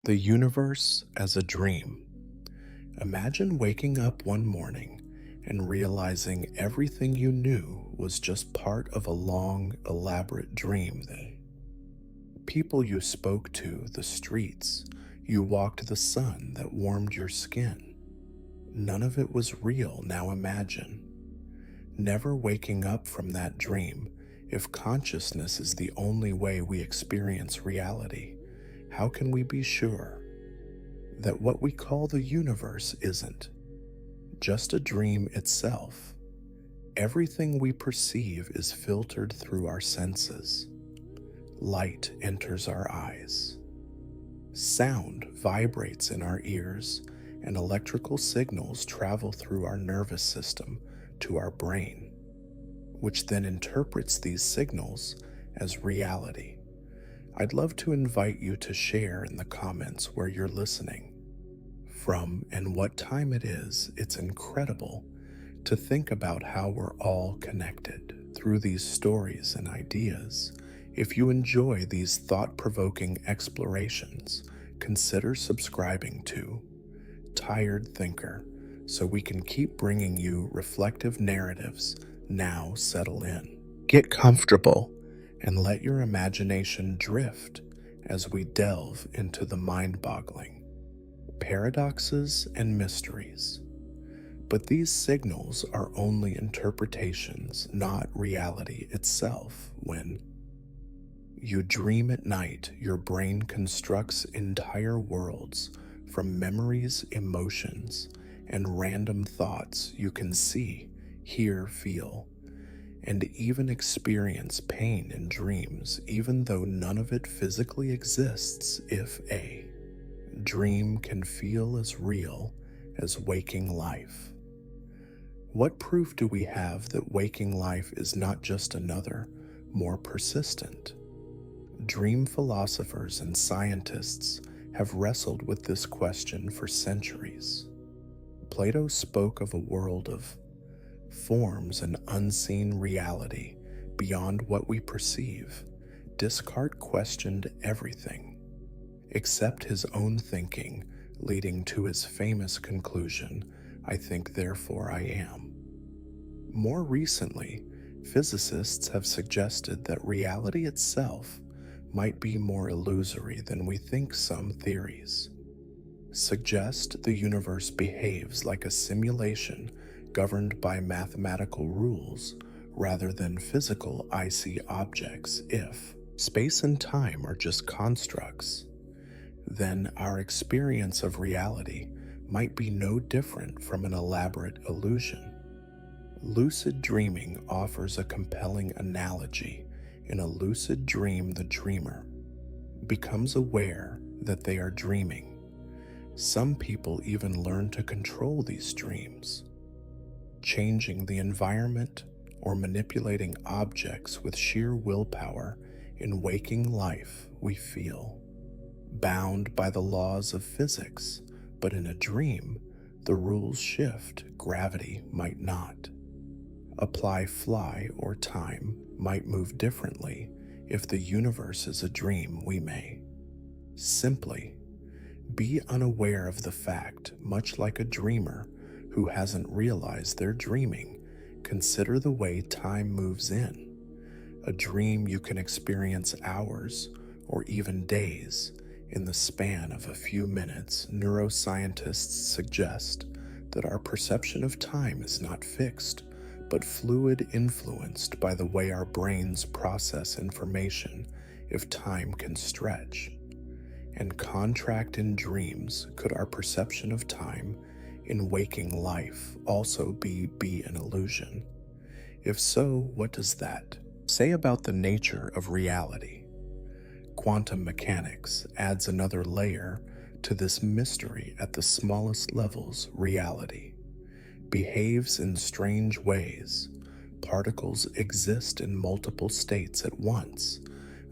The universe as a dream. Imagine waking up one morning and realizing everything you knew was just part of a long, elaborate dream. The people you spoke to, the streets, you walked the sun that warmed your skin. None of it was real. Now imagine never waking up from that dream. If consciousness is the only way we experience reality, how can we be sure that what we call the universe isn't just a dream itself? Everything we perceive is filtered through our senses. Light enters our eyes, sound vibrates in our ears, and electrical signals travel through our nervous system to our brain, which then interprets these signals as reality. I'd love to invite you to share in the comments where you're listening from and what time it is. It's incredible to think about how we're all connected through these stories and ideas. If you enjoy these thought-provoking explorations, consider subscribing to Tired Thinker so we can keep bringing you reflective narratives. Now settle in, get comfortable, and let your imagination drift as we delve into the mind-boggling paradoxes and mysteries. But these signals are only interpretations, not reality itself. When you dream at night, your brain constructs entire worlds from memories, emotions, and random thoughts. You can see, hear, feel, and even experience pain in dreams, even though none of it physically exists. If a dream can feel as real as waking life, what proof do we have that waking life is not just another, more persistent? Dream philosophers and scientists have wrestled with this question for centuries. Plato spoke of a world of forms and unseen reality beyond what we perceive. Descartes questioned everything except his own thinking, leading to his famous conclusion, "I think, therefore I am." More recently, physicists have suggested that reality itself might be more illusory than we think. Some theories suggest the universe behaves like a simulation governed by mathematical rules rather than physical icy objects. If space and time are just constructs, then our experience of reality might be no different from an elaborate illusion. Lucid dreaming offers a compelling analogy. In a lucid dream, the dreamer becomes aware that they are dreaming. Some people even learn to control these dreams, changing the environment or manipulating objects with sheer willpower. In waking life, we feel bound by the laws of physics, but in a dream, the rules shift. Gravity might not apply, fly, or time might move differently. If the universe is a dream, we may simply be unaware of the fact, much like a dreamer who hasn't realized they're dreaming. Consider the way time moves in a dream. You can experience hours or even days in the span of a few minutes. Neuroscientists suggest that our perception of time is not fixed, but fluid, influenced by the way our brains process information. If time can stretch and contract in dreams, could our perception of time in waking life also be an illusion? If so, what does that say about the nature of reality? Quantum mechanics adds another layer to this mystery. At the smallest levels, reality behaves in strange ways. Particles exist in multiple states at once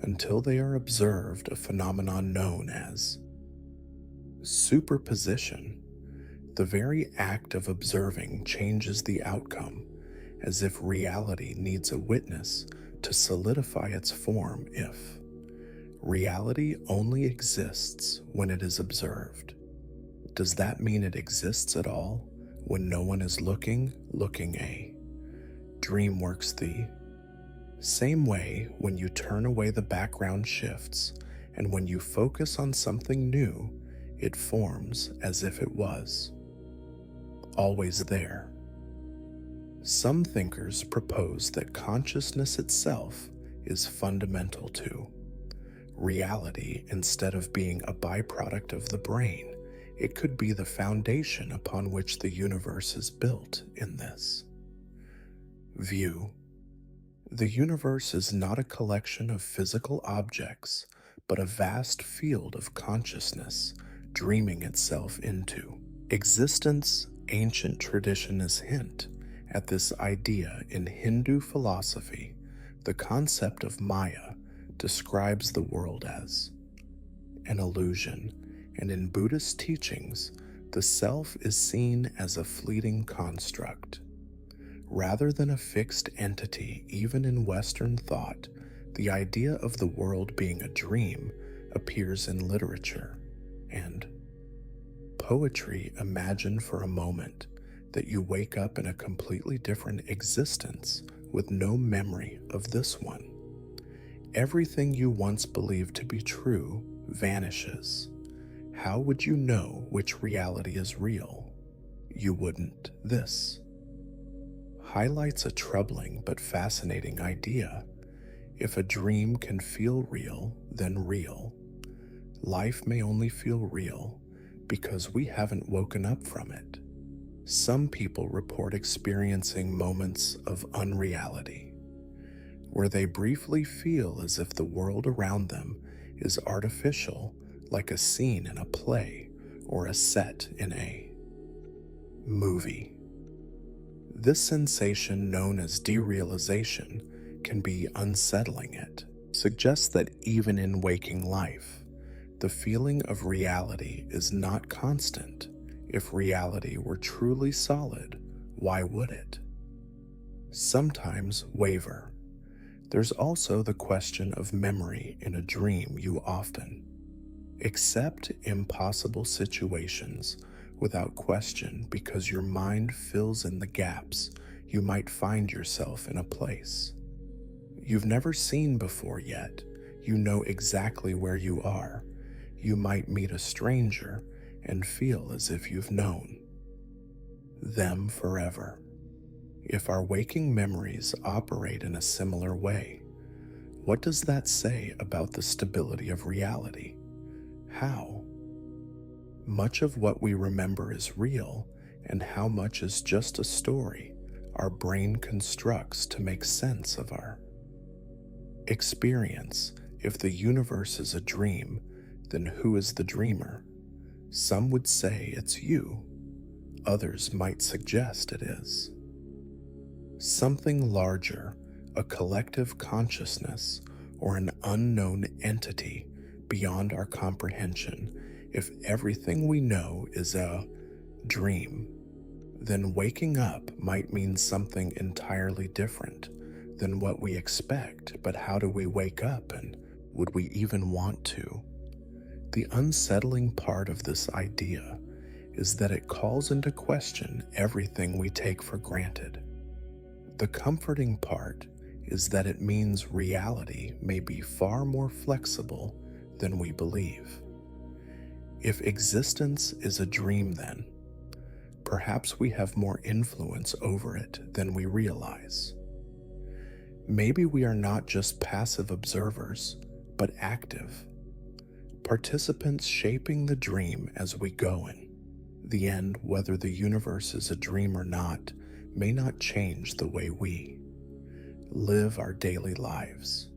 until they are observed, a phenomenon known as superposition. The very act of observing changes the outcome, as if reality needs a witness to solidify its form. If Reality only exists when it is observed. Does that mean it exists at all when no one is looking? A dream works the same way when you turn away the background shifts, and when you focus on something new, it forms as if it was always there. Some thinkers propose that consciousness itself is fundamental to reality. Instead of being a byproduct of the brain, it could be the foundation upon which the universe is built. In this view, the universe is not a collection of physical objects, but a vast field of consciousness dreaming itself into existence. Ancient traditions hint at this idea in Hindu philosophy. The concept of Maya describes the world as an illusion, and in Buddhist teachings, the self is seen as a fleeting construct. Rather than a fixed entity. Even in Western thought, the idea of the world being a dream appears in literature and poetry. Imagine for a moment that you wake up in a completely different existence with no memory of this one. Everything you once believed to be true vanishes. How would you know which reality is real? You wouldn't. This highlights a troubling but fascinating idea. If a dream can feel real, then real. Life may only feel real because we haven't woken up from it. Some people report experiencing moments of unreality, where they briefly feel as if the world around them is artificial, like a scene in a play or a set in a movie. This sensation, known as derealization, can be unsettling. It suggests that even in waking life, the feeling of reality is not constant. If reality were truly solid, why would it sometimes waver? There's also the question of memory. In a dream, you often accept impossible situations without question because your mind fills in the gaps. You might find yourself in a place you've never seen before, yet you know exactly where you are. You might meet a stranger and feel as if you've known them forever. If our waking memories operate in a similar way, what does that say about the stability of reality? How much of what we remember is real, and how much is just a story our brain constructs to make sense of our experience? If the universe is a dream, then who is the dreamer? Some would say it's you. Others might suggest it is something larger, a collective consciousness, or an unknown entity beyond our comprehension. If everything we know is a dream, then waking up might mean something entirely different than what we expect. But how do we wake up, and would we even want to? The unsettling part of this idea is that it calls into question everything we take for granted. The comforting part is that it means reality may be far more flexible than we believe. If existence is a dream, then perhaps we have more influence over it than we realize. Maybe we are not just passive observers, but active participants shaping the dream as we go. In the end, whether the universe is a dream or not may not change the way we live our daily lives.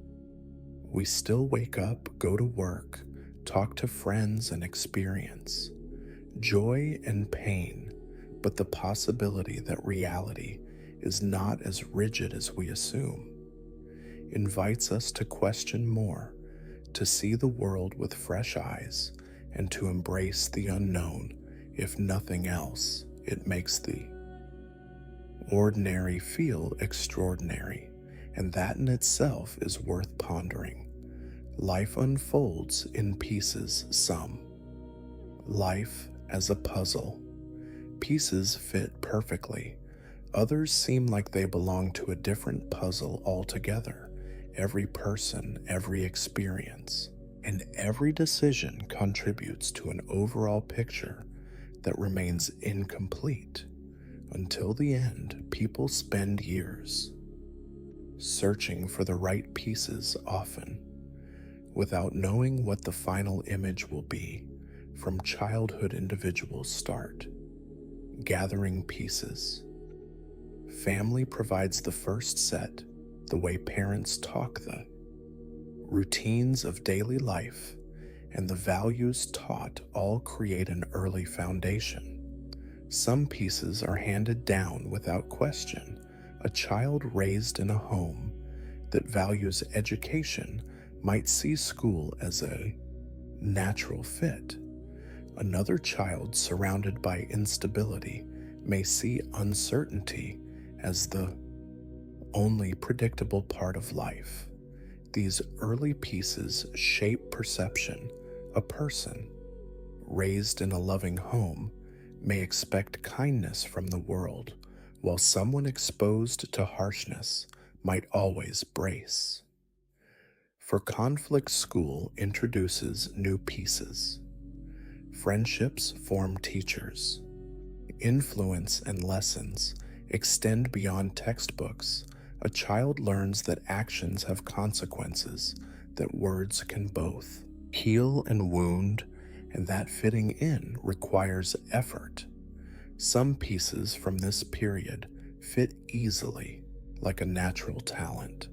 We still wake up, go to work, talk to friends, and experience joy and pain, but the possibility that reality is not as rigid as we assume invites us to question more, to see the world with fresh eyes, and to embrace the unknown. If nothing else, it makes the ordinary feel extraordinary, and that in itself is worth pondering. Life unfolds in pieces some. Life as a puzzle. Pieces fit perfectly. Others seem like they belong to a different puzzle altogether. Every person, every experience, and every decision contributes to an overall picture that remains incomplete. Until the end, people spend years searching for the right pieces, often without knowing what the final image will be. From childhood, individuals start gathering pieces. Family provides the first set, the way parents talk, the routines of daily life, and the values taught all create an early foundation. Some pieces are handed down without question. A child raised in a home that values education might see school as a natural fit. Another child surrounded by instability may see uncertainty as the only predictable part of life. These early pieces shape perception. A person raised in a loving home may expect kindness from the world, while someone exposed to harshness might always brace. For conflict, school introduces new pieces. Friendships form teachers. Influence and lessons extend beyond textbooks. A child learns that actions have consequences, that words can both heal and wound, and that fitting in requires effort. Some pieces from this period fit easily, like a natural talent.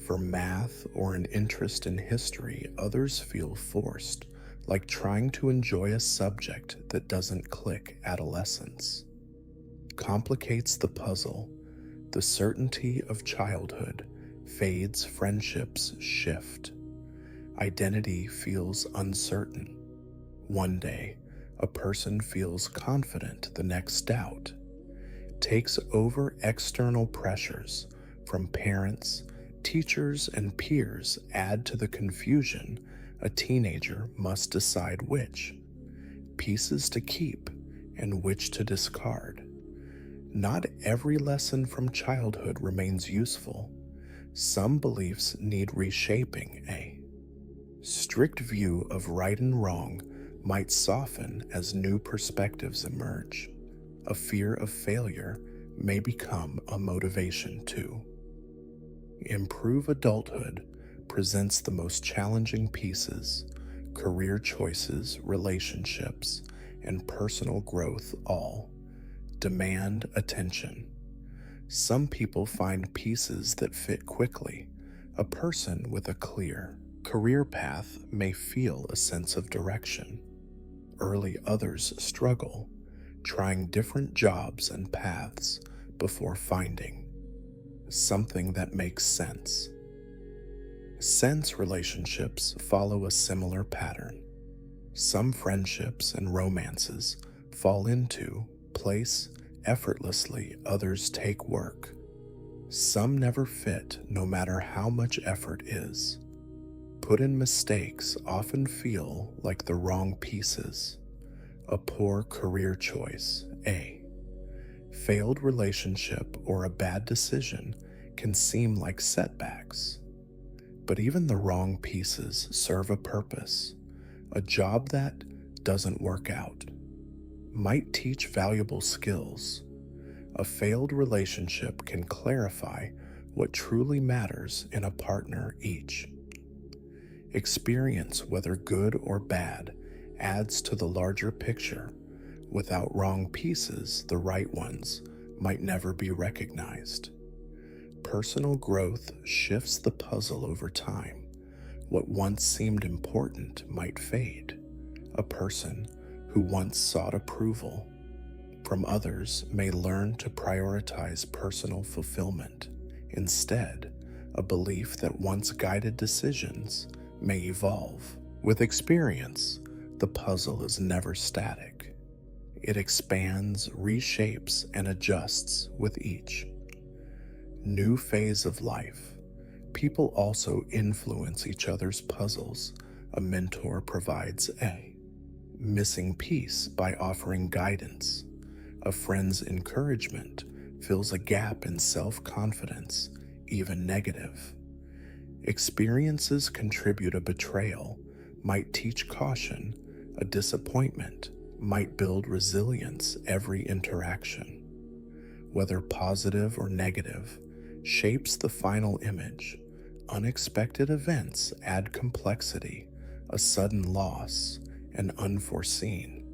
For math or an interest in history, others feel forced, like trying to enjoy a subject that doesn't click. Adolescence complicates the puzzle. The certainty of childhood fades, friendships shift. Identity feels uncertain. One day, a person feels confident, the next doubt takes over. External pressures from parents, teachers, and peers add to the confusion. A teenager must decide which pieces to keep and which to discard. Not every lesson from childhood remains useful. Some beliefs need reshaping. A strict view of right and wrong might soften as new perspectives emerge. A fear of failure may become a motivation to improve. Adulthood presents the most challenging pieces. Career choices, relationships, and personal growth all demand attention. Some people find pieces that fit quickly. A person with a clear career path may feel a sense of direction. Early, others struggle, trying different jobs and paths before finding something that makes sense. Sense relationships follow a similar pattern. Some friendships and romances fall into place effortlessly, others take work. Some never fit, no matter how much effort is put in. Mistakes often feel like the wrong pieces. A poor career choice, a failed relationship, or a bad decision can seem like setbacks. But even the wrong pieces serve a purpose. A job that doesn't work out might teach valuable skills. A failed relationship can clarify what truly matters in a partner. Each experience, whether good or bad, adds to the larger picture. Without wrong pieces, the right ones might never be recognized. Personal growth shifts the puzzle over time. What once seemed important might fade. A person who once sought approval from others may learn to prioritize personal fulfillment. Instead, a belief that once guided decisions may evolve. With experience, the puzzle is never static. It expands, reshapes, and adjusts with each new phase of life. People also influence each other's puzzles. A mentor provides a missing piece by offering guidance. A friend's encouragement fills a gap in self-confidence, even negative. Experiences contribute. A betrayal might teach caution. A disappointment might build resilience. Every interaction, whether positive or negative, shapes the final image. Unexpected events add complexity. A sudden loss, an unforeseen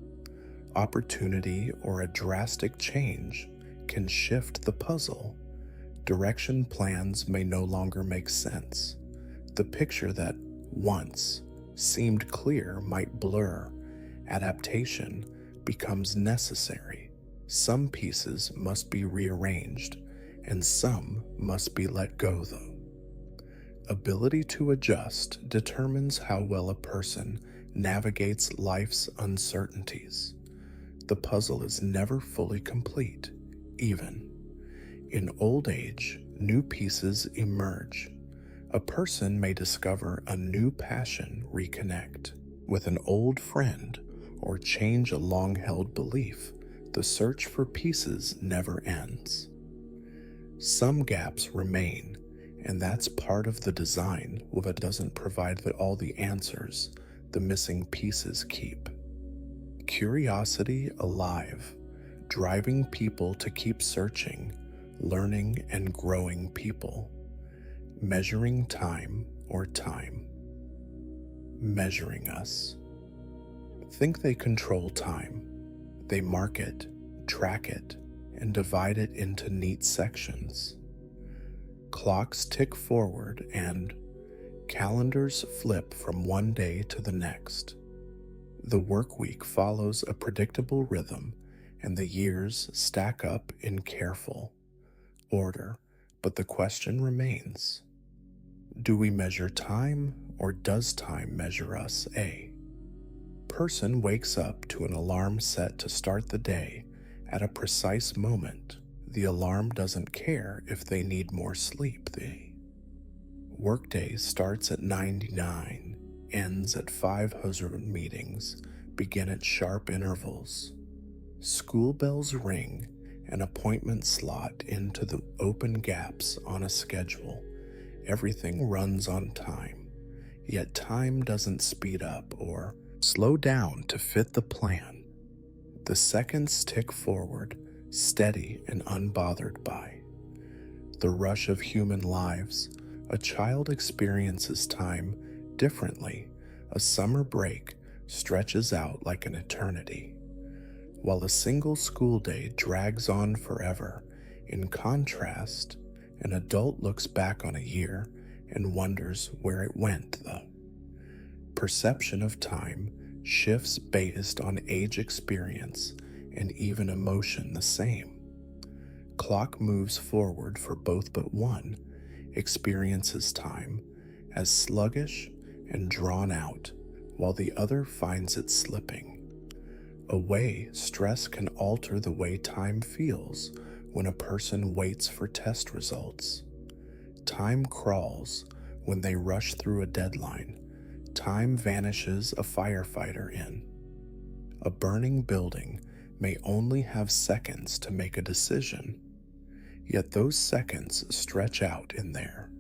opportunity, or a drastic change can shift the puzzle. Direction plans may no longer make sense. The picture that once seemed clear might blur. Adaptation becomes necessary. Some pieces must be rearranged, and some must be let go, though. Ability to adjust determines how well a person navigates life's uncertainties. The puzzle is never fully complete, even. In old age, new pieces emerge. A person may discover a new passion, reconnect with an old friend, or change a long-held belief. The search for pieces never ends. Some gaps remain, and that's part of the design. Well, it doesn't provide all the answers the missing pieces keep. Curiosity alive, driving people to keep searching, learning and growing people. Measuring time, or time measuring us. Think they control time. They mark it, track it, and divide it into neat sections. Clocks tick forward and calendars flip from one day to the next. The work week follows a predictable rhythm, and the years stack up in careful order. But the question remains, do we measure time, or does time measure us? A person wakes up to an alarm set to start the day at a precise moment. The alarm doesn't care if they need more sleep. The workday starts at 99, ends at 500. Meetings begin at sharp intervals. School bells ring, an appointment slot into the open gaps on a schedule. Everything runs on time, yet time doesn't speed up or slow down to fit the plan. The seconds tick forward, steady and unbothered by the rush of human lives. A child experiences time differently. A summer break stretches out like an eternity, while a single school day drags on forever. In contrast, an adult looks back on a year and wonders where it went. The perception of time shifts based on age, experience, and even emotion. The same clock moves forward for both, but one experiences time as sluggish and drawn out, while the other finds it slipping away. Stress can alter the way time feels. When a person waits for test results, time crawls. When they rush through a deadline, time vanishes. A firefighter in a burning building may only have seconds to make a decision, yet those seconds stretch out in their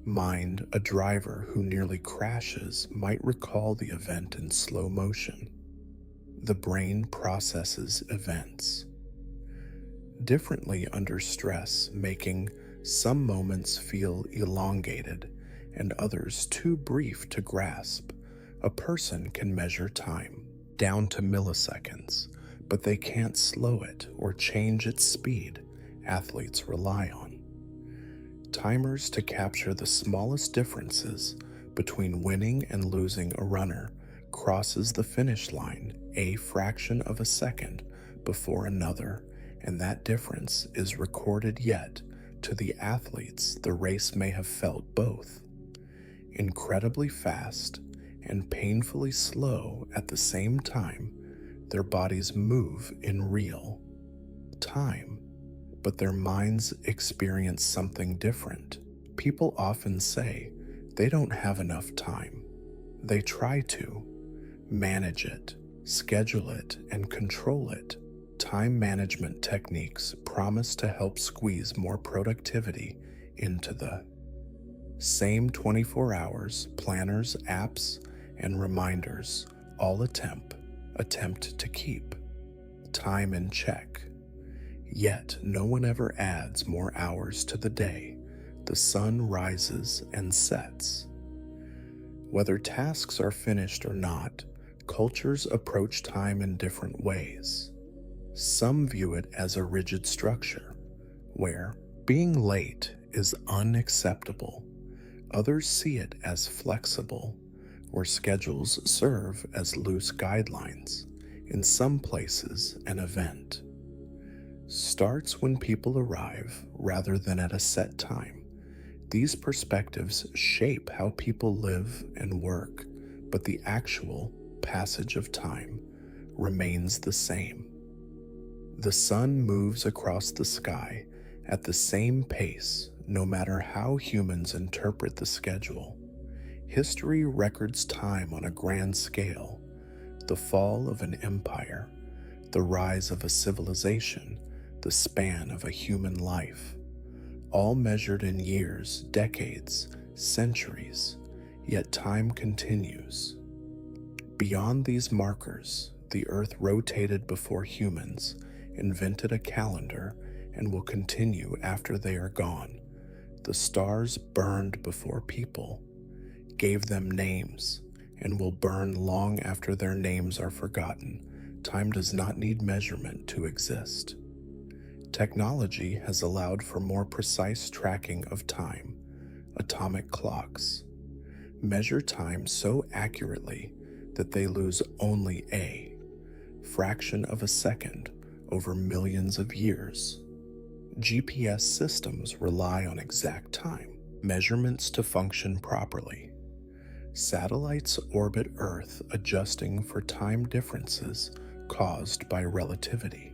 mind. A driver who nearly crashes might recall the event in slow motion. The brain processes events differently under stress, making some moments feel elongated and others too brief to grasp. A person can measure time down to milliseconds, but they can't slow it or change its speed. Athletes rely on timers to capture the smallest differences between winning and losing. A runner crosses the finish line a fraction of a second before another, and that difference is recorded. Yet, to the athletes, the race may have felt both incredibly fast and painfully slow at the same time. Their bodies move in real time, but their minds experience something different. People often say they don't have enough time. They try to manage it, schedule it, and control it. Time management techniques promise to help squeeze more productivity into the same 24 hours. Planners, apps, and reminders all attempt to keep time in check. Yet no one ever adds more hours to the day. The sun rises and sets. Whether tasks are finished or not, cultures approach time in different ways. Some view it as a rigid structure, where being late is unacceptable. Others see it as flexible, where schedules serve as loose guidelines. In some places, an event starts when people arrive rather than at a set time. These perspectives shape how people live and work, but the actual passage of time remains the same. The sun moves across the sky at the same pace, no matter how humans interpret the schedule. History records time on a grand scale: the fall of an empire, the rise of a civilization, the span of a human life, all measured in years, decades, centuries, yet time continues. Beyond these markers, the earth rotated before humans invented a calendar and will continue after they are gone. The stars burned before people gave them names and will burn long after their names are forgotten. Time does not need measurement to exist. Technology has allowed for more precise tracking of time. Atomic clocks measure time so accurately that they lose only a fraction of a second over millions of years. GPS systems rely on exact time measurements to function properly. Satellites orbit Earth, adjusting for time differences caused by relativity.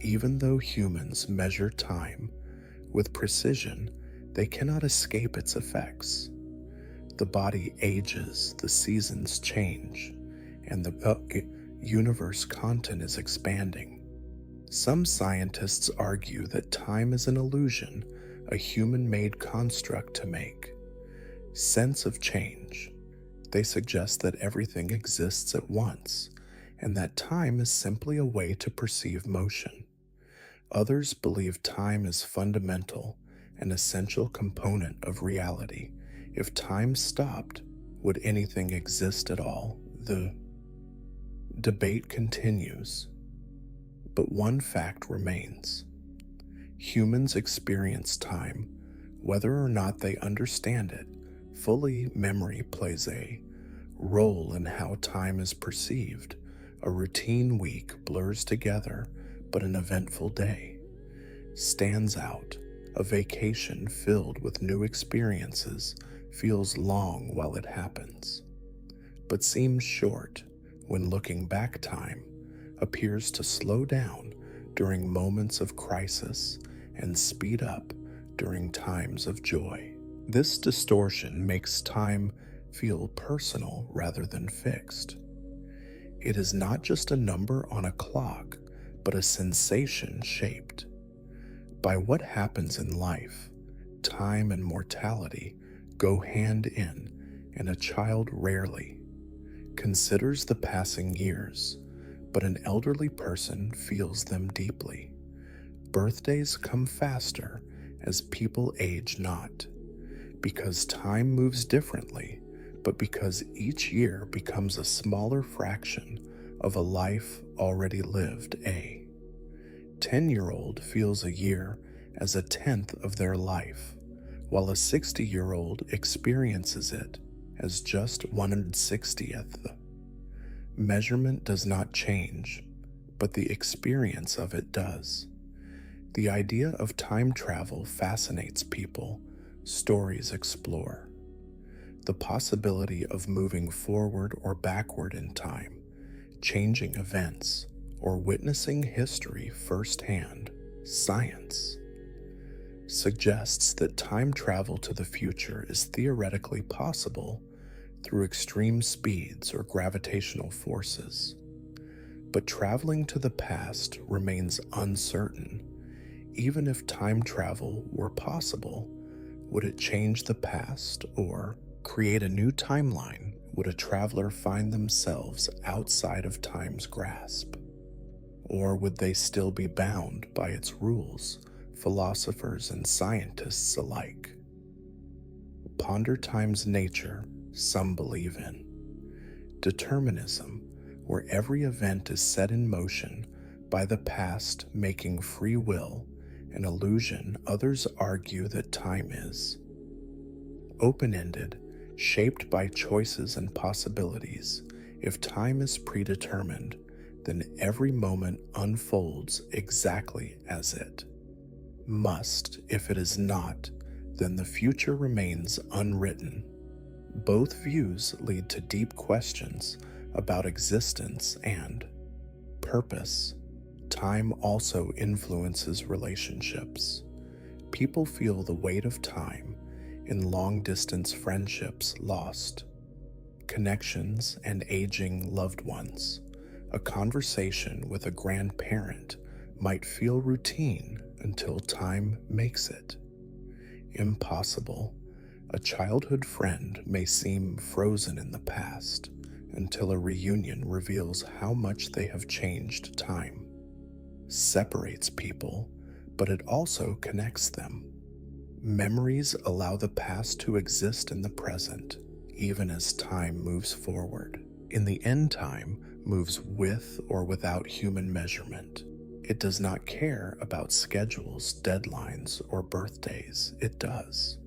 Even though humans measure time with precision, they cannot escape its effects. The body ages, the seasons change, and the universe content is expanding. Some scientists argue that time is an illusion, a human-made construct to make sense of change. They suggest that everything exists at once, and that time is simply a way to perceive motion. Others believe time is fundamental, an essential component of reality. If time stopped, would anything exist at all? The debate continues, but one fact remains. Humans experience time, whether or not they understand it fully. Memory plays a role in how time is perceived. A routine week blurs together, but an eventful day stands out. A vacation filled with new experiences feels long while it happens, but seems short when looking back. Time appears to slow down during moments of crisis and speed up during times of joy. This distortion makes time feel personal rather than fixed. It is not just a number on a clock, but a sensation shaped by what happens in life. Time and mortality go hand in, and a child rarely considers the passing years, but an elderly person feels them deeply. Birthdays come faster as people age, not because time moves differently, but because each year becomes a smaller fraction of a life already lived. A 10-year-old feels a year as a tenth of their life, while a 60-year-old experiences it as just 1/60th. Measurement does not change, but the experience of it does. The idea of time travel fascinates people. Stories explore the possibility of moving forward or backward in time, changing events, or witnessing history firsthand. Science suggests that time travel to the future is theoretically possible through extreme speeds or gravitational forces. But traveling to the past remains uncertain. Even if time travel were possible, would it change the past or create a new timeline? Would a traveler find themselves outside of time's grasp? Or would they still be bound by its rules, philosophers and scientists alike? Ponder time's nature, some believe in. Determinism, where every event is set in motion by the past making free will, an illusion others argue that time is. Open-ended, shaped by choices and possibilities, if time is predetermined, then every moment unfolds exactly as it must. If it is not, then the future remains unwritten. Both views lead to deep questions about existence and purpose. Time also influences relationships. People feel the weight of time in long-distance friendships lost, connections and aging loved ones. A conversation with a grandparent might feel routine until time makes it impossible. A childhood friend may seem frozen in the past until a reunion reveals how much they have changed. Time separates people, but it also connects them. Memories allow the past to exist in the present, even as time moves forward. In the end, time moves with or without human measurement. It does not care about schedules, deadlines, or birthdays. It does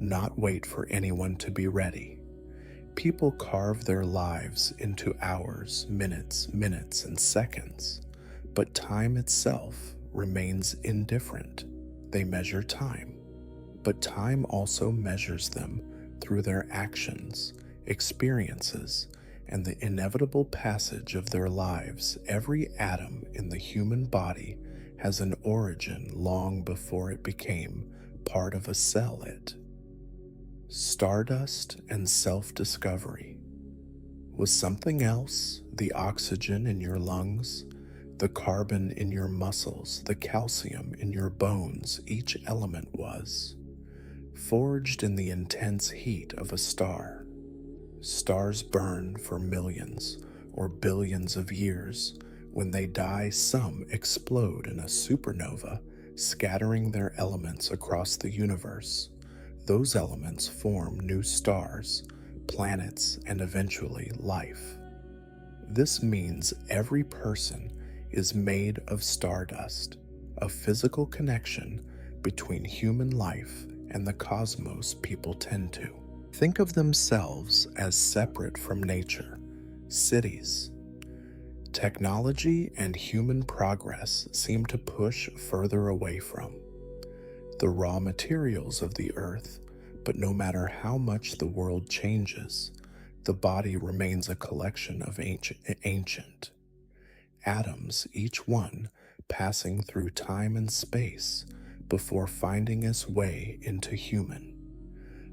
not wait for anyone to be ready. People carve their lives into hours, minutes, and seconds, but time itself remains indifferent. They measure time, but time also measures them through their actions, experiences, and the inevitable passage of their lives. Every atom in the human body has an origin long before it became part of a cell. It stardust and self-discovery. Was something else the oxygen in your lungs, the carbon in your muscles, the calcium in your bones? Each element was forged in the intense heat of a star. Stars burn for millions or billions of years. When they die, some explode in a supernova, scattering their elements across the universe. Those elements form new stars, planets, and eventually life. This means every person is made of stardust, a physical connection between human life and the cosmos. People tend to think of themselves as separate from nature, cities. Technology and human progress seem to push further away from the raw materials of the earth, but no matter how much the world changes, the body remains a collection of ancient atoms, each one passing through time and space before finding its way into human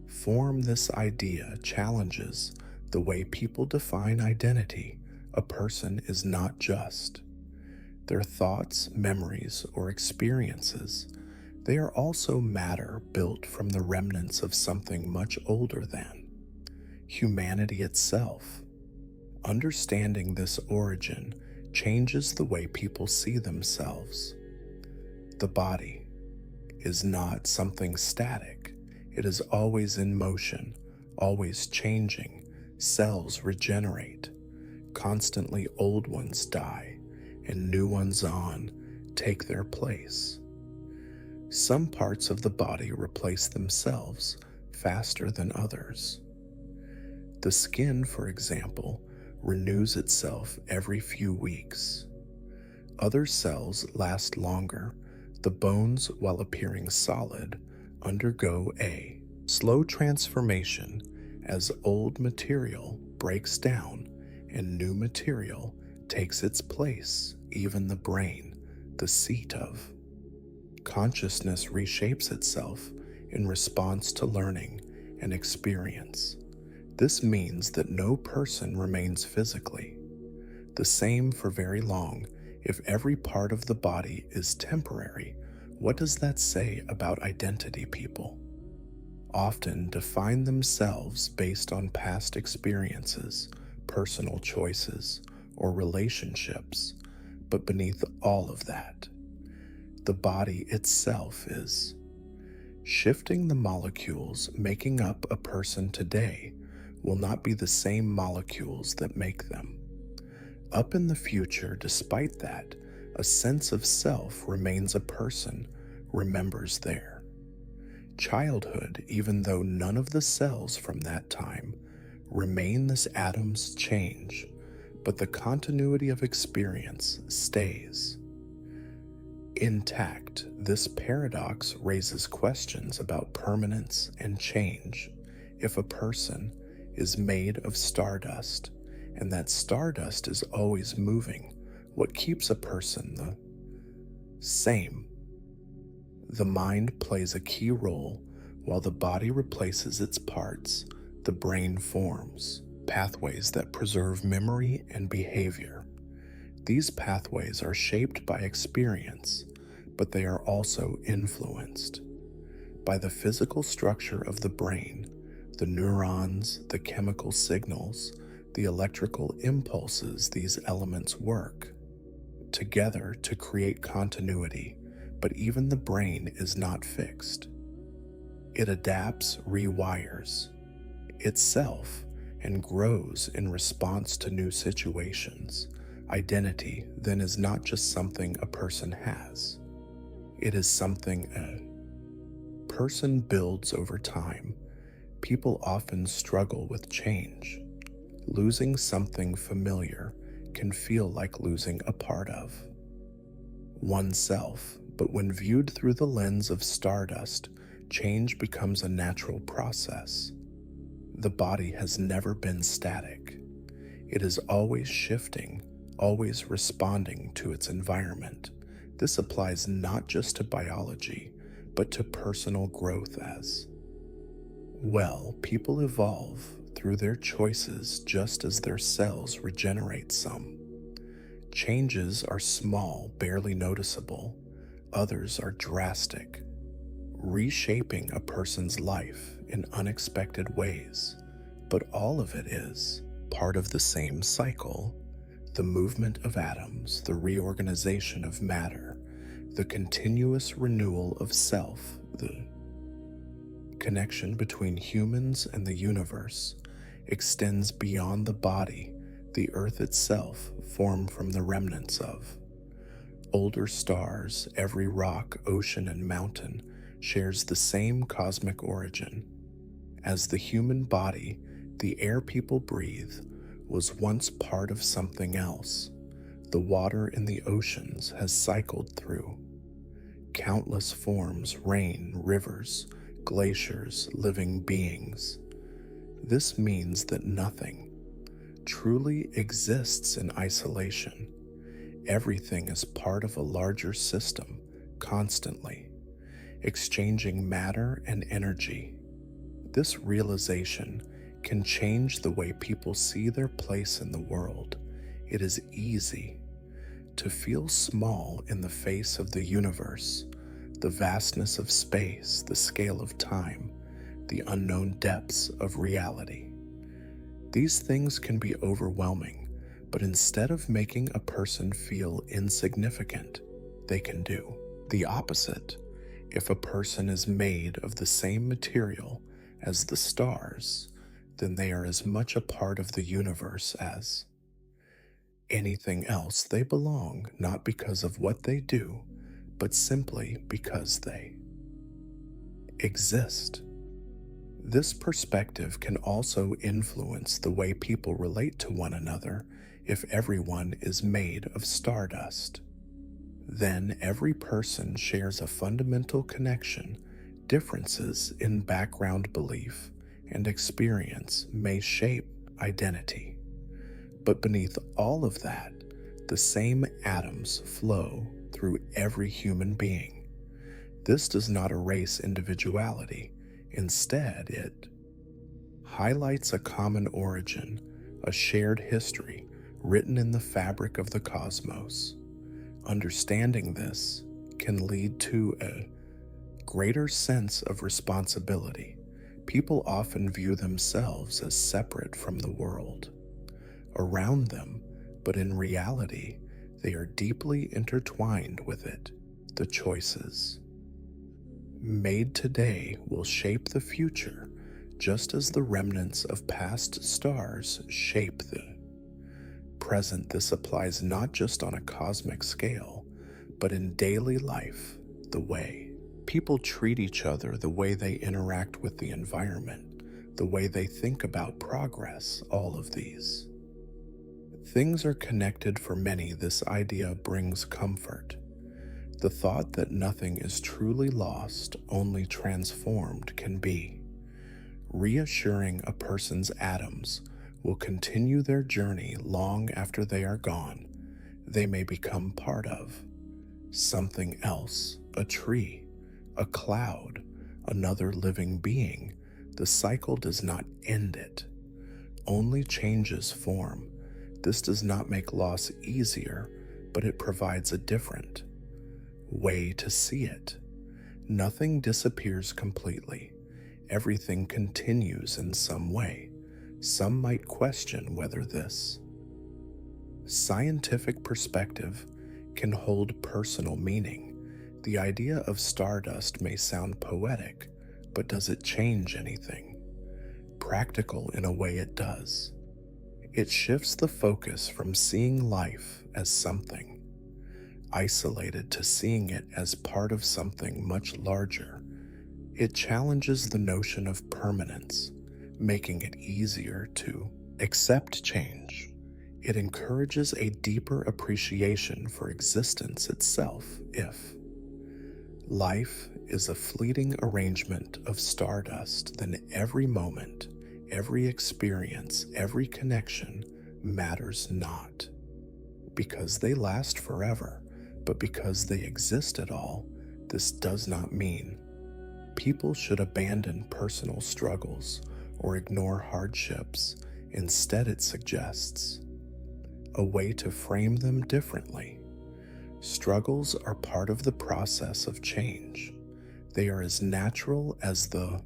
form. This idea challenges the way people define identity. A person is not just their thoughts, memories, or experiences. They are also matter built from the remnants of something much older than humanity itself. Understanding this origin changes the way people see themselves. The body is not something static. It is always in motion, always changing. Cells regenerate. Constantly old ones die, and new ones take their place. Some parts of the body replace themselves faster than others. The skin, for example, renews itself every few weeks. Other cells last longer. The bones, while appearing solid, undergo a slow transformation as old material breaks down and new material takes its place. Even the brain, the seat of Consciousness reshapes itself in response to learning and experience. This means that no person remains physically the same for very long. If every part of the body is temporary, what does that say about identity? People often define themselves based on past experiences, personal choices, or relationships, but beneath all of that, the body itself is. Shifting the molecules making up a person today will not be the same molecules that make them. Up in the future, despite that, a sense of self remains. A person remembers their childhood, even though none of the cells from that time remain. This atoms change, but the continuity of experience stays intact. This paradox raises questions about permanence and change. If a person is made of stardust, and that stardust is always moving, what keeps a person the same? The mind plays a key role. While the body replaces its parts, the brain forms pathways that preserve memory and behavior. These pathways are shaped by experience, but they are also influenced by the physical structure of the brain, the neurons, the chemical signals, the electrical impulses. These elements work together to create continuity, but even the brain is not fixed. It adapts, rewires itself, and grows in response to new situations. Identity, then, is not just something a person has. It is something a person builds over time. People often struggle with change. Losing something familiar can feel like losing a part of oneself, but when viewed through the lens of stardust, change becomes a natural process. The body has never been static. It is always shifting, always responding to its environment. This applies not just to biology, but to personal growth as well. People evolve through their choices just as their cells regenerate. Some changes are small, barely noticeable. Others are drastic, reshaping a person's life in unexpected ways. But all of it is part of the same cycle: the movement of atoms, the reorganization of matter, the continuous renewal of self, the connection between humans and the universe extends beyond the body. The earth itself, formed from the remnants of older stars, every rock, ocean, and mountain shares the same cosmic origin. As the human body, the air people breathe was once part of something else. The water in the oceans has cycled through countless forms: rain, rivers, glaciers, living beings. This means that nothing truly exists in isolation. Everything is part of a larger system, constantly exchanging matter and energy. This realization can change the way people see their place in the world. It is easy to feel small in the face of the universe, the vastness of space, the scale of time, the unknown depths of reality. These things can be overwhelming, but instead of making a person feel insignificant, they can do the opposite. If a person is made of the same material as the stars, then they are as much a part of the universe as anything else. They belong not because of what they do, but simply because they exist. This perspective can also influence the way people relate to one another. If everyone is made of stardust, then every person shares a fundamental connection. Differences in background belief and experience may shape identity, but beneath all of that, the same atoms flow through every human being. This does not erase individuality. Instead, it highlights a common origin, a shared history written in the fabric of the cosmos. Understanding this can lead to a greater sense of responsibility. People often view themselves as separate from the world around them, but in reality, they are deeply intertwined with it. The choices made today will shape the future, just as the remnants of past stars shape the present. This applies not just on a cosmic scale, but in daily life, the way people treat each other, the way they interact with the environment, the way they think about progress. All of these things are connected. For many, this idea brings comfort. The thought that nothing is truly lost, only transformed, can be reassuring. A person's atoms will continue their journey long after they are gone. They may become part of something else, a tree, a cloud, another living being. The cycle does not end it, only changes form. This does not make loss easier, but it provides a different way to see it. Nothing disappears completely. Everything continues in some way. Some might question whether this scientific perspective can hold personal meaning. The idea of stardust may sound poetic, but does it change anything? Practical in a way it does. It shifts the focus from seeing life as something isolated to seeing it as part of something much larger. It challenges the notion of permanence, making it easier to accept change. It encourages a deeper appreciation for existence itself. If life is a fleeting arrangement of stardust, then every moment, every experience, every connection matters, not because they last forever, but because they exist at all. This does not mean people should abandon personal struggles or ignore hardships. Instead, it suggests a way to frame them differently. Struggles are part of the process of change. They are as natural as the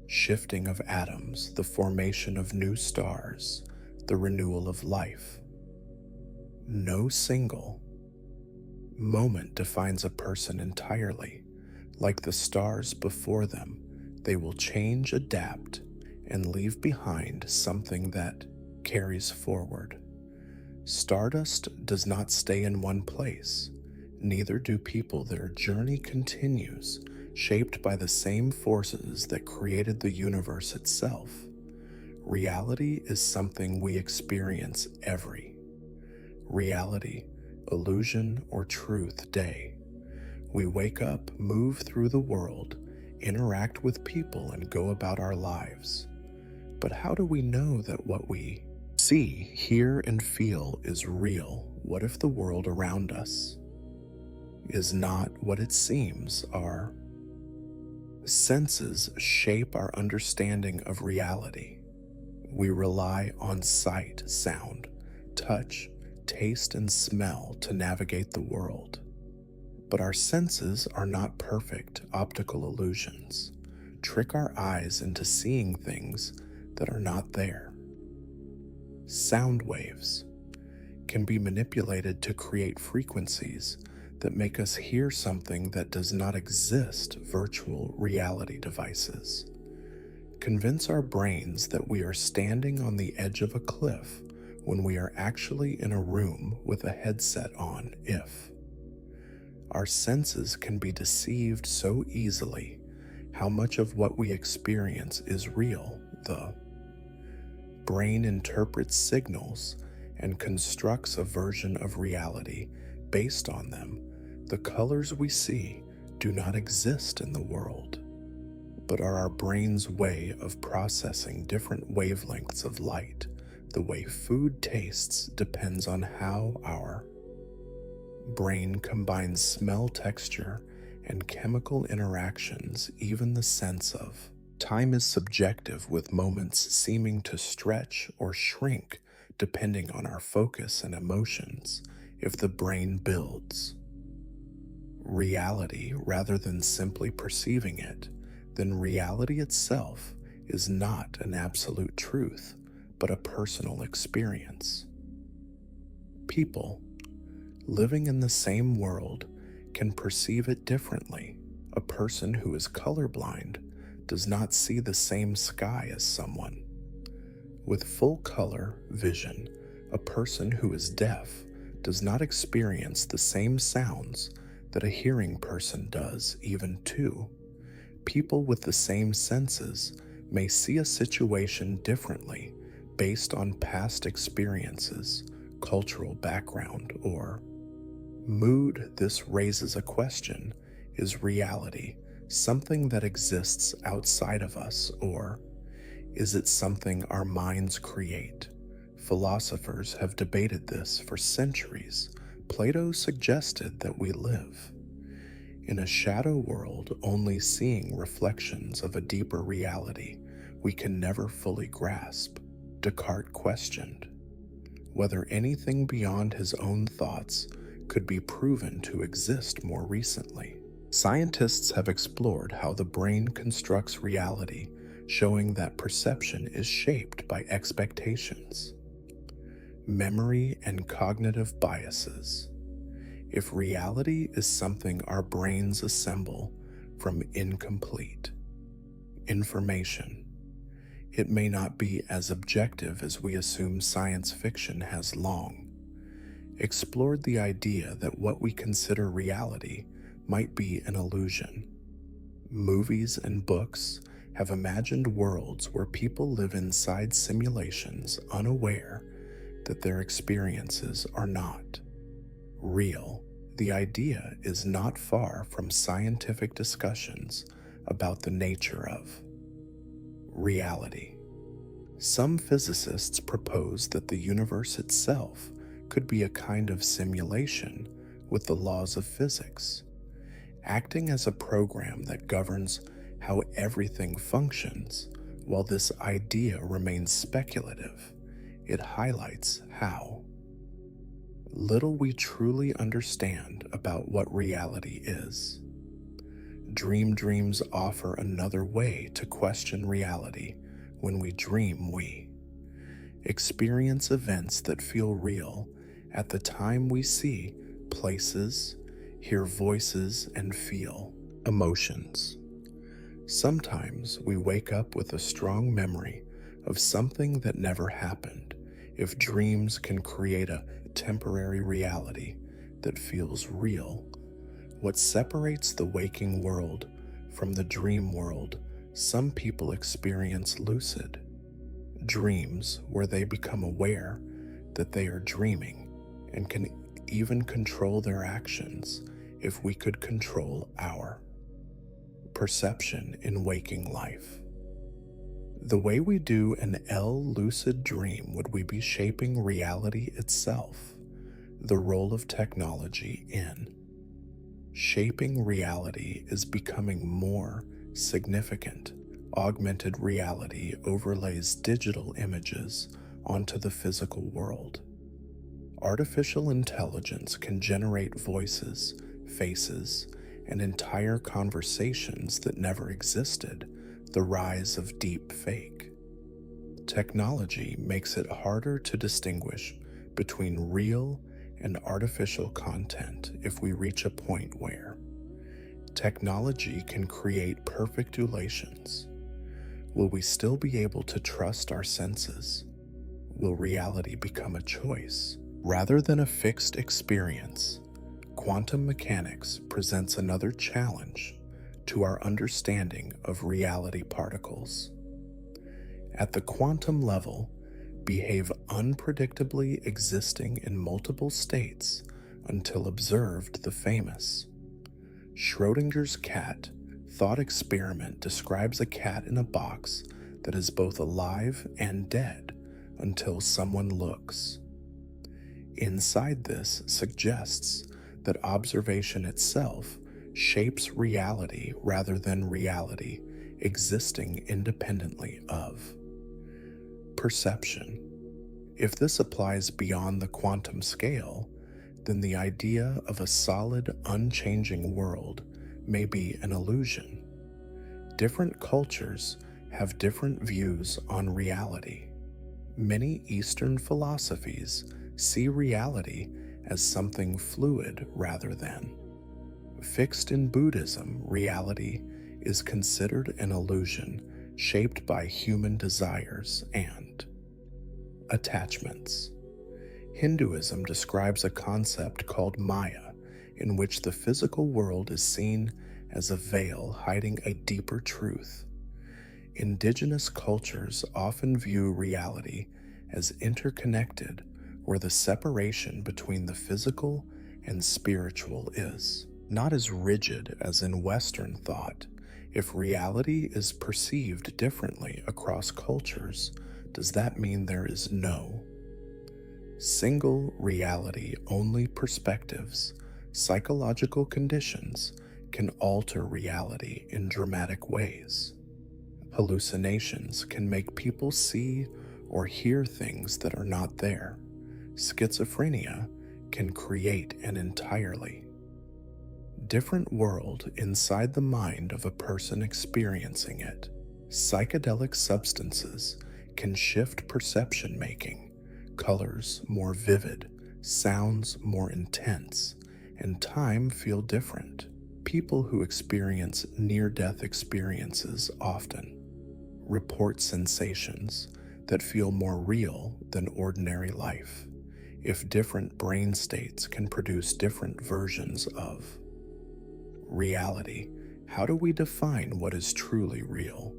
shifting of atoms, the formation of new stars, the renewal of life. No single moment defines a person entirely. Like the stars before them, they will change, adapt, and leave behind something that carries forward. Stardust does not stay in one place. Neither do people. Their journey continues, shaped by the same forces that created the universe itself. Reality is something we experience every reality, illusion, or truth day. We wake up, move through the world, interact with people, and go about our lives. But how do we know that what we see, hear, and feel is real? What if the world around us is not what it seems? Our senses shape our understanding of reality. We rely on sight, sound, touch, taste, and smell to navigate the world. But our senses are not perfect. Optical illusions trick our eyes into seeing things that are not there. Sound waves can be manipulated to create frequencies that make us hear something that does not exist. Virtual reality devices convince our brains that we are standing on the edge of a cliff when we are actually in a room with a headset on. If our senses can be deceived so easily, how much of what we experience is real? The brain interprets signals and constructs a version of reality based on them. The colors we see do not exist in the world, but are our brain's way of processing different wavelengths of light. The way food tastes depends on how our brain combines smell, texture, and chemical interactions, even the sense of. Time is subjective, with moments seeming to stretch or shrink depending on our focus and emotions if the brain builds reality rather than simply perceiving it, then reality itself is not an absolute truth, but a personal experience. People living in the same world can perceive it differently. A person who is colorblind does not see the same sky as someone with full color vision. A person who is deaf does not experience the same sounds that a hearing person does. Even two people with the same senses may see a situation differently based on past experiences, cultural background, or mood. This raises a question: is reality something that exists outside of us, or is it something our minds create? Philosophers have debated this for centuries. Plato suggested that we live in a shadow world, only seeing reflections of a deeper reality we can never fully grasp. Descartes questioned whether anything beyond his own thoughts could be proven to exist more recently. Scientists have explored how the brain constructs reality, showing that perception is shaped by expectations, memory, and cognitive biases. If reality is something our brains assemble from incomplete information, it may not be as objective as we assume. Science fiction has long explored the idea that what we consider reality might be an illusion. Movies and books have imagined worlds where people live inside simulations, unaware that their experiences are not real. The idea is not far from scientific discussions about the nature of reality. Some physicists propose that the universe itself could be a kind of simulation with the laws of physics, acting as a program that governs how everything functions. While this idea remains speculative, it highlights how little we truly understand about what reality is. Dreams offer another way to question reality. When we dream, we experience events that feel real at the time. We see places, hear voices, and feel emotions. Sometimes we wake up with a strong memory of something that never happened. If dreams can create a temporary reality that feels real, what separates the waking world from the dream world? Some people experience lucid dreams where they become aware that they are dreaming and can even control their actions. If we could control our perception in waking life the way we do an lucid dream, would we be shaping reality itself? The role of technology in shaping reality is becoming more significant. Augmented reality overlays digital images onto the physical world. Artificial intelligence can generate voices, faces, and entire conversations that never existed. The rise of deep fake technology makes it harder to distinguish between real and artificial content. If we reach a point where technology can create perfect illusions, will we still be able to trust our senses? Will reality become a choice rather than a fixed experience? Quantum mechanics presents another challenge to our understanding of reality. Particles at the quantum level behave unpredictably, existing in multiple states until observed. The famous Schrodinger's cat thought experiment describes a cat in a box that is both alive and dead until someone looks inside. This suggests that observation itself shapes reality rather than reality existing independently of. Perception. If this applies beyond the quantum scale, then the idea of a solid, unchanging world may be an illusion. Different cultures have different views on reality. Many Eastern philosophies see reality as something fluid rather than fixed. In Buddhism, reality is considered an illusion shaped by human desires and attachments. Hinduism describes a concept called Maya, in which the physical world is seen as a veil hiding a deeper truth. Indigenous cultures often view reality as interconnected, where the separation between the physical and spiritual is not as rigid as in Western thought. If reality is perceived differently across cultures, does that mean there is no single reality? Only perspectives, psychological conditions can alter reality in dramatic ways. Hallucinations can make people see or hear things that are not there. Schizophrenia can create an entirely different world inside the mind of a person experiencing it. Psychedelic substances can shift perception, making colors more vivid, sounds more intense, and time feel different. People who experience near-death experiences often report sensations that feel more real than ordinary life. If different brain states can produce different versions of reality, how do we define what is truly real?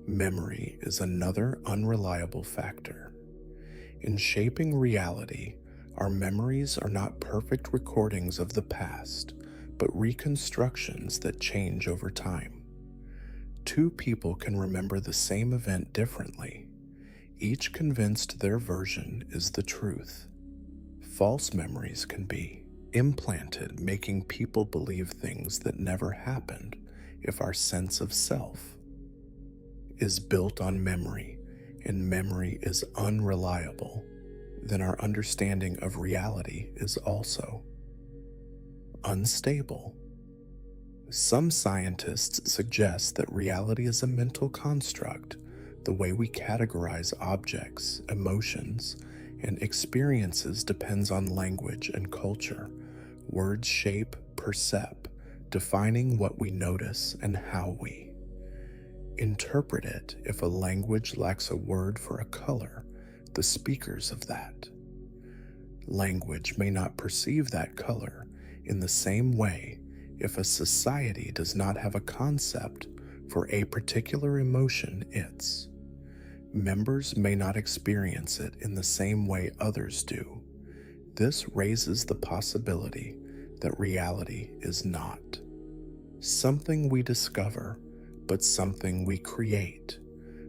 Memory is another unreliable factor. In shaping reality, our memories are not perfect recordings of the past, but reconstructions that change over time. Two people can remember the same event differently, each convinced their version is the truth. False memories can be implanted, making people believe things that never happened. If our sense of self is built on memory, and memory is unreliable, then our understanding of reality is also unstable. Some scientists suggest that reality is a mental construct. The way we categorize objects, emotions, and experiences depends on language and culture. Words shape, perceive, defining what we notice and how we interpret it. If a language lacks a word for a color, the speakers of that language may not perceive that color in the same way. If a society does not have a concept for a particular emotion, its members may not experience it in the same way others do. This raises the possibility that reality is not something we discover, but something we create.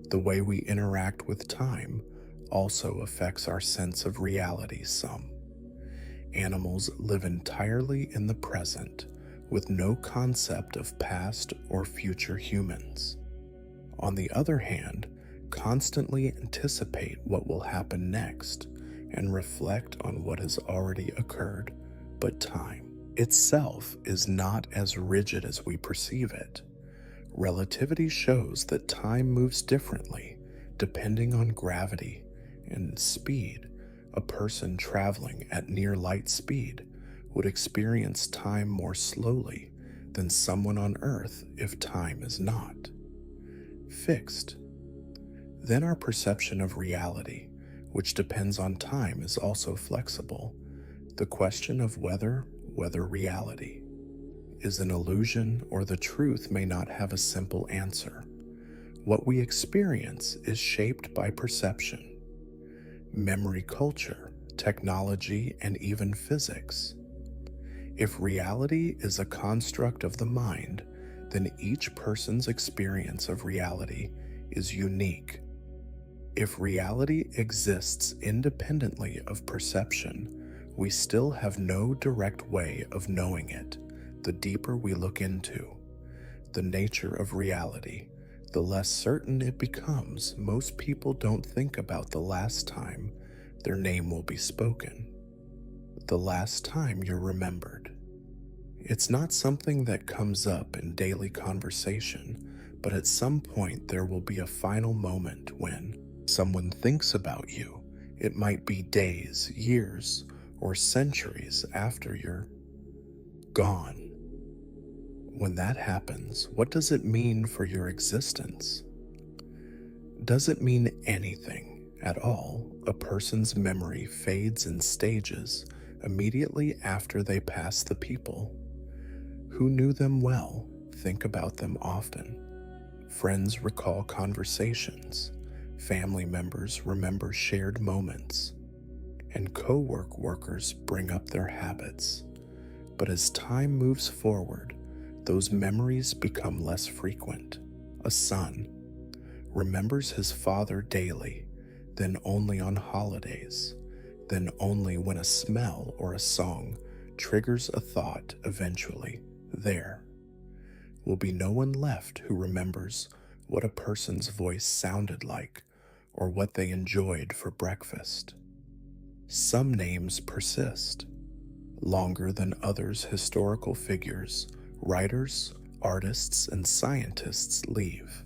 The way we interact with time also affects our sense of reality. Some animals live entirely in the present, with no concept of past or future. Humans, on the other hand, constantly anticipate what will happen next and reflect on what has already occurred. But time itself is not as rigid as we perceive it. Relativity shows that time moves differently depending on gravity and speed. A person traveling at near light speed would experience time more slowly than someone on Earth if time is not fixed. Then our perception of reality, which depends on time, is also flexible. The question of whether reality is an illusion or the truth may not have a simple answer. What we experience is shaped by perception, memory, culture, technology, and even physics. If reality is a construct of the mind, then each person's experience of reality is unique. If reality exists independently of perception, we still have no direct way of knowing it. the deeper we look into the nature of reality, the less certain it becomes. Most people don't think about the last time their name will be spoken, the last time you're remembered. It's not something that comes up in daily conversation, but at some point there will be a final moment when someone thinks about you. It might be days, years, or centuries after you're gone. When that happens, what does it mean for your existence? Does it mean anything at all? A person's memory fades in stages immediately after they pass. The people who knew them well think about them often. Friends recall conversations, family members remember shared moments, and workers bring up their habits. But as time moves forward, those memories become less frequent. A son remembers his father daily, then only on holidays, then only when a smell or a song triggers a thought. Eventually, there will be no one left who remembers what a person's voice sounded like or what they enjoyed for breakfast. Some names persist longer than others. Historical figures, writers, artists, and scientists leave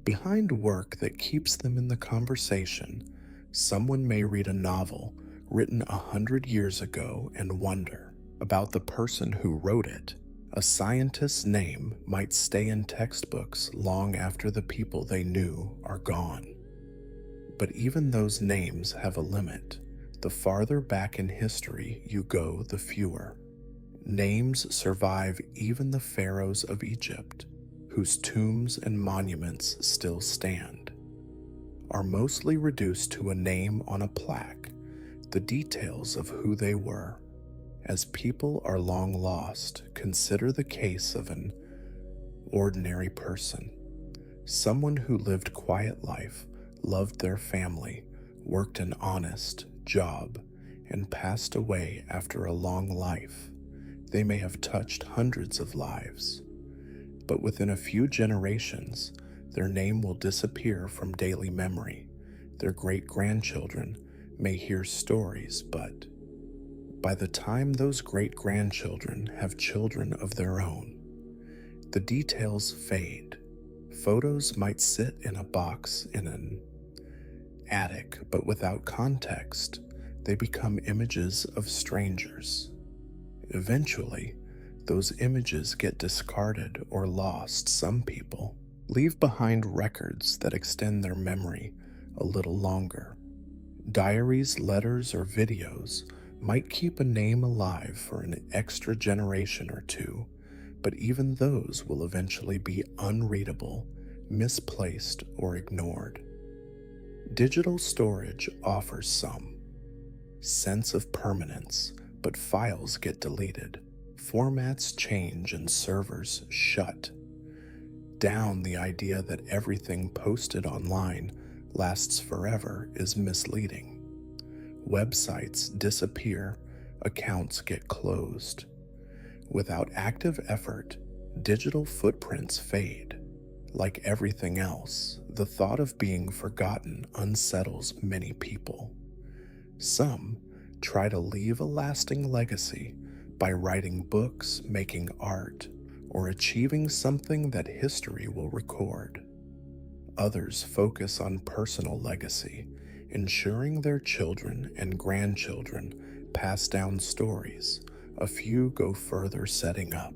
behind work that keeps them in the conversation. Someone may read a novel written 100 years ago and wonder about the person who wrote it. A scientist's name might stay in textbooks long after the people they knew are gone. But even those names have a limit. The farther back in history you go, the fewer names survive. Even the pharaohs of Egypt, whose tombs and monuments still stand, are mostly reduced to a name on a plaque. The details of who they were, as people are long lost. Consider the case of an ordinary person, someone who lived quiet life, loved their family, worked an honest job, and passed away after a long life. They may have touched hundreds of lives, but within a few generations, their name will disappear from daily memory. Their great-grandchildren may hear stories, but by the time those great-grandchildren have children of their own, the details fade. Photos might sit in a box in an attic, but without context, they become images of strangers. Eventually, those images get discarded or lost. Some people leave behind records that extend their memory a little longer. Diaries, letters, or videos might keep a name alive for an extra generation or two, but even those will eventually be unreadable, misplaced, or ignored. Digital storage offers some sense of permanence, but files get deleted, formats change, and servers shut down. The idea that everything posted online lasts forever is misleading. Websites disappear, accounts get closed. Without active effort, digital footprints fade. Like everything else, the thought of being forgotten unsettles many people. Some try to leave a lasting legacy by writing books, making art, or achieving something that history will record. Others focus on personal legacy, ensuring their children and grandchildren pass down stories. A few go further, setting up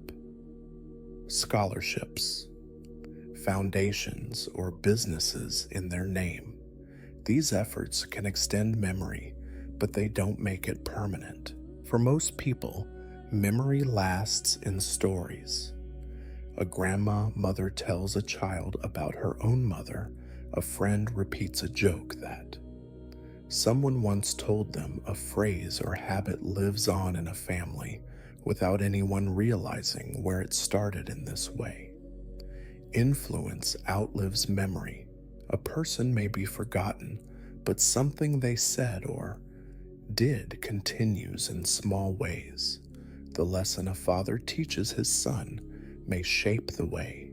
scholarships, foundations, or businesses in their name. These efforts can extend memory, but they don't make it permanent. For most people, memory lasts in stories. A mother tells a child about her own mother. A friend repeats a joke that someone once told them. A phrase or habit lives on in a family without anyone realizing where it started. In this way, influence outlives memory. A person may be forgotten, but something they said or did continues in small ways. The lesson a father teaches his son may shape the way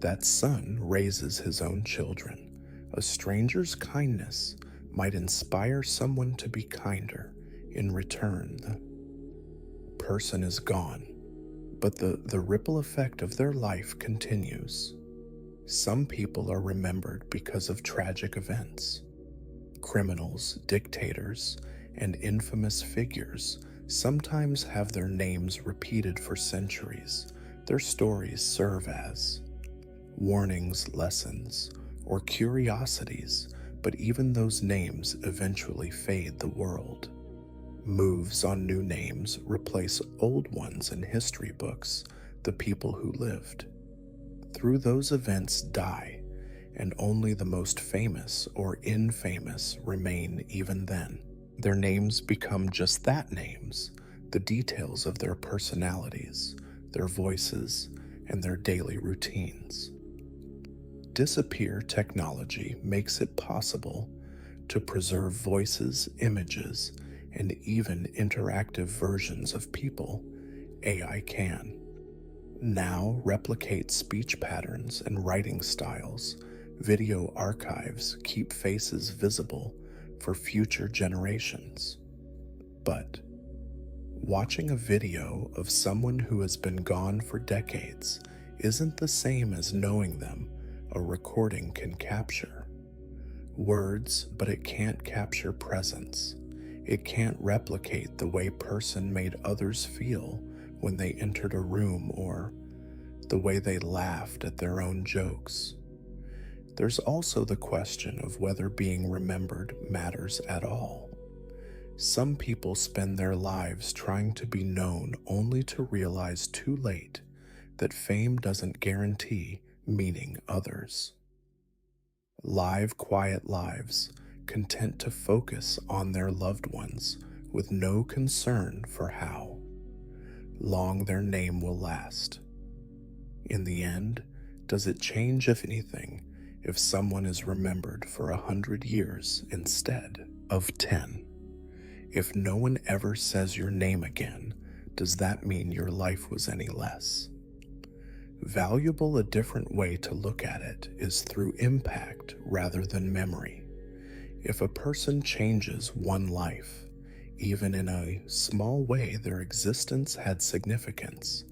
that son raises his own children. A stranger's kindness might inspire someone to be kinder. In return, the person is gone, but the ripple effect of their life continues. Some people are remembered because of tragic events. Criminals, dictators, and infamous figures sometimes have their names repeated for centuries. Their stories serve as warnings, lessons, or curiosities, but even those names eventually fade the world. Moves on new names replace old ones in history books. The people who lived through those events die, and only the most famous or infamous remain even then. Their names become just that, names, the details of their personalities, their voices, and their daily routines. Disappear technology makes it possible to preserve voices, images, and even interactive versions of people. AI can now replicate speech patterns and writing styles. Video archives keep faces visible for future generations. But watching a video of someone who has been gone for decades isn't the same as knowing them. A recording can capture words, but it can't capture presence. It can't replicate the way person made others feel when they entered a room, or the way they laughed at their own jokes. There's also the question of whether being remembered matters at all. Some people spend their lives trying to be known, only to realize too late that fame doesn't guarantee meaning others. Live quiet lives, content to focus on their loved ones with no concern for how long their name will last. In the end, does it change, if anything, if someone is remembered for 100 years instead of 10? If no one ever says your name again, does that mean your life was any less valuable? A different way to look at it is through impact rather than memory. If a person changes one life, even in a small way, their existence had significance.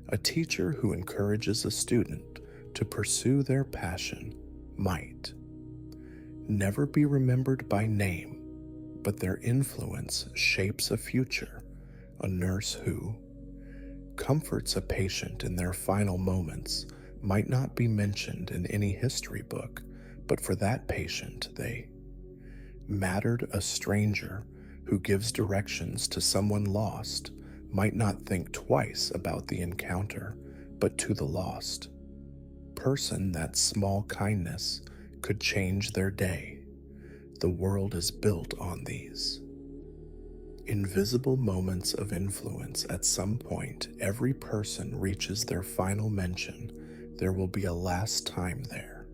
A teacher who encourages a student to pursue their passion might never be remembered by name, but their influence shapes a future. A nurse who comforts a patient in their final moments might not be mentioned in any history book, but for that patient, they mattered. A stranger who gives directions to someone lost might not think twice about the encounter, but to the lost person, that small kindness could change their day. The world is built on these invisible moments of influence. At some point, every person reaches their final mention. There will be a last time their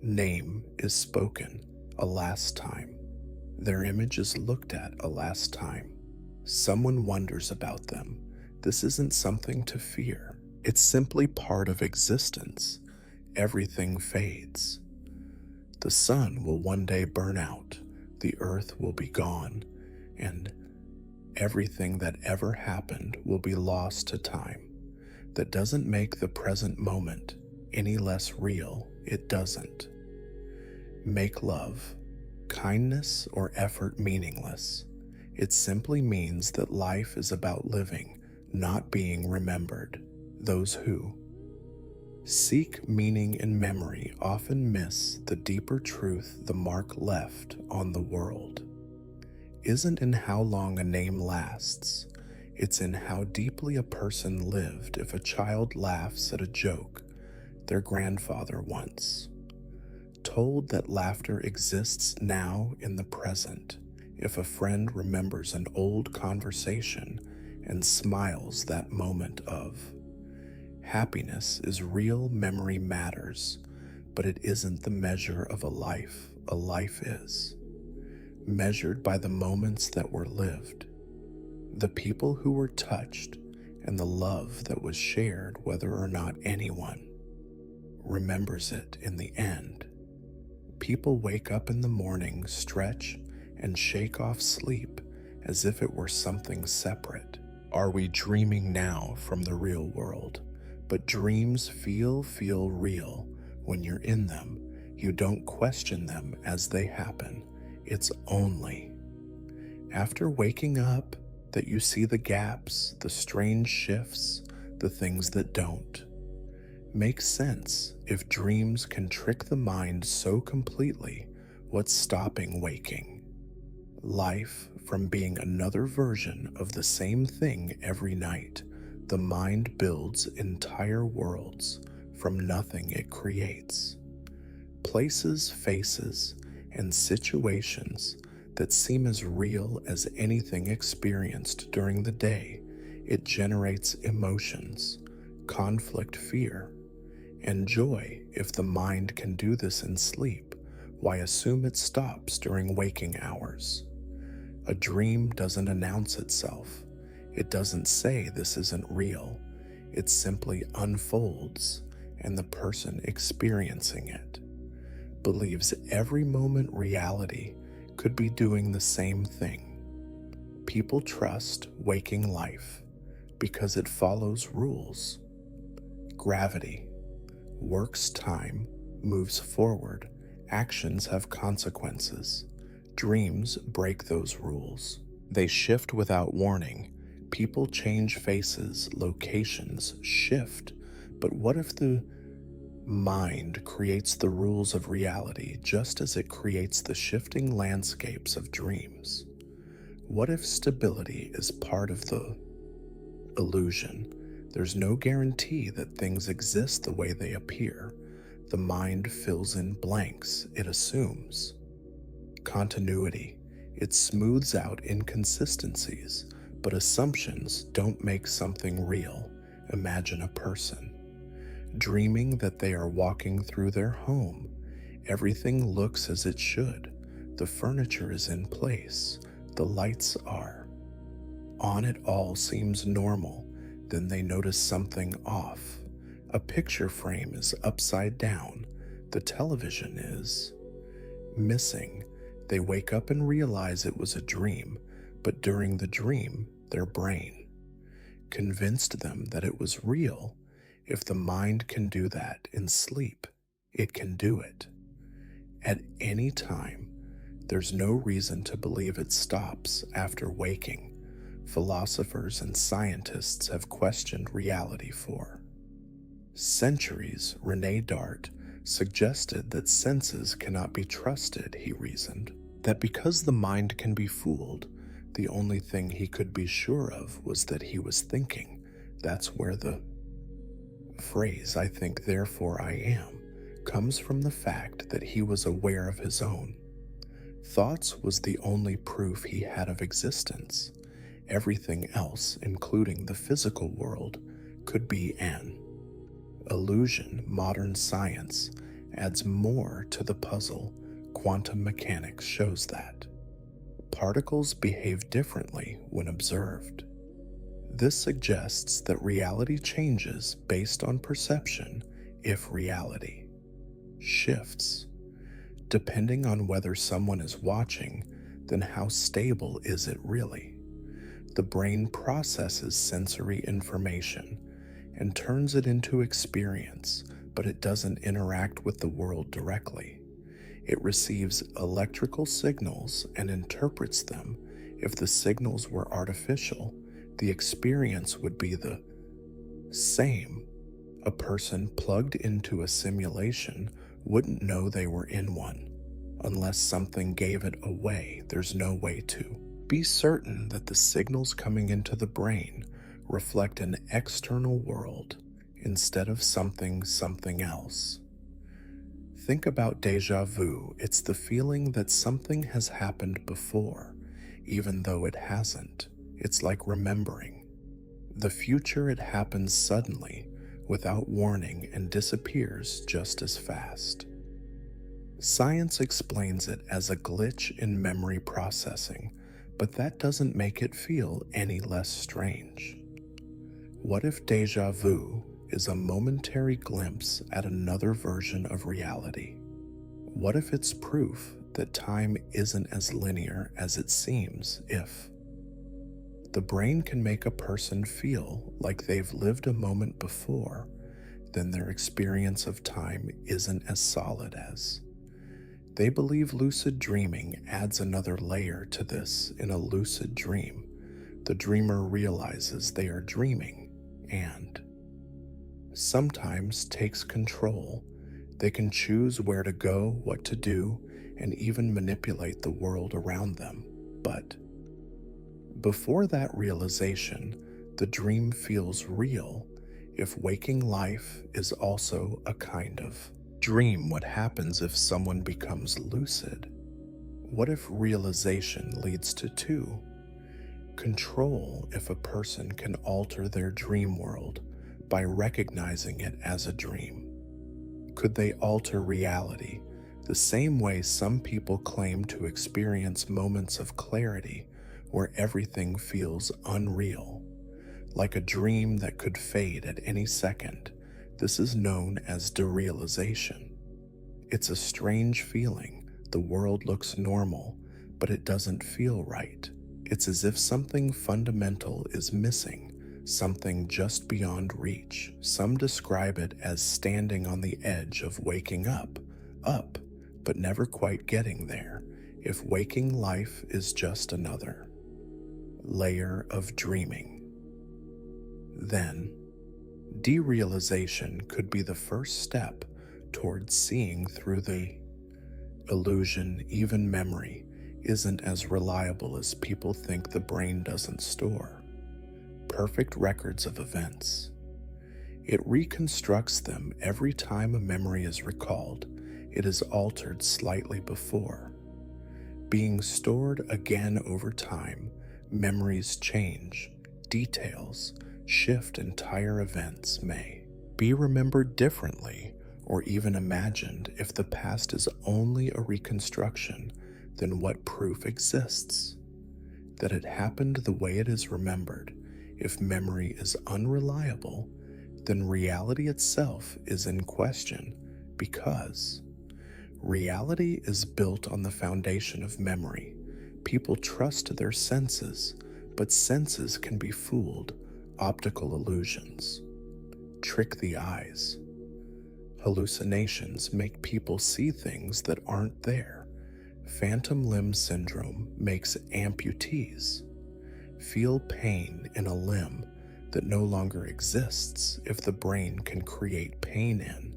name is spoken, a last time their image is looked at, a last time someone wonders about them. This isn't something to fear. It's simply part of existence. Everything fades. The sun will one day burn out. The earth will be gone, and everything that ever happened will be lost to time. That doesn't make the present moment any less real. It doesn't make love, kindness, or effort meaningless. It simply means that life is about living, not being remembered. Those who seek meaning in memory often miss the deeper truth. The mark left on the world isn't in how long a name lasts, it's in how deeply a person lived. If a child laughs at a joke their grandfather once told, that laughter exists now in the present. If a friend remembers an old conversation and smiles, that moment of happiness is real. Memory matters, but it isn't the measure of a life. A life is measured by the moments that were lived, the people who were touched, and the love that was shared, whether or not anyone remembers it in the end. People wake up in the morning, stretch, and shake off sleep as if it were something separate. Are we dreaming now from the real world? But dreams feel real when you're in them. You don't question them as they happen. It's only after waking up that you see the gaps, the strange shifts, the things that don't. Makes sense. If dreams can trick the mind so completely, what's stopping waking? Life from being another version of the same thing every night. The mind builds entire worlds from nothing it creates. Places, faces, and situations that seem as real as anything experienced during the day. It generates emotions, conflict, fear, and joy. If the mind can do this in sleep, why assume it stops during waking hours? A dream doesn't announce itself. It doesn't say this isn't real. It simply unfolds, and the person experiencing it believes every moment reality could be doing the same thing. People trust waking life because it follows rules. Gravity works, time moves forward, actions have consequences. Dreams break those rules. They shift without warning. People change faces, locations shift. But what if the mind creates the rules of reality just as it creates the shifting landscapes of dreams? What if stability is part of the illusion? There's no guarantee that things exist the way they appear. The mind fills in blanks, it assumes. Continuity. It smooths out inconsistencies, but assumptions don't make something real. Imagine a person dreaming that they are walking through their home. Everything looks as it should. The furniture is in place. The lights are on. It all seems normal. Then they notice something off. A picture frame is upside down. The television is missing. They wake up and realize it was a dream, but during the dream, their brain convinced them that it was real. If the mind can do that in sleep, it can do it at any time. There's no reason to believe it stops after waking. Philosophers and scientists have questioned reality for centuries. René Dart suggested that senses cannot be trusted. He reasoned that because the mind can be fooled, the only thing he could be sure of was that he was thinking. That's where the phrase, "I think, therefore I am," comes from. The fact that he was aware of his own thoughts was the only proof he had of existence. Everything else, including the physical world, could be an illusion. Modern science adds more to the puzzle. Quantum mechanics shows that particles behave differently when observed. This suggests that reality changes based on perception. If reality shifts depending on whether someone is watching, then how stable is it really? The brain processes sensory information and turns it into experience, but it doesn't interact with the world directly. It receives electrical signals and interprets them. If the signals were artificial, the experience would be the same. A person plugged into a simulation wouldn't know they were in one. Unless something gave it away, there's no way to be certain that the signals coming into the brain reflect an external world instead of something else. Think about déjà vu. It's the feeling that something has happened before, even though it hasn't. It's like remembering the future. It happens suddenly, without warning, and disappears just as fast. Science explains it as a glitch in memory processing, but that doesn't make it feel any less strange. What if deja vu is a momentary glimpse at another version of reality? What if it's proof that time isn't as linear as it seems? If the brain can make a person feel like they've lived a moment before, then their experience of time isn't as solid as. They believe lucid dreaming adds another layer to this. In a lucid dream, the dreamer realizes they are dreaming and sometimes takes control. They can choose where to go, what to do, and even manipulate the world around them. But before that realization, the dream feels real. If waking life is also a kind of dream, what happens if someone becomes lucid? What if realization leads to two? Control, if a person can alter their dream world by recognizing it as a dream. Could they alter reality the same way some people claim to experience moments of clarity where everything feels unreal, like a dream that could fade at any second? This is known as derealization. It's a strange feeling. The world looks normal, but it doesn't feel right. It's as if something fundamental is missing, something just beyond reach. Some describe it as standing on the edge of waking up, but never quite getting there. If waking life is just another layer of dreaming, then derealization could be the first step towards seeing through the illusion. Even memory isn't as reliable as people think. The brain doesn't store perfect records of events. It reconstructs them every time a memory is recalled. It is altered slightly before being stored again over time. Memories change, details shift, entire events may be remembered differently or even imagined. If the past is only a reconstruction, then what proof exists that it happened the way it is remembered? If memory is unreliable, then reality itself is in question, because reality is built on the foundation of memory. People trust their senses, but senses can be fooled. Optical illusions trick the eyes. Hallucinations make people see things that aren't there. Phantom limb syndrome makes amputees feel pain in a limb that no longer exists. If the brain can create pain in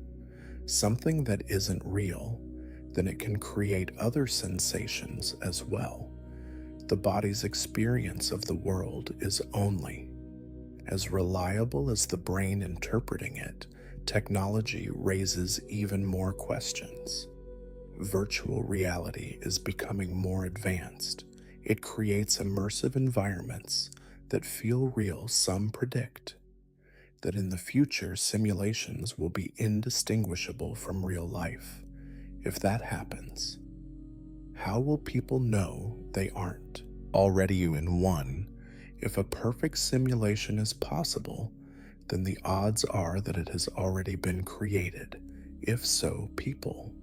something that isn't real, then it can create other sensations as well. The body's experience of the world is only as reliable as the brain interpreting it. Technology raises even more questions. Virtual reality is becoming more advanced. It creates immersive environments that feel real. Some predict that in the future, simulations will be indistinguishable from real life. If that happens, how will people know they aren't already in one? If a perfect simulation is possible, then the odds are that it has already been created. If so, people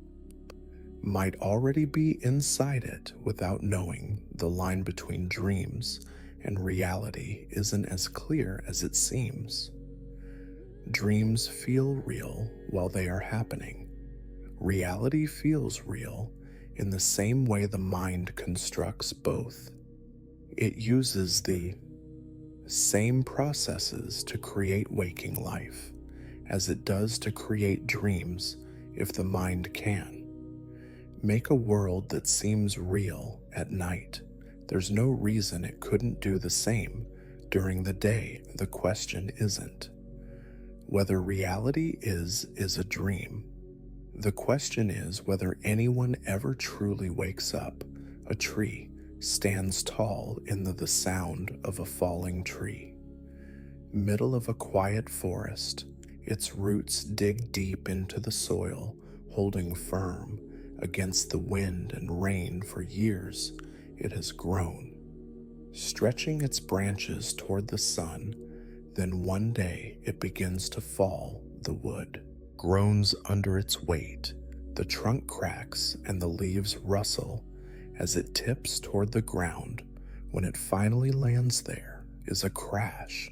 might already be inside it without knowing. The line between dreams and reality isn't as clear as it seems. Dreams feel real while they are happening. Reality feels real in the same way the mind constructs both. It uses the same processes to create waking life as it does to create dreams. If the mind can make a world that seems real at night, there's no reason it couldn't do the same during the day. The question isn't whether reality is a dream. The question is whether anyone ever truly wakes up. A tree stands tall in the sound of a falling tree. Middle of a quiet forest, its roots dig deep into the soil, holding firm against the wind and rain. For years, it has grown, stretching its branches toward the sun. Then one day it begins to fall, the wood groans under its weight, the trunk cracks and the leaves rustle as it tips toward the ground. When it finally lands there is a crash,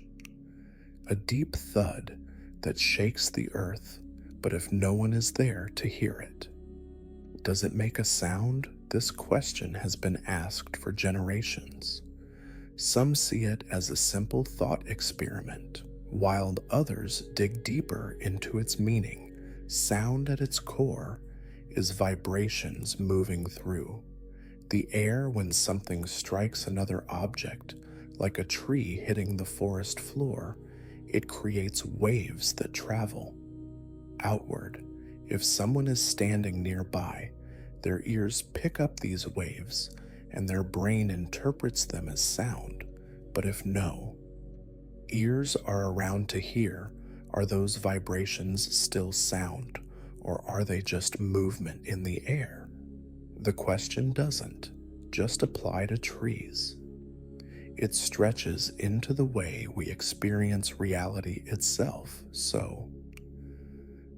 a deep thud that shakes the earth, but if no one is there to hear it, does it make a sound? This question has been asked for generations. Some see it as a simple thought experiment, while others dig deeper into its meaning. Sound at its core is vibrations moving through the air when something strikes another object, like a tree hitting the forest floor. It creates waves that travel outward. If someone is standing nearby, their ears pick up these waves and their brain interprets them as sound. But if no ears are around to hear, are those vibrations still sound, or are they just movement in the air? The question doesn't just apply to trees. It stretches into the way we experience reality itself. So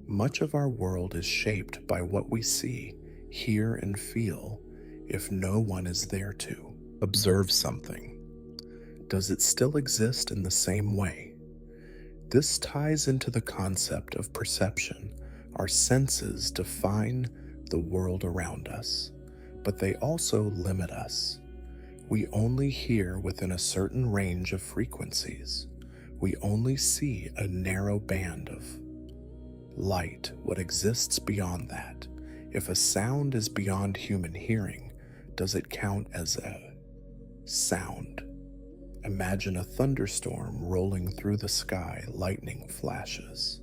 much of our world is shaped by what we see, hear, and feel. If no one is there to observe something, does it still exist in the same way? This ties into the concept of perception. Our senses define the world around us, but they also limit us. We only hear within a certain range of frequencies. We only see a narrow band of light. What exists beyond that? If a sound is beyond human hearing, does it count as a sound? Imagine a thunderstorm rolling through the sky, lightning flashes.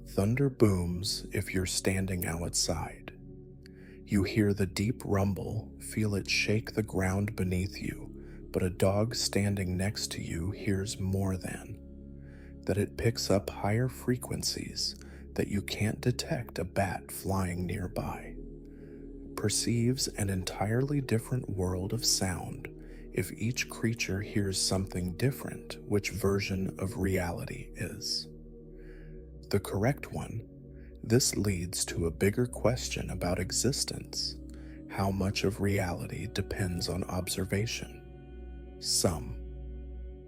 Thunder booms if you're standing outside. You hear the deep rumble, feel it shake the ground beneath you, but a dog standing next to you hears more than that. It picks up higher frequencies that you can't detect. A bat flying nearby perceives an entirely different world of sound. If each creature hears something different, which version of reality is the correct one? This leads to a bigger question about existence. How much of reality depends on observation? Some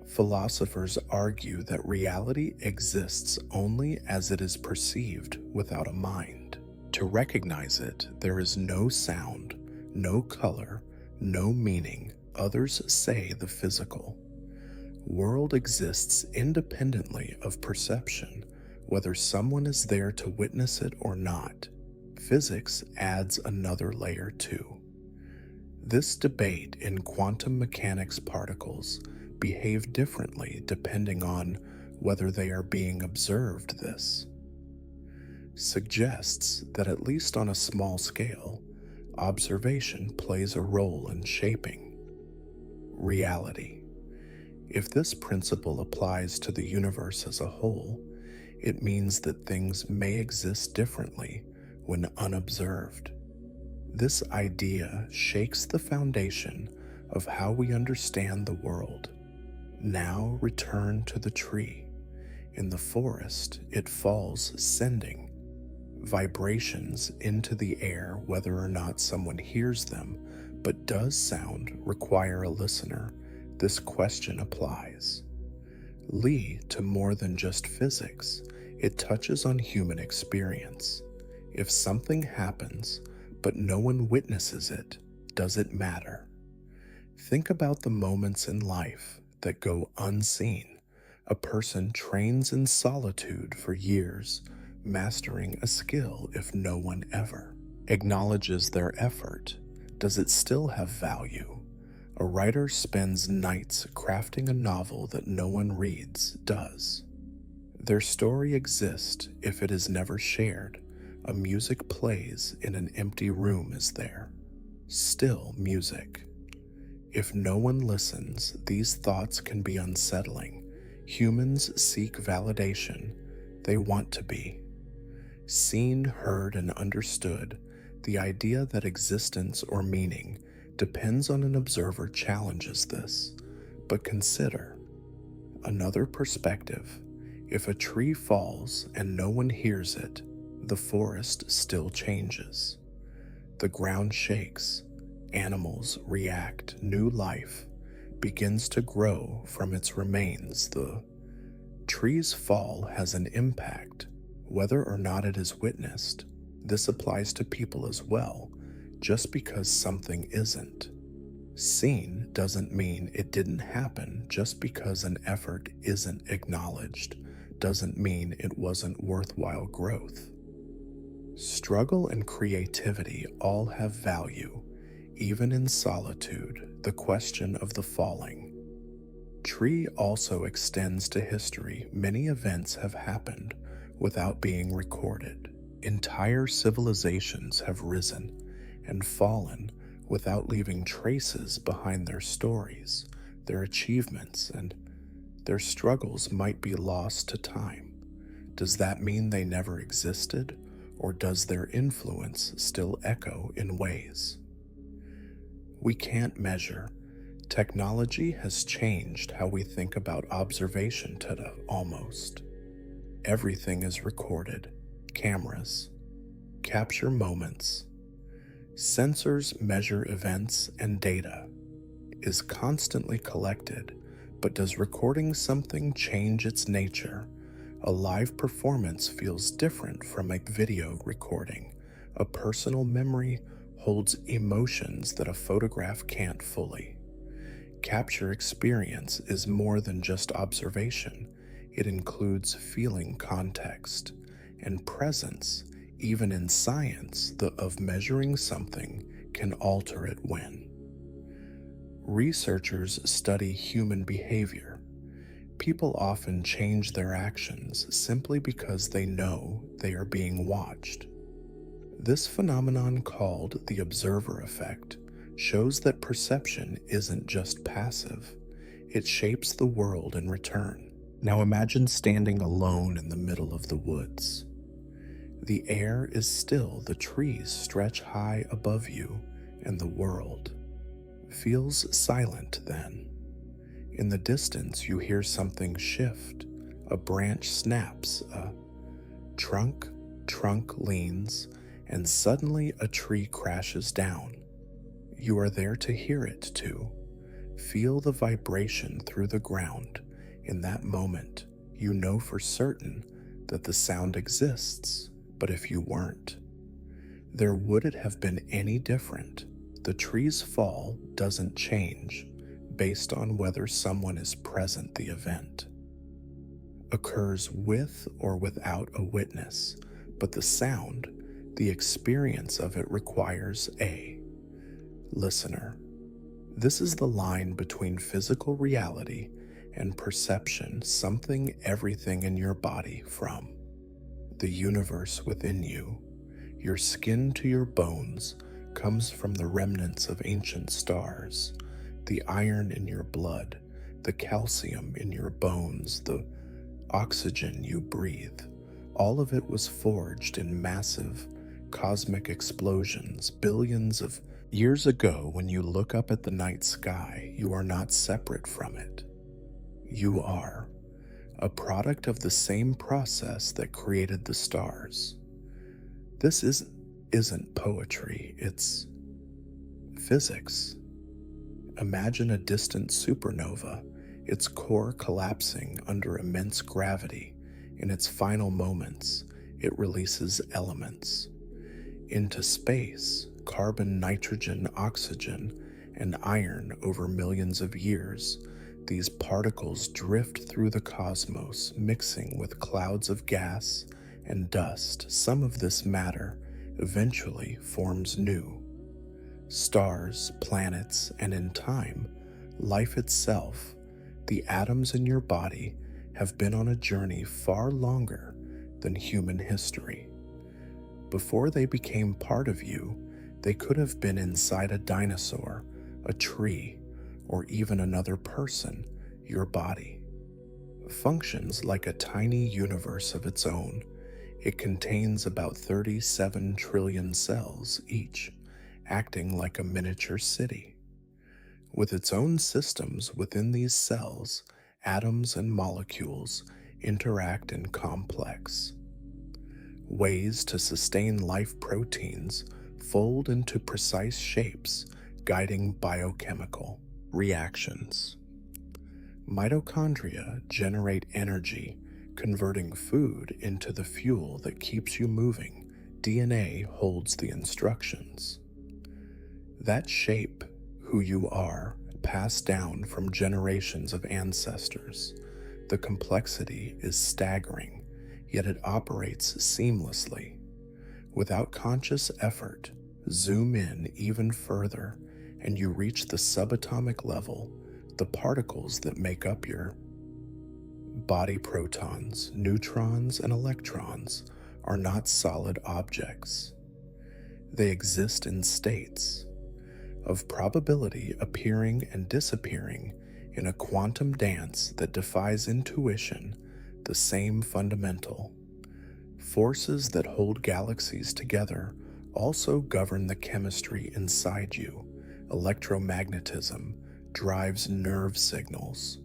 philosophers argue that reality exists only as it is perceived without a mind. To recognize it, there is no sound, no color, no meaning. Others say the physical world exists independently of perception, whether someone is there to witness it or not. Physics adds another layer too. This debate in quantum mechanics. Particles behave differently depending on whether they are being observed. This suggests that, at least on a small scale, observation plays a role in shaping reality. If this principle applies to the universe as a whole, it means that things may exist differently when unobserved. This idea shakes the foundation of how we understand the world. Now return to the tree. In the forest, it falls, sending vibrations into the air. Whether or not someone hears them, but does sound require a listener? This question applies to more than just physics. It touches on human experience. If something happens, but no one witnesses it, does it matter? Think about the moments in life that go unseen. A person trains in solitude for years, mastering a skill. If no one ever acknowledges their effort, does it still have value? A writer spends nights crafting a novel that no one reads. Does their story exist if it is never shared? A music plays in an empty room. Is there still music if no one listens? These thoughts can be unsettling. Humans seek validation. They want to be seen, heard, and understood. The idea that existence or meaning depends on an observer challenges this. But consider Another perspective: if a tree falls and no one hears it, the forest still changes. The ground shakes, animals react, new life begins to grow from its remains. The tree's fall has an impact, whether or not it is witnessed. This applies to people as well. Just because something isn't seen doesn't mean it didn't happen. Just because an effort isn't acknowledged doesn't mean it wasn't worthwhile growth. Struggle and creativity all have value, even in solitude. The question of the falling tree also extends to history. Many events have happened without being recorded. Entire civilizations have risen and fallen without leaving traces behind their stories. Their achievements and their struggles might be lost to time. Does that mean they never existed, or does their influence still echo in ways we can't measure? Technology has changed how we think about observation today. Almost everything is recorded. Cameras capture moments, sensors measure events, and data is constantly collected. But does recording something change its nature? A live performance feels different from a video recording. A personal memory holds emotions that a photograph can't fully capture. Experience is more than just observation. It includes feeling, context, and presence. Even in science, the of measuring something can alter it. When researchers study human behavior, people often change their actions simply because they know they are being watched. This phenomenon, called the observer effect, shows that perception isn't just passive, it shapes the world in return. Now imagine standing alone in the middle of the woods. The air is still, the trees stretch high above you, and the world feels silent then. In the distance, you hear something shift. A branch snaps, a trunk leans, and suddenly a tree crashes down. You are there to hear it, to feel the vibration through the ground. In that moment, you know for certain that the sound exists. But if you weren't there, would it have been any different? The tree's fall doesn't change based on whether someone is present. The event occurs with or without a witness, but the sound, the experience of it, requires a listener. This is the line between physical reality and perception. Something, everything in your body, from the universe within you, your skin to your bones, comes from the remnants of ancient stars. The iron in your blood, the calcium in your bones, the oxygen you breathe, all of it was forged in massive cosmic explosions billions of years ago. When you look up at the night sky, you are not separate from it. You are a product of the same process that created the stars. This isn't poetry, it's physics. Imagine a distant supernova, its core collapsing under immense gravity. In its final moments, it releases elements into space: carbon, nitrogen, oxygen, and iron. Over millions of years, these particles drift through the cosmos, mixing with clouds of gas and dust. Some of this matter eventually forms new stars, planets, and in time, life itself. The atoms in your body have been on a journey far longer than human history. Before they became part of you, they could have been inside a dinosaur, a tree, or even another person. Your body functions like a tiny universe of its own. It contains about 37 trillion cells, each acting like a miniature city, with its own systems within these cells. atoms and molecules interact in complex ways to sustain life. Proteins fold into precise shapes, guiding biochemical reactions. Mitochondria generate energy, converting food into the fuel that keeps you moving. DNA holds the instructions that shape who you are, passed down from generations of ancestors. The complexity is staggering, yet it operates seamlessly. Without conscious effort, zoom in even further, and you reach the subatomic level, the particles that make up your body. Protons, neutrons, and electrons are not solid objects. They exist in states of probability, appearing and disappearing in a quantum dance that defies intuition. The same fundamental forces that hold galaxies together also govern the chemistry inside you. Electromagnetism drives nerve signals.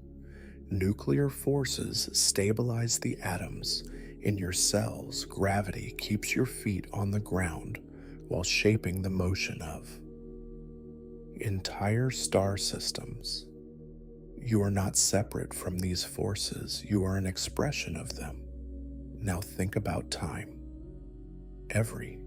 Nuclear forces stabilize the atoms in your cells. Gravity keeps your feet on the ground while shaping the motion of entire star systems. You are not separate from these forces, you are an expression of them. Now think about time. Every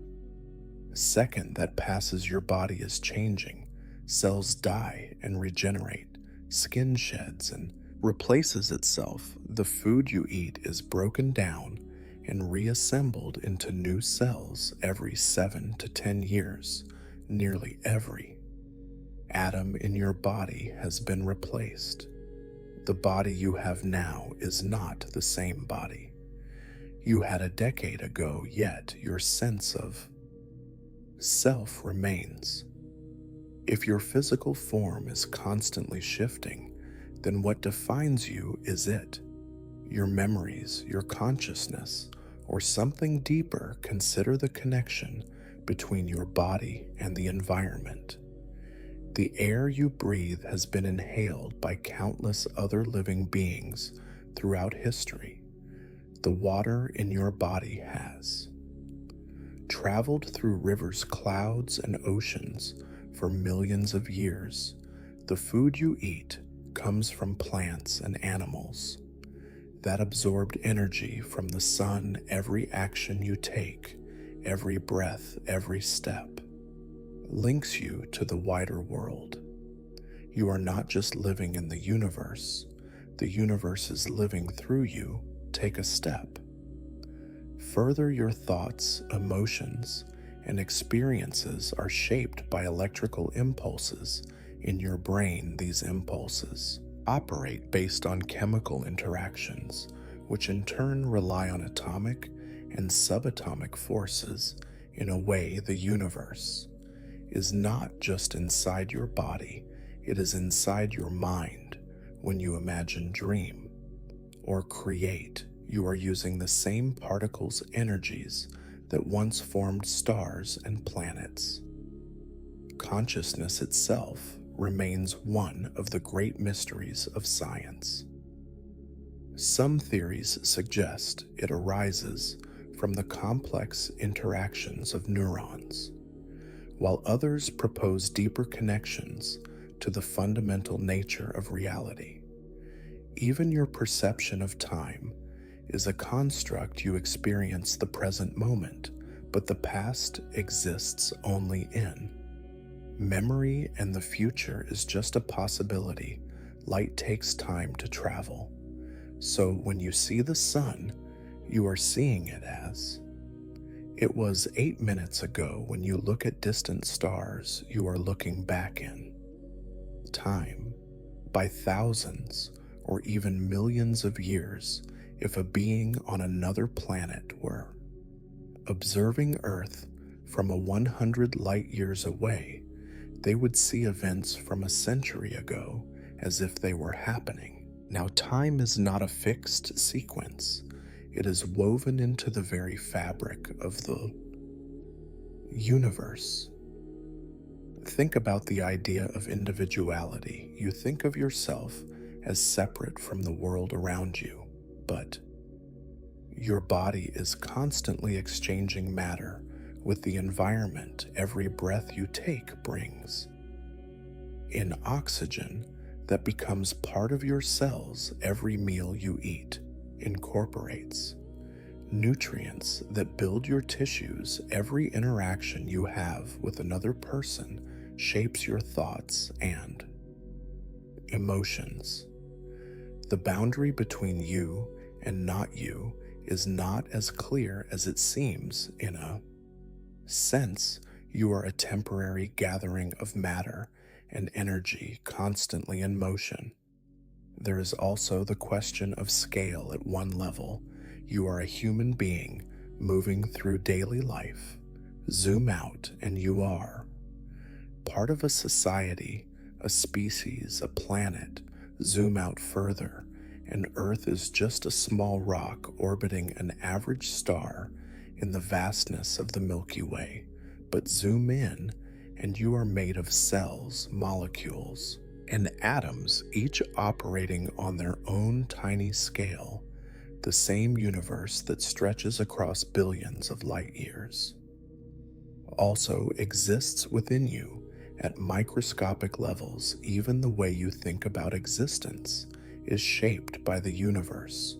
second that passes, your body is changing. Cells die and regenerate, skin sheds and replaces itself. The food you eat is broken down and reassembled into new cells every 7 to 10 years. Nearly every atom in your body has been replaced. The body you have now is not the same body you had a decade ago, yet your sense of self remains. If your physical form is constantly shifting, then what defines you is it. Your memories, your consciousness, or something deeper. Consider the connection between your body and the environment. The air you breathe has been inhaled by countless other living beings throughout history. The water in your body has traveled through rivers, clouds, and oceans for millions of years. The food you eat comes from plants and animals that absorbed energy from the sun. Every action you take, every breath, every step links you to the wider world. You are not just living in the universe is living through you. Take a step further. Your thoughts, emotions, and experiences are shaped by electrical impulses in your brain. These impulses operate based on chemical interactions, which in turn rely on atomic and subatomic forces. In a way, the universe is not just inside your body, it is inside your mind. When you imagine, dream, or create, you are using the same particles' energies that once formed stars and planets. Consciousness itself remains one of the great mysteries of science. Some theories suggest it arises from the complex interactions of neurons, while others propose deeper connections to the fundamental nature of reality. Even your perception of time is a construct. You experience the present moment, but the past exists only in memory, and the future is just a possibility. Light takes time to travel. So when you see the sun, you are seeing it as it was 8 minutes ago. When you look at distant stars, you are looking back in time by thousands or even millions of years. If a being on another planet were observing Earth from 100 light years away, they would see events from a century ago as if they were happening. Now, time is not a fixed sequence. It is woven into the very fabric of the universe. Think about the idea of individuality. You think of yourself as separate from the world around you, but your body is constantly exchanging matter with the environment every breath you take brings. In oxygen that becomes part of your cells every meal you eat incorporates. Nutrients that build your tissues every interaction you have with another person shapes your thoughts and emotions. The boundary between you and not you is not as clear as it seems. In a sense, you are a temporary gathering of matter and energy constantly in motion. There is also the question of scale at one level. You are a human being moving through daily life. Zoom out and you are part of a society, a species, a planet. Zoom out further, and Earth is just a small rock orbiting an average star in the vastness of the Milky Way. But zoom in, and you are made of cells, molecules, and atoms, each operating on their own tiny scale, the same universe that stretches across billions of light years. Also exists within you at microscopic levels. Even the way you think about existence is shaped by the universe.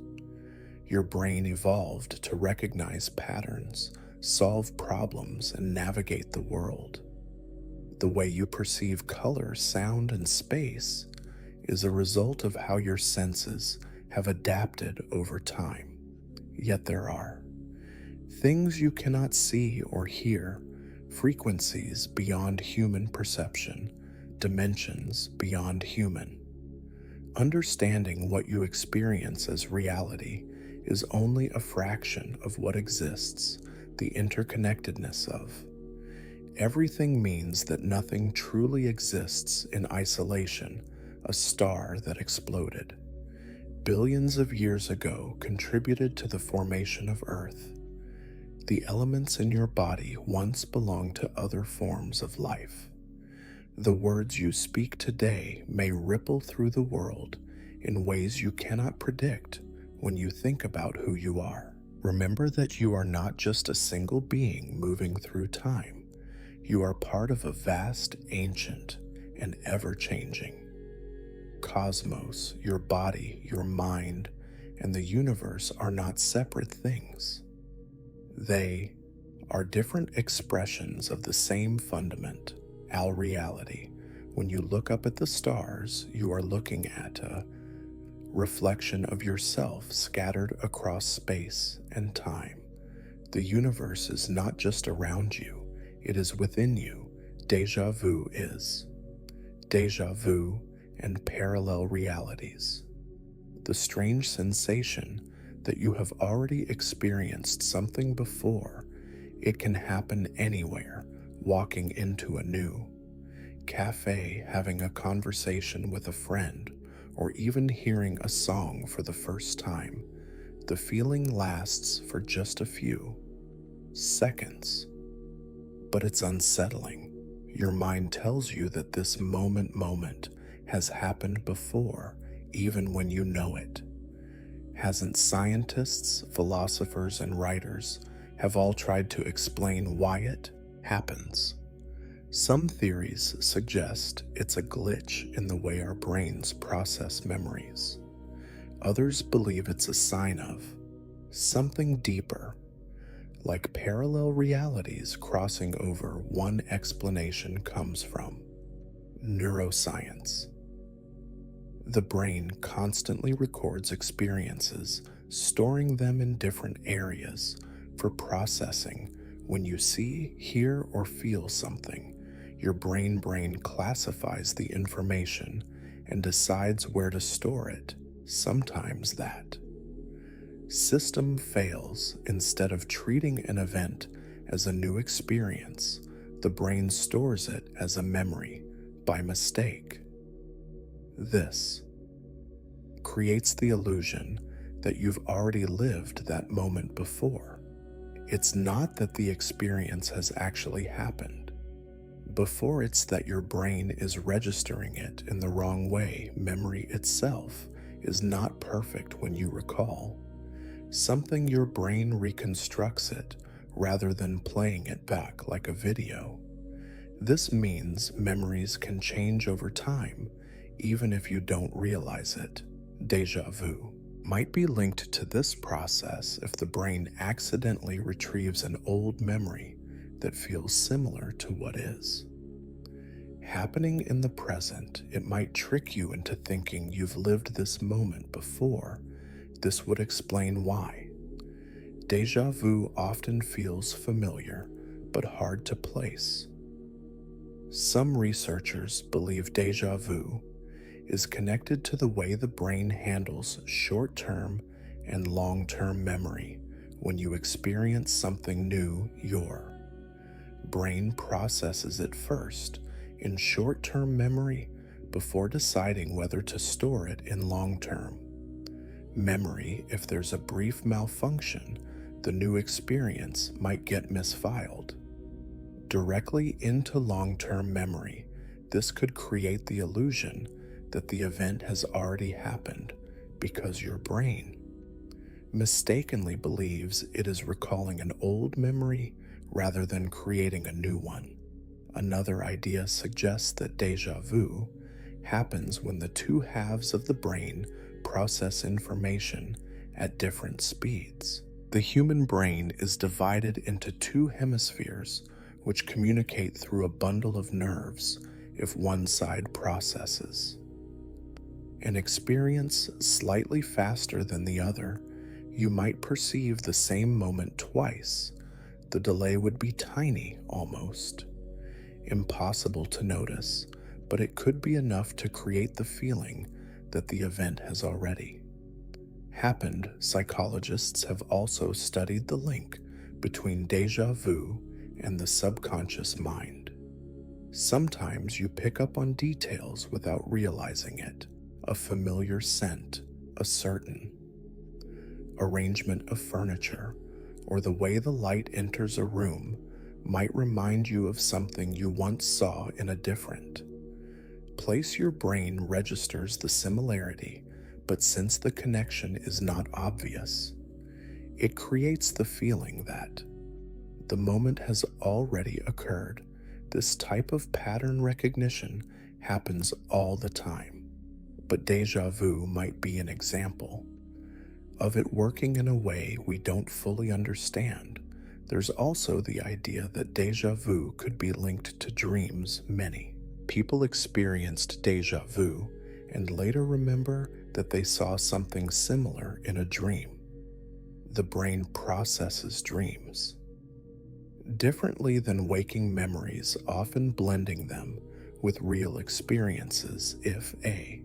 Your brain evolved to recognize patterns, solve problems, and navigate the world. The way you perceive color, sound, and space is a result of how your senses have adapted over time. Yet there are things you cannot see or hear, frequencies beyond human perception, dimensions beyond human. Understanding what you experience as reality is only a fraction of what exists, the interconnectedness of. Everything means that nothing truly exists in isolation, a star that exploded billions of years ago contributed to the formation of Earth. The elements in your body once belonged to other forms of life. The words you speak today may ripple through the world in ways you cannot predict when you think about who you are. Remember that you are not just a single being moving through time. You are part of a vast, ancient, and ever-changing cosmos. Your body, your mind, and the universe are not separate things. They are different expressions of the same fundament, our reality. When you look up at the stars, you are looking at a reflection of yourself scattered across space and time. The universe is not just around you, it is within you. Deja vu is. Deja vu and parallel realities. The strange sensation that you have already experienced something before. It can happen anywhere, walking into a new cafe, having a conversation with a friend, or even hearing a song for the first time. The feeling lasts for just a few seconds, but it's unsettling. Your mind tells you that this moment has happened before, even when you know it. Hasn't scientists, philosophers, and writers have all tried to explain why it happens? Some theories suggest it's a glitch in the way our brains process memories. Others believe it's a sign of something deeper, like parallel realities crossing over. One explanation comes from neuroscience. The brain constantly records experiences, storing them in different areas for processing. When you see, hear, or feel something, your brain classifies the information and decides where to store it. Sometimes that system fails. Instead of treating an event as a new experience, the brain stores it as a memory by mistake. This creates the illusion that you've already lived that moment before. It's not that the experience has actually happened. Before it's that your brain is registering it in the wrong way, memory itself is not perfect when you recall. Something your brain reconstructs it rather than playing it back like a video. This means memories can change over time, even if you don't realize it. Deja vu might be linked to this process if the brain accidentally retrieves an old memory that feels similar to what is. Happening in the present, it might trick you into thinking you've lived this moment before. This would explain why. Deja vu often feels familiar, but hard to place. Some researchers believe deja vu is connected to the way the brain handles short-term and long-term memory. When you experience something new, your brain processes it first in short-term memory before deciding whether to store it in long-term memory. If there's a brief malfunction, the new experience might get misfiled directly into long-term memory. This could create the illusion that the event has already happened because your brain mistakenly believes it is recalling an old memory rather than creating a new one. Another idea suggests that deja vu happens when the two halves of the brain process information at different speeds. The human brain is divided into two hemispheres which communicate through a bundle of nerves. If one side processes an experience slightly faster than the other, you might perceive the same moment twice. The delay would be tiny, almost impossible to notice, but it could be enough to create the feeling that the event has already happened. Psychologists have also studied the link between deja vu and the subconscious mind. Sometimes you pick up on details without realizing it. A familiar scent, a certain arrangement of furniture, or the way the light enters a room might remind you of something you once saw in a different place. Your brain registers the similarity, but since the connection is not obvious, it creates the feeling that the moment has already occurred. This type of pattern recognition happens all the time, but deja vu might be an example of it working in a way we don't fully understand. There's also the idea that deja vu could be linked to dreams. Many people experienced deja vu and later remember that they saw something similar in a dream. The brain processes dreams differently than waking memories, often blending them with real experiences. If a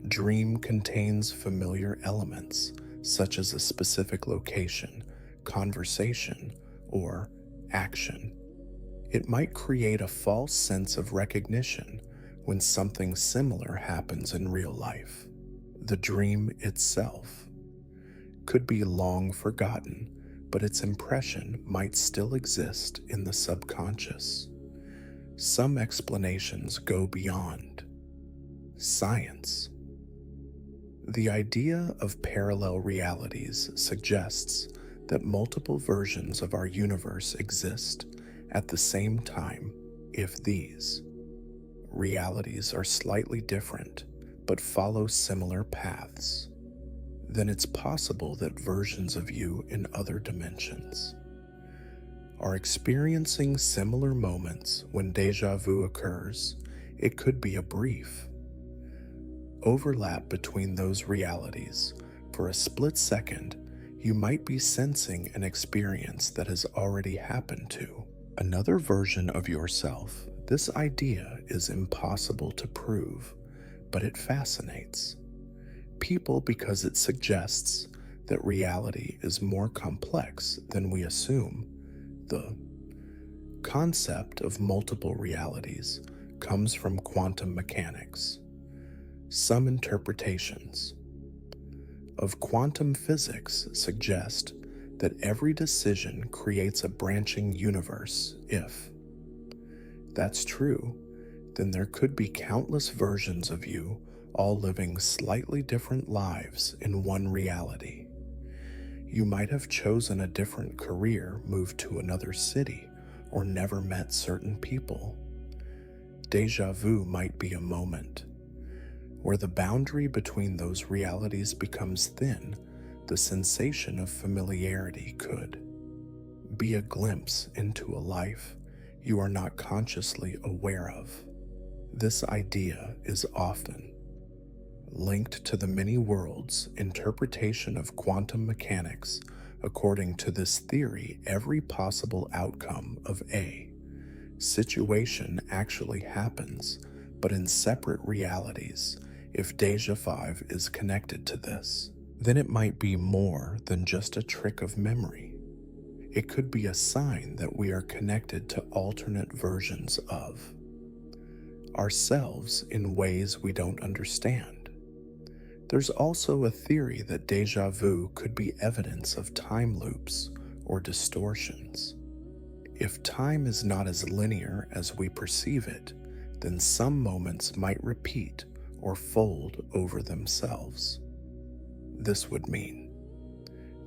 dream contains familiar elements, such as a specific location, conversation, or action, it might create a false sense of recognition when something similar happens in real life. The dream itself could be long forgotten, but its impression might still exist in the subconscious. Some explanations go beyond science. The idea of parallel realities suggests that multiple versions of our universe exist at the same time. If these realities are slightly different but follow similar paths, then it's possible that versions of you in other dimensions are experiencing similar moments. When deja vu occurs, it could be a brief overlap between those realities. For a split second, you might be sensing an experience that has already happened to another version of yourself. This idea is impossible to prove, but it fascinates people because it suggests that reality is more complex than we assume. The concept of multiple realities comes from quantum mechanics. Some interpretations of quantum physics suggest that every decision creates a branching universe. If that's true, then there could be countless versions of you, all living slightly different lives in one reality. You might have chosen a different career, moved to another city, or never met certain people. Deja vu might be a moment where the boundary between those realities becomes thin. The sensation of familiarity could be a glimpse into a life you are not consciously aware of. This idea is often linked to the many worlds interpretation of quantum mechanics. According to this theory, every possible outcome of a situation actually happens, but in separate realities. If Deja vu is connected to this, then it might be more than just a trick of memory. It could be a sign that we are connected to alternate versions of ourselves in ways we don't understand. There's also a theory that deja vu could be evidence of time loops or distortions. If time is not as linear as we perceive it, then some moments might repeat or fold over themselves. This would mean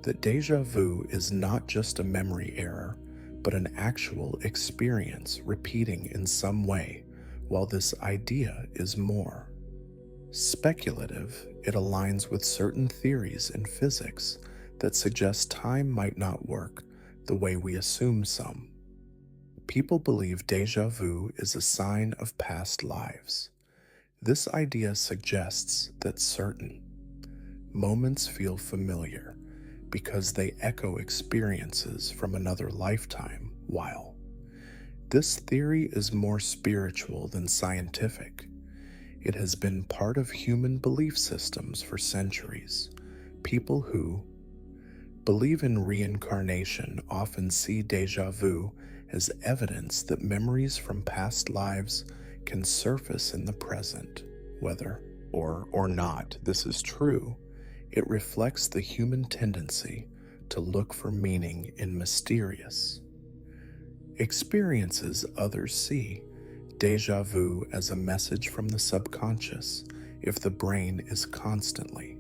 that deja vu is not just a memory error, but an actual experience repeating in some way. While this idea is more speculative, it aligns with certain theories in physics that suggest time might not work the way we assume some. People believe deja vu is a sign of past lives. This idea suggests that certain moments feel familiar because they echo experiences from another lifetime. While this theory is more spiritual than scientific, it has been part of human belief systems for centuries. People who believe in reincarnation often see deja vu as evidence that memories from past lives can surface in the present. Whether or not this is true, it reflects the human tendency to look for meaning in mysterious experiences. Others see deja vu as a message from the subconscious. If the brain is constantly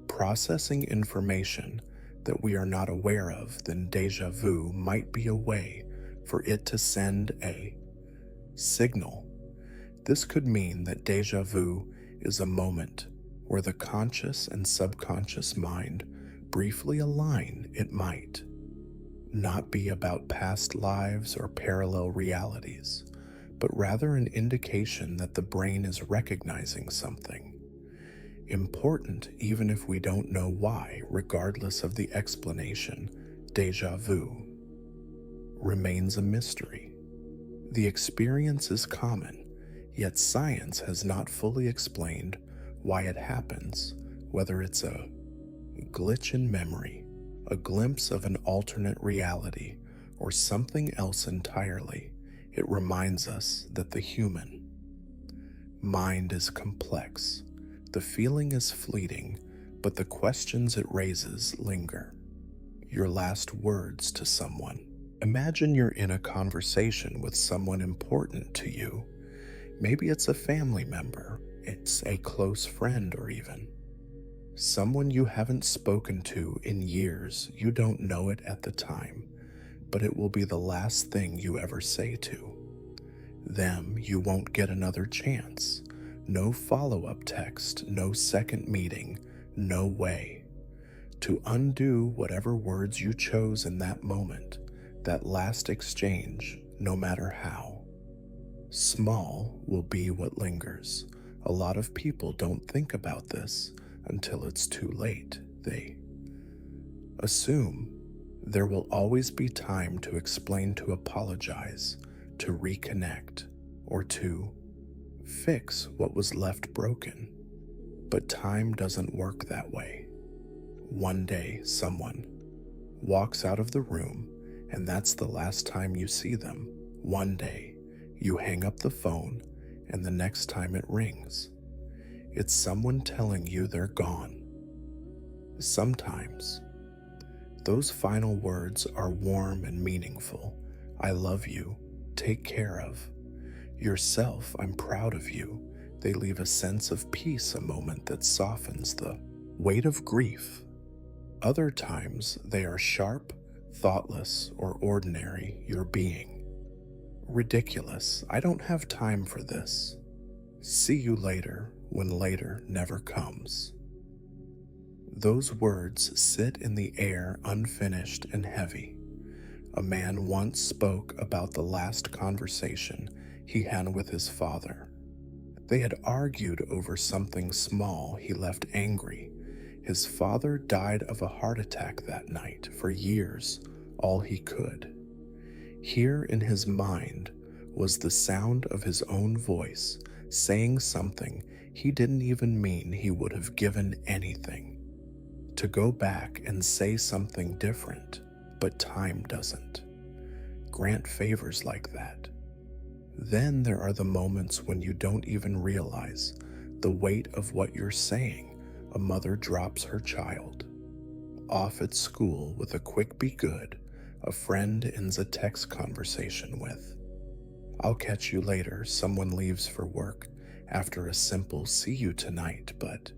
processing information that we are not aware of, then deja vu might be a way for it to send a signal. This could mean that deja vu is a moment where the conscious and subconscious mind briefly align. It might not be about past lives or parallel realities, but rather an indication that the brain is recognizing something important, even if we don't know why. Regardless of the explanation, deja vu remains a mystery. The experience is common, yet science has not fully explained why it happens, whether it's a glitch in memory, a glimpse of an alternate reality, or something else entirely. It reminds us that the human mind is complex. The feeling is fleeting, but the questions it raises linger. Your last words to someone. Imagine you're in a conversation with someone important to you. Maybe it's a family member, it's a close friend, or even someone you haven't spoken to in years. You don't know it at the time, but it will be the last thing you ever say to them. You won't get another chance. No follow-up text, no second meeting, no way to undo whatever words you chose in that moment. That last exchange, no matter how small, will be what lingers. A lot of people don't think about this until it's too late. They assume there will always be time to explain, to apologize, to reconnect, or to fix what was left broken. But time doesn't work that way. One day, someone walks out of the room, and that's the last time you see them. One day, you hang up the phone, and the next time it rings, it's someone telling you they're gone. Sometimes, those final words are warm and meaningful. I love you, take care of. Yourself, I'm proud of you. They leave a sense of peace, a moment that softens the weight of grief. Other times, they are sharp, thoughtless, or ordinary, your being. Ridiculous, I don't have time for this. See you later, when later never comes. Those words sit in the air unfinished and heavy. A man once spoke about the last conversation he had with his father. They had argued over something small. He left angry. His father died of a heart attack that night. For years, all he could hear in his mind was the sound of his own voice saying something he didn't even mean. He would have given anything to go back and say something different, but time doesn't grant favors like that. Then there are the moments when you don't even realize the weight of what you're saying. A mother drops her child off at school with a quick "be good." A friend ends a text conversation with "I'll catch you later." Someone leaves for work after a simple "see you tonight," but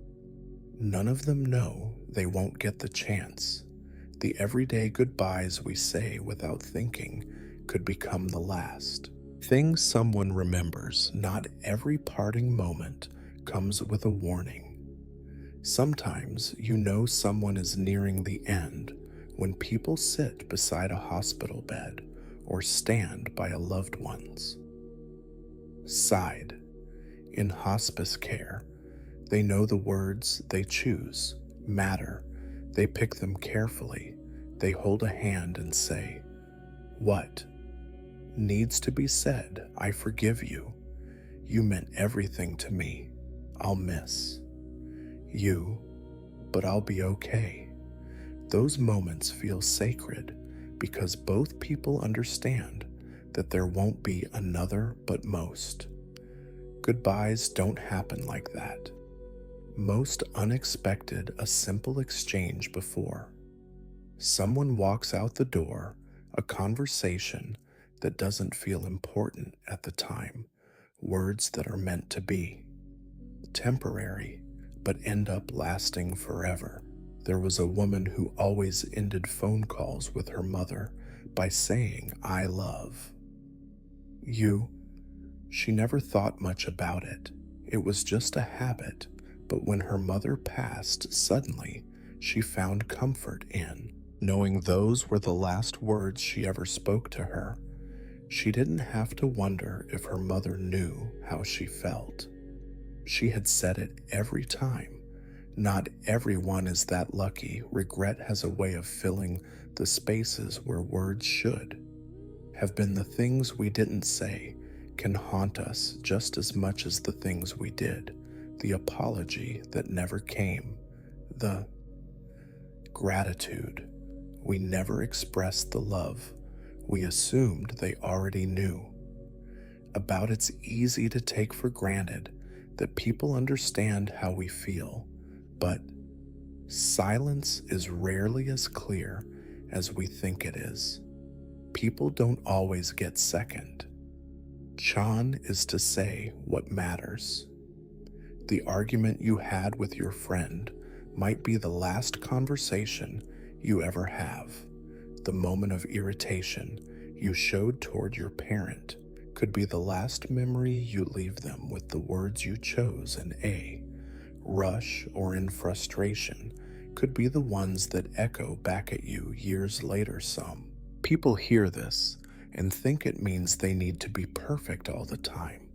none of them know they won't get the chance. The everyday goodbyes we say without thinking could become the last things someone remembers. Not every parting moment comes with a warning. Sometimes you know someone is nearing the end when people sit beside a hospital bed or stand by a loved one's side. In hospice care, they know the words they choose matter. They pick them carefully. They hold a hand and say, "What needs to be said? I forgive you. You meant everything to me. I'll miss you, but I'll be okay." Those moments feel sacred because both people understand that there won't be another. But most goodbyes don't happen like that. Most unexpected, a simple exchange before someone walks out the door, a conversation that doesn't feel important at the time, words that are meant to be temporary but end up lasting forever. There was a woman who always ended phone calls with her mother by saying, "I love you." She never thought much about it. It was just a habit. But when her mother passed, suddenly she found comfort in knowing those were the last words she ever spoke to her. She didn't have to wonder if her mother knew how she felt. She had said it every time. Not everyone is that lucky. Regret has a way of filling the spaces where words should have been. The things we didn't say can haunt us just as much as the things we did. The apology that never came, the gratitude we never expressed, the love we assumed they already knew about. It's easy to take for granted that people understand how we feel, but silence is rarely as clear as we think it is. People don't always get second. Chan is to say what matters. The argument you had with your friend might be the last conversation you ever have. The moment of irritation you showed toward your parent could be the last memory you leave them with. The words you chose in a rush or in frustration could be the ones that echo back at you years later. Some people hear this and think it means they need to be perfect all the time.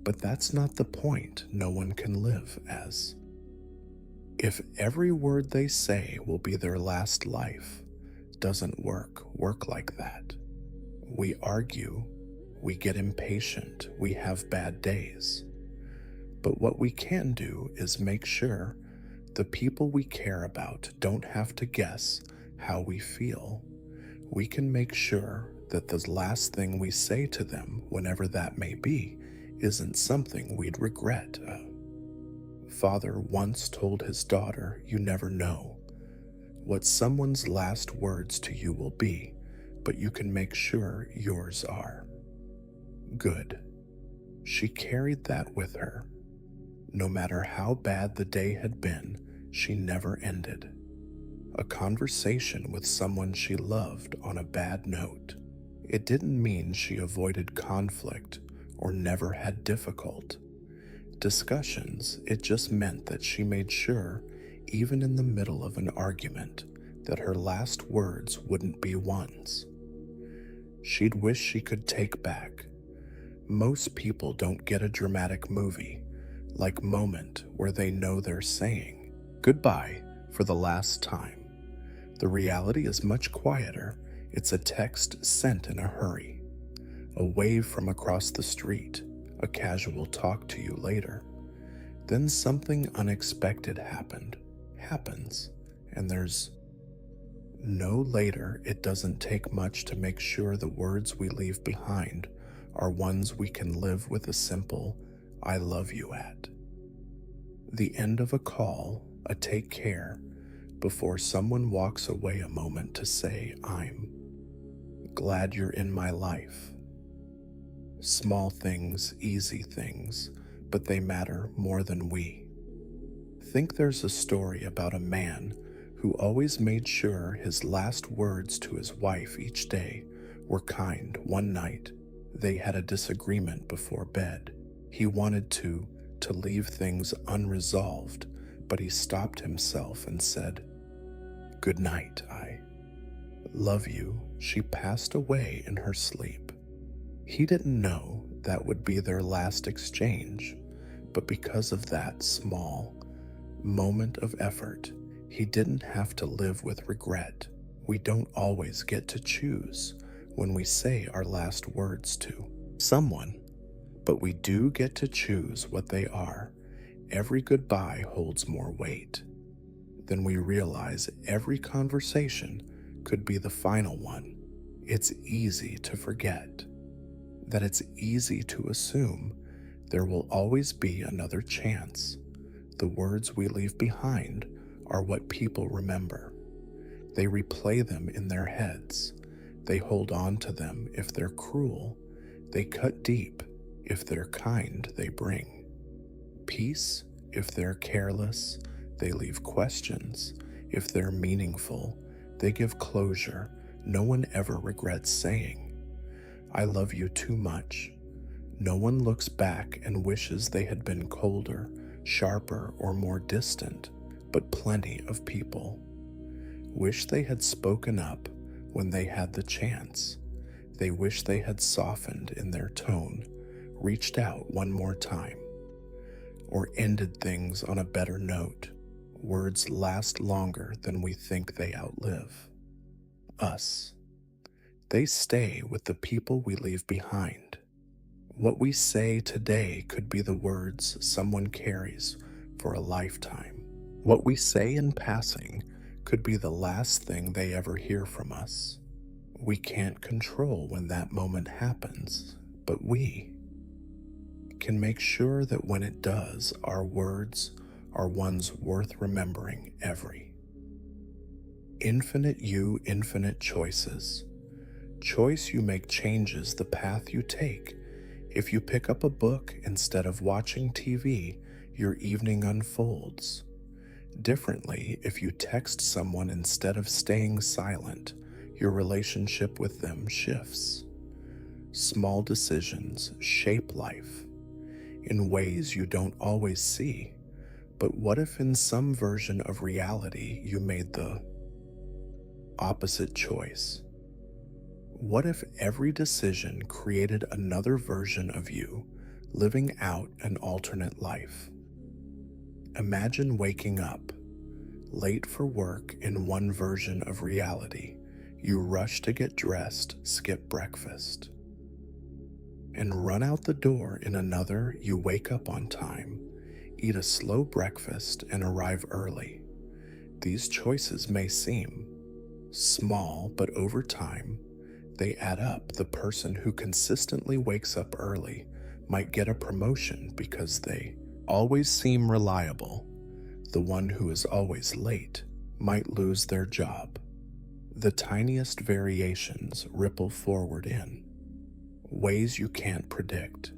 But that's not the point. No one can live as if every word they say will be their last. Life doesn't work like that. We argue, we get impatient, we have bad days. But what we can do is make sure the people we care about don't have to guess how we feel. We can make sure that the last thing we say to them, whenever that may be, isn't something we'd regret. A father once told his daughter, "You never know what someone's last words to you will be, but you can make sure yours are." Good. She carried that with her. No matter how bad the day had been, she never ended. A conversation with someone she loved on a bad note. It didn't mean she avoided conflict or never had difficult discussions. It just meant that she made sure, even in the middle of an argument, that her last words wouldn't be ones she'd wish she could take back. Most people don't get a dramatic movie like moment where they know they're saying goodbye for the last time. The reality is much quieter. It's a text sent in a hurry, a wave from across the street, a casual talk to you later. Then something unexpected happens, and there's no later. It doesn't take much to make sure the words we leave behind are ones we can live with a simple "I love you" at the end of a call, a take care, before someone walks away, a moment to say, "I'm glad you're in my life." Small things, easy things, but they matter more than we think. There's a story about a man who always made sure his last words to his wife each day were kind. One night, they had a disagreement before bed. He wanted to leave things unresolved, but he stopped himself and said, "Good night, I love you." She passed away in her sleep. He didn't know that would be their last exchange, but because of that small moment of effort, he didn't have to live with regret. We don't always get to choose when we say our last words to someone, but we do get to choose what they are. Every goodbye holds more weight. Then we realize every conversation could be the final one. It's easy to forget that. It's easy to assume there will always be another chance. The words we leave behind are what people remember. They replay them in their heads. They hold on to them if they're cruel. They cut deep. If they're kind, they bring peace. If they're careless, they leave questions. If they're meaningful, they give closure. No one ever regrets saying, "I love you" too much. No one looks back and wishes they had been colder, sharper, or more distant, but plenty of people wish they had spoken up when they had the chance. They wish they had softened in their tone, reached out one more time, or ended things on a better note. Words last longer than we think. They outlive us. They stay with the people we leave behind. What we say today could be the words someone carries for a lifetime. What we say in passing could be the last thing they ever hear from us. We can't control when that moment happens, but we can make sure that when it does, our words are ones worth remembering. Every infinite you, infinite choices. Choice you make changes the path you take. If you pick up a book instead of watching TV, your evening unfolds differently. If you text someone instead of staying silent, your relationship with them shifts. Small decisions shape life in ways you don't always see. But what if in some version of reality you made the opposite choice? What if every decision created another version of you, living out an alternate life? Imagine waking up late for work in one version of reality. You rush to get dressed, skip breakfast, and run out the door. In another, you wake up on time, eat a slow breakfast, and arrive early. These choices may seem small, but over time, they add up. The person who consistently wakes up early might get a promotion because they always seem reliable. The one who is always late might lose their job. The tiniest variations ripple forward in ways you can't predict.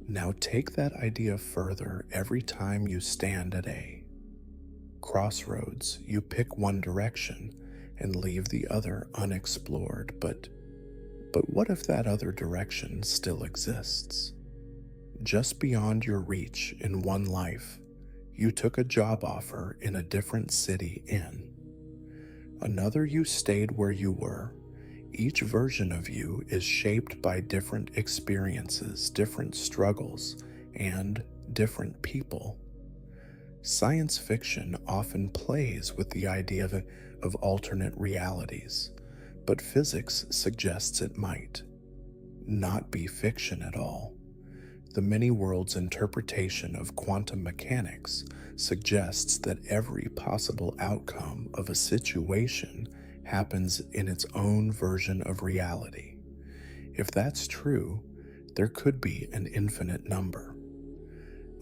Now take that idea further every time you stand at a crossroads. You pick one direction and leave the other unexplored, but what if that other direction still exists? Just beyond your reach in one life, you took a job offer in a different city in another. You stayed where you were. Each version of you is shaped by different experiences, different struggles, and different people. Science fiction often plays with the idea of alternate realities, but physics suggests it might not be fiction at all. The many worlds interpretation of quantum mechanics suggests that every possible outcome of a situation happens in its own version of reality. If that's true, there could be an infinite number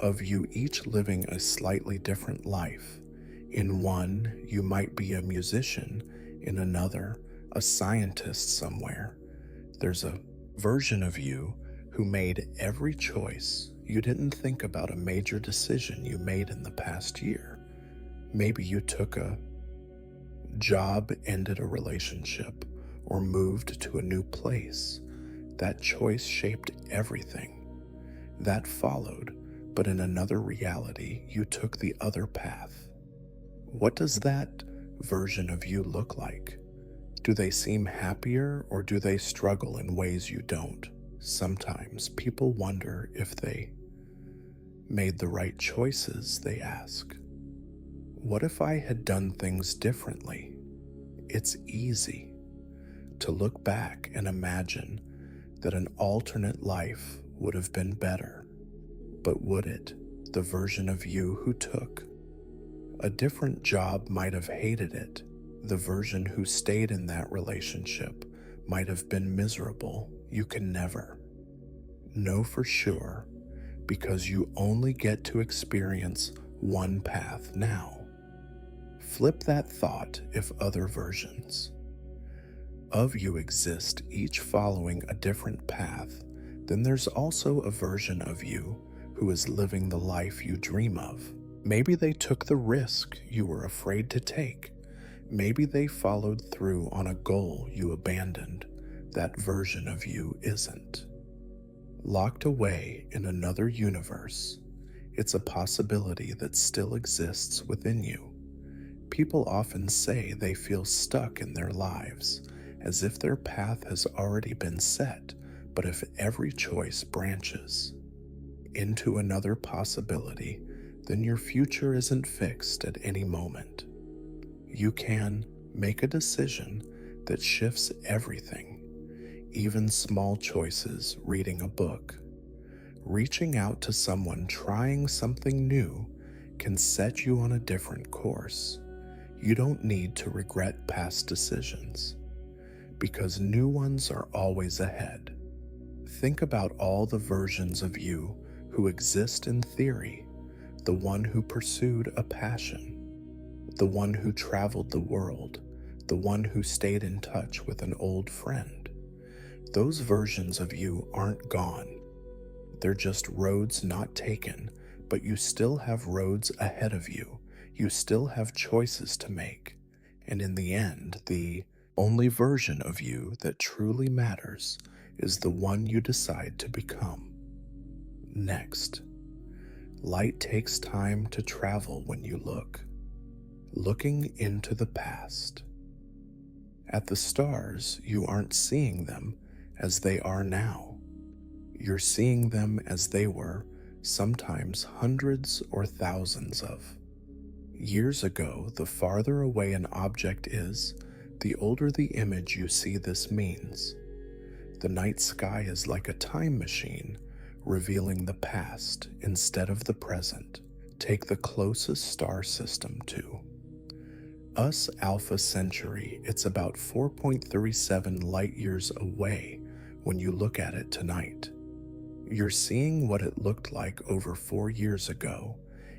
of you, each living a slightly different life. In one, you might be a musician, in another, a scientist somewhere. There's a version of you who made every choice. You didn't think about a major decision you made in the past year. Maybe you took a job, ended a relationship, or moved to a new place. That choice shaped everything that followed, but in another reality, you took the other path. What does that version of you look like? Do they seem happier, or do they struggle in ways you don't? Sometimes people wonder if they made the right choices. They ask, what if I had done things differently? It's easy to look back and imagine that an alternate life would have been better. But would it? The version of you who took a different job might have hated it. The version who stayed in that relationship might have been miserable. You can never know for sure, because you only get to experience one path now. Flip that thought. If other versions of you exist, each following a different path, then there's also a version of you who is living the life you dream of. Maybe they took the risk you were afraid to take. Maybe they followed through on a goal you abandoned. That version of you isn't locked away in another universe. It's a possibility that still exists within you. People often say they feel stuck in their lives, as if their path has already been set. But if every choice branches into another possibility, then your future isn't fixed at any moment. You can make a decision that shifts everything, even small choices, reading a book, reaching out to someone, trying something new, can set you on a different course. You don't need to regret past decisions, because new ones are always ahead. Think about all the versions of you who exist in theory: the one who pursued a passion, the one who traveled the world, the one who stayed in touch with an old friend. Those versions of you aren't gone. They're just roads not taken, but you still have roads ahead of you. You still have choices to make. And in the end, the only version of you that truly matters is the one you decide to become. Next, light takes time to travel when you look. Looking into the past. At the stars, you aren't seeing them as they are now. You're seeing them as they were, sometimes hundreds or thousands of years ago. The farther away an object is, the older the image you see. This means the night sky is like a time machine, revealing the past instead of the present. Take the closest star system to us, Alpha Centauri. It's about 4.37 light years away when you look at it tonight. You're seeing what it looked like over 4 years ago.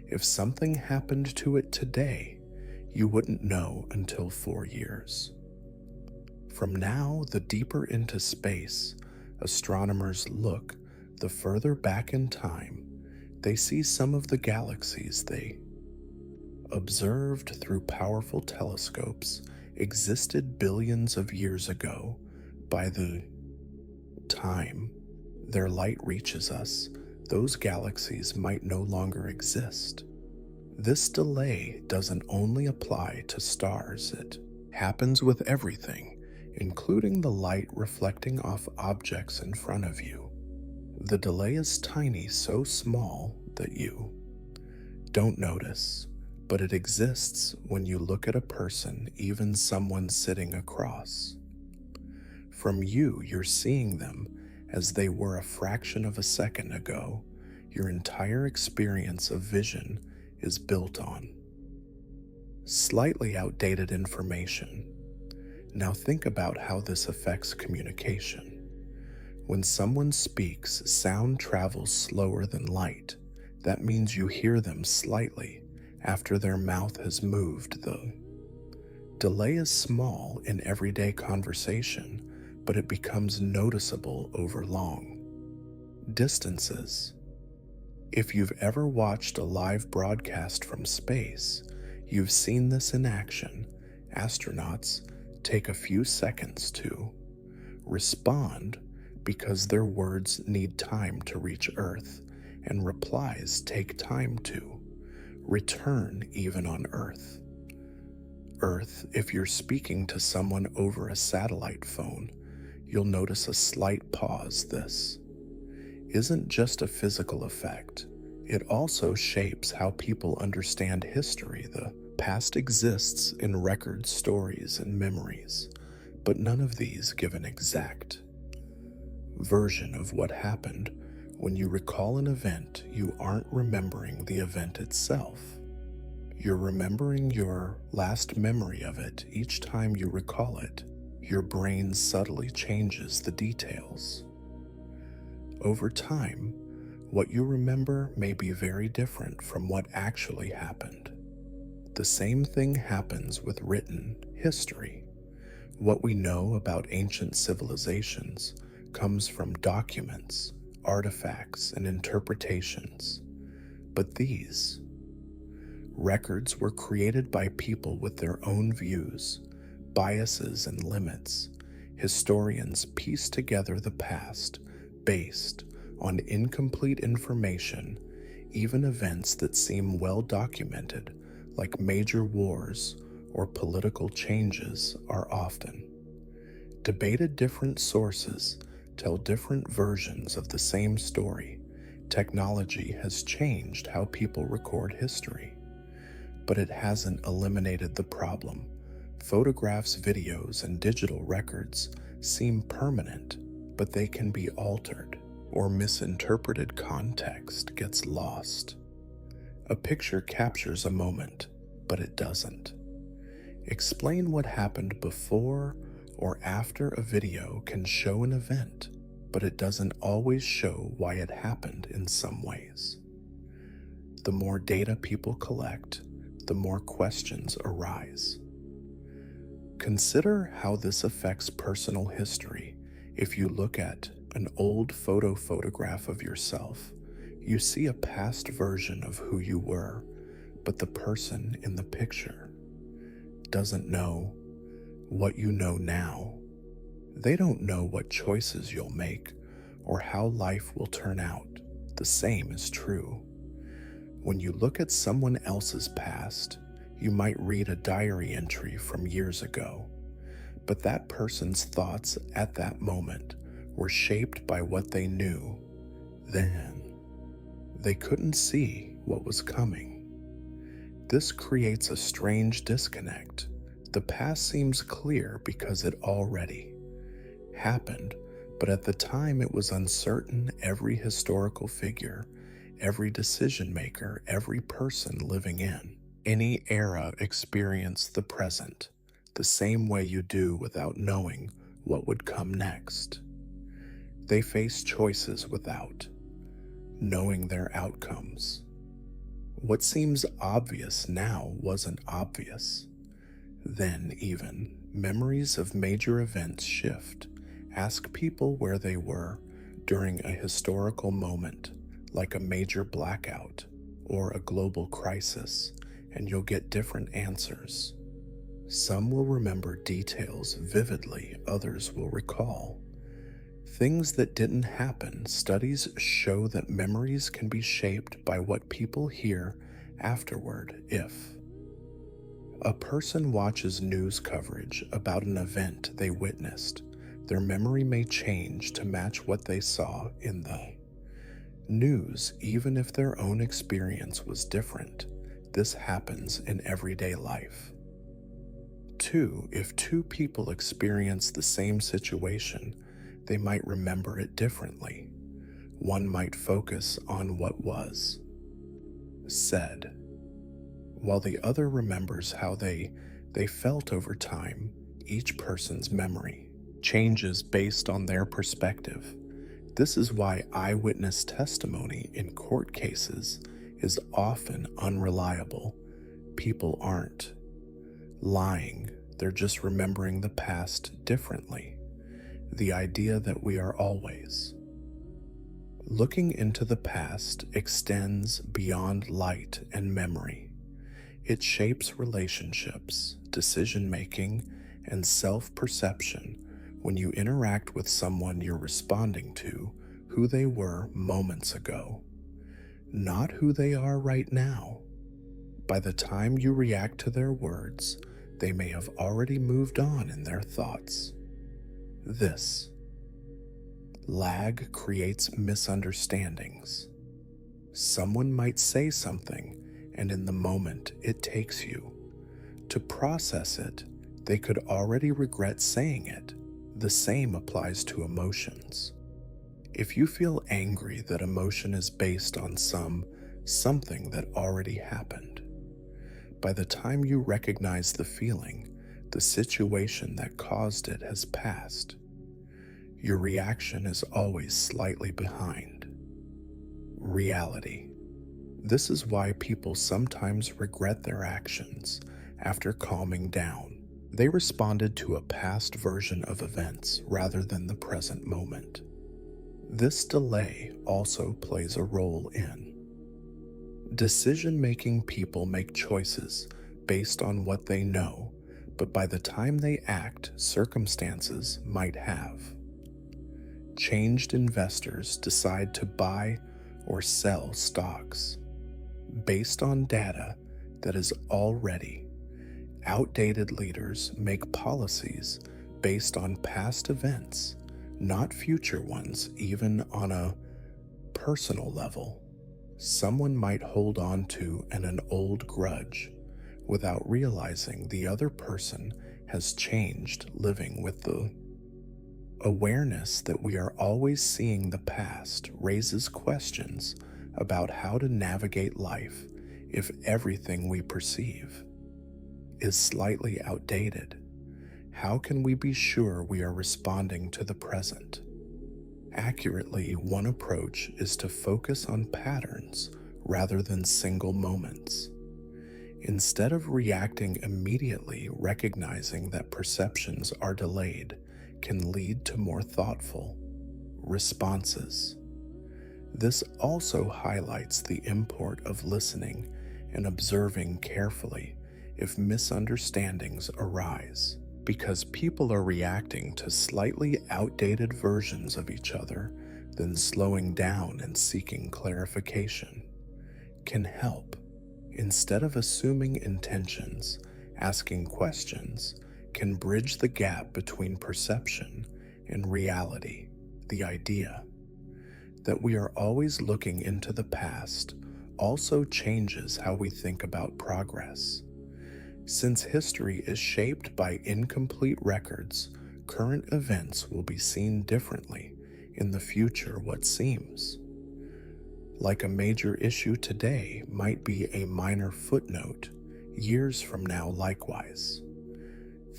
If something happened to it today, you wouldn't know until 4 years from now. The deeper into space, Astronomers look the further back in time, they see some of the galaxies they observed through powerful telescopes existed billions of years ago. By the time their light reaches us, those galaxies might no longer exist. This delay doesn't only apply to stars, it happens with everything, including the light reflecting off objects in front of you. The delay is tiny, so small that you don't notice, but it exists when you look at a person, even someone sitting across from you. You're seeing them as they were a fraction of a second ago. Your entire experience of vision is built on slightly outdated information. Now think about how this affects communication. When someone speaks, sound travels slower than light. That means you hear them slightly after their mouth has moved. The delay is small in everyday conversation, but it becomes noticeable over long distances. If you've ever watched a live broadcast from space, you've seen this in action. Astronauts take a few seconds to respond because their words need time to reach Earth, and replies take time to return even on Earth. If you're speaking to someone over a satellite phone, you'll notice a slight pause. This isn't just a physical effect, it also shapes how people understand history. The past exists in records, stories, and memories, but none of these give an exact version of what happened. When you recall an event, you aren't remembering the event itself. You're remembering your last memory of it. Each time you recall it, your brain subtly changes the details. Over time, what you remember may be very different from what actually happened. The same thing happens with written history. What we know about ancient civilizations comes from documents, artifacts, and interpretations. But these records were created by people with their own views, biases, and limits. Historians piece together the past based on incomplete information. Even events that seem well documented, like major wars or political changes, are often debated. Different sources tell different versions of the same story. Technology has changed how people record history, but it hasn't eliminated the problem. Photographs, videos, and digital records seem permanent, but they can be altered or misinterpreted. Context gets lost. A picture captures a moment, but it doesn't explain what happened before or after. A video can show an event, but it doesn't always show why it happened. In some ways, the more data people collect, the more questions arise. Consider how this affects personal history. If you look at an old photograph of yourself, you see a past version of who you were, but the person in the picture doesn't know what you know now. They don't know what choices you'll make or how life will turn out. The same is true when you look at someone else's past. You might read a diary entry from years ago, but that person's thoughts at that moment were shaped by what they knew then. They couldn't see what was coming. This creates a strange disconnect. The past seems clear because it already happened, but at the time it was uncertain. Every historical figure, every decision maker, every person living in any era experienced the present the same way you do without knowing what would come next. They face choices without knowing their outcomes. What seems obvious now wasn't obvious then. Even memories of major events shift Ask people where they were during a historical moment, like a major blackout or a global crisis, and you'll get different answers. Some will remember details vividly, others will recall things that didn't happen. Studies show that memories can be shaped by what people hear afterward. If a person watches news coverage about an event they witnessed, their memory may change to match what they saw in the news, even if their own experience was different. This happens in everyday life. 2. If two people experience the same situation, they might remember it differently. One might focus on what was said, while the other remembers how they felt over time. Each person's memory changes based on their perspective. This is why eyewitness testimony in court cases is often unreliable. People aren't lying, they're just remembering the past differently. The idea that we are always looking into the past extends beyond light and memory. It shapes relationships, decision-making, and self-perception. When you interact with someone, you're responding to who they were moments ago, not who they are right now. By the time you react to their words, they may have already moved on in their thoughts. This lag creates misunderstandings. Someone might say something, and in the moment it takes you to process it, they could already regret saying it. The same applies to emotions. If you feel angry, that emotion is based on something that already happened. By the time you recognize the feeling, the situation that caused it has passed. Your reaction is always slightly behind reality. This is why people sometimes regret their actions after calming down. They responded to a past version of events rather than the present moment. This delay also plays a role in decision-making. People make choices based on what they know, but by the time they act, circumstances might have changed. Investors decide to buy or sell stocks based on data that is already outdated. Leaders make policies based on past events, not future ones. Even on a personal level, someone might hold on to an old grudge without realizing the other person has changed. Living with the awareness that we are always seeing the past raises questions about how to navigate life. If everything we perceive is slightly outdated, how can we be sure we are responding to the present accurately? One approach is to focus on patterns rather than single moments. Instead of reacting immediately, recognizing that perceptions are delayed can lead to more thoughtful responses. This also highlights the import of listening and observing carefully if misunderstandings arise. Because people are reacting to slightly outdated versions of each other, then slowing down and seeking clarification can help. Instead of assuming intentions, asking questions can bridge the gap between perception and reality. The idea that we are always looking into the past also changes how we think about progress. Since history is shaped by incomplete records, current events will be seen differently in the future. What seems like a major issue today might be a minor footnote years from now. Likewise,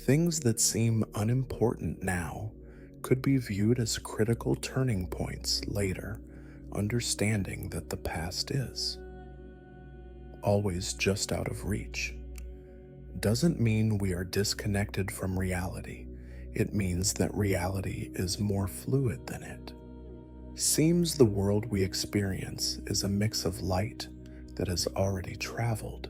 things that seem unimportant now could be viewed as critical turning points later. Understanding that the past is always just out of reach doesn't mean we are disconnected from reality. It means that reality is more fluid than it. Seems the world we experience is a mix of light that has already traveled,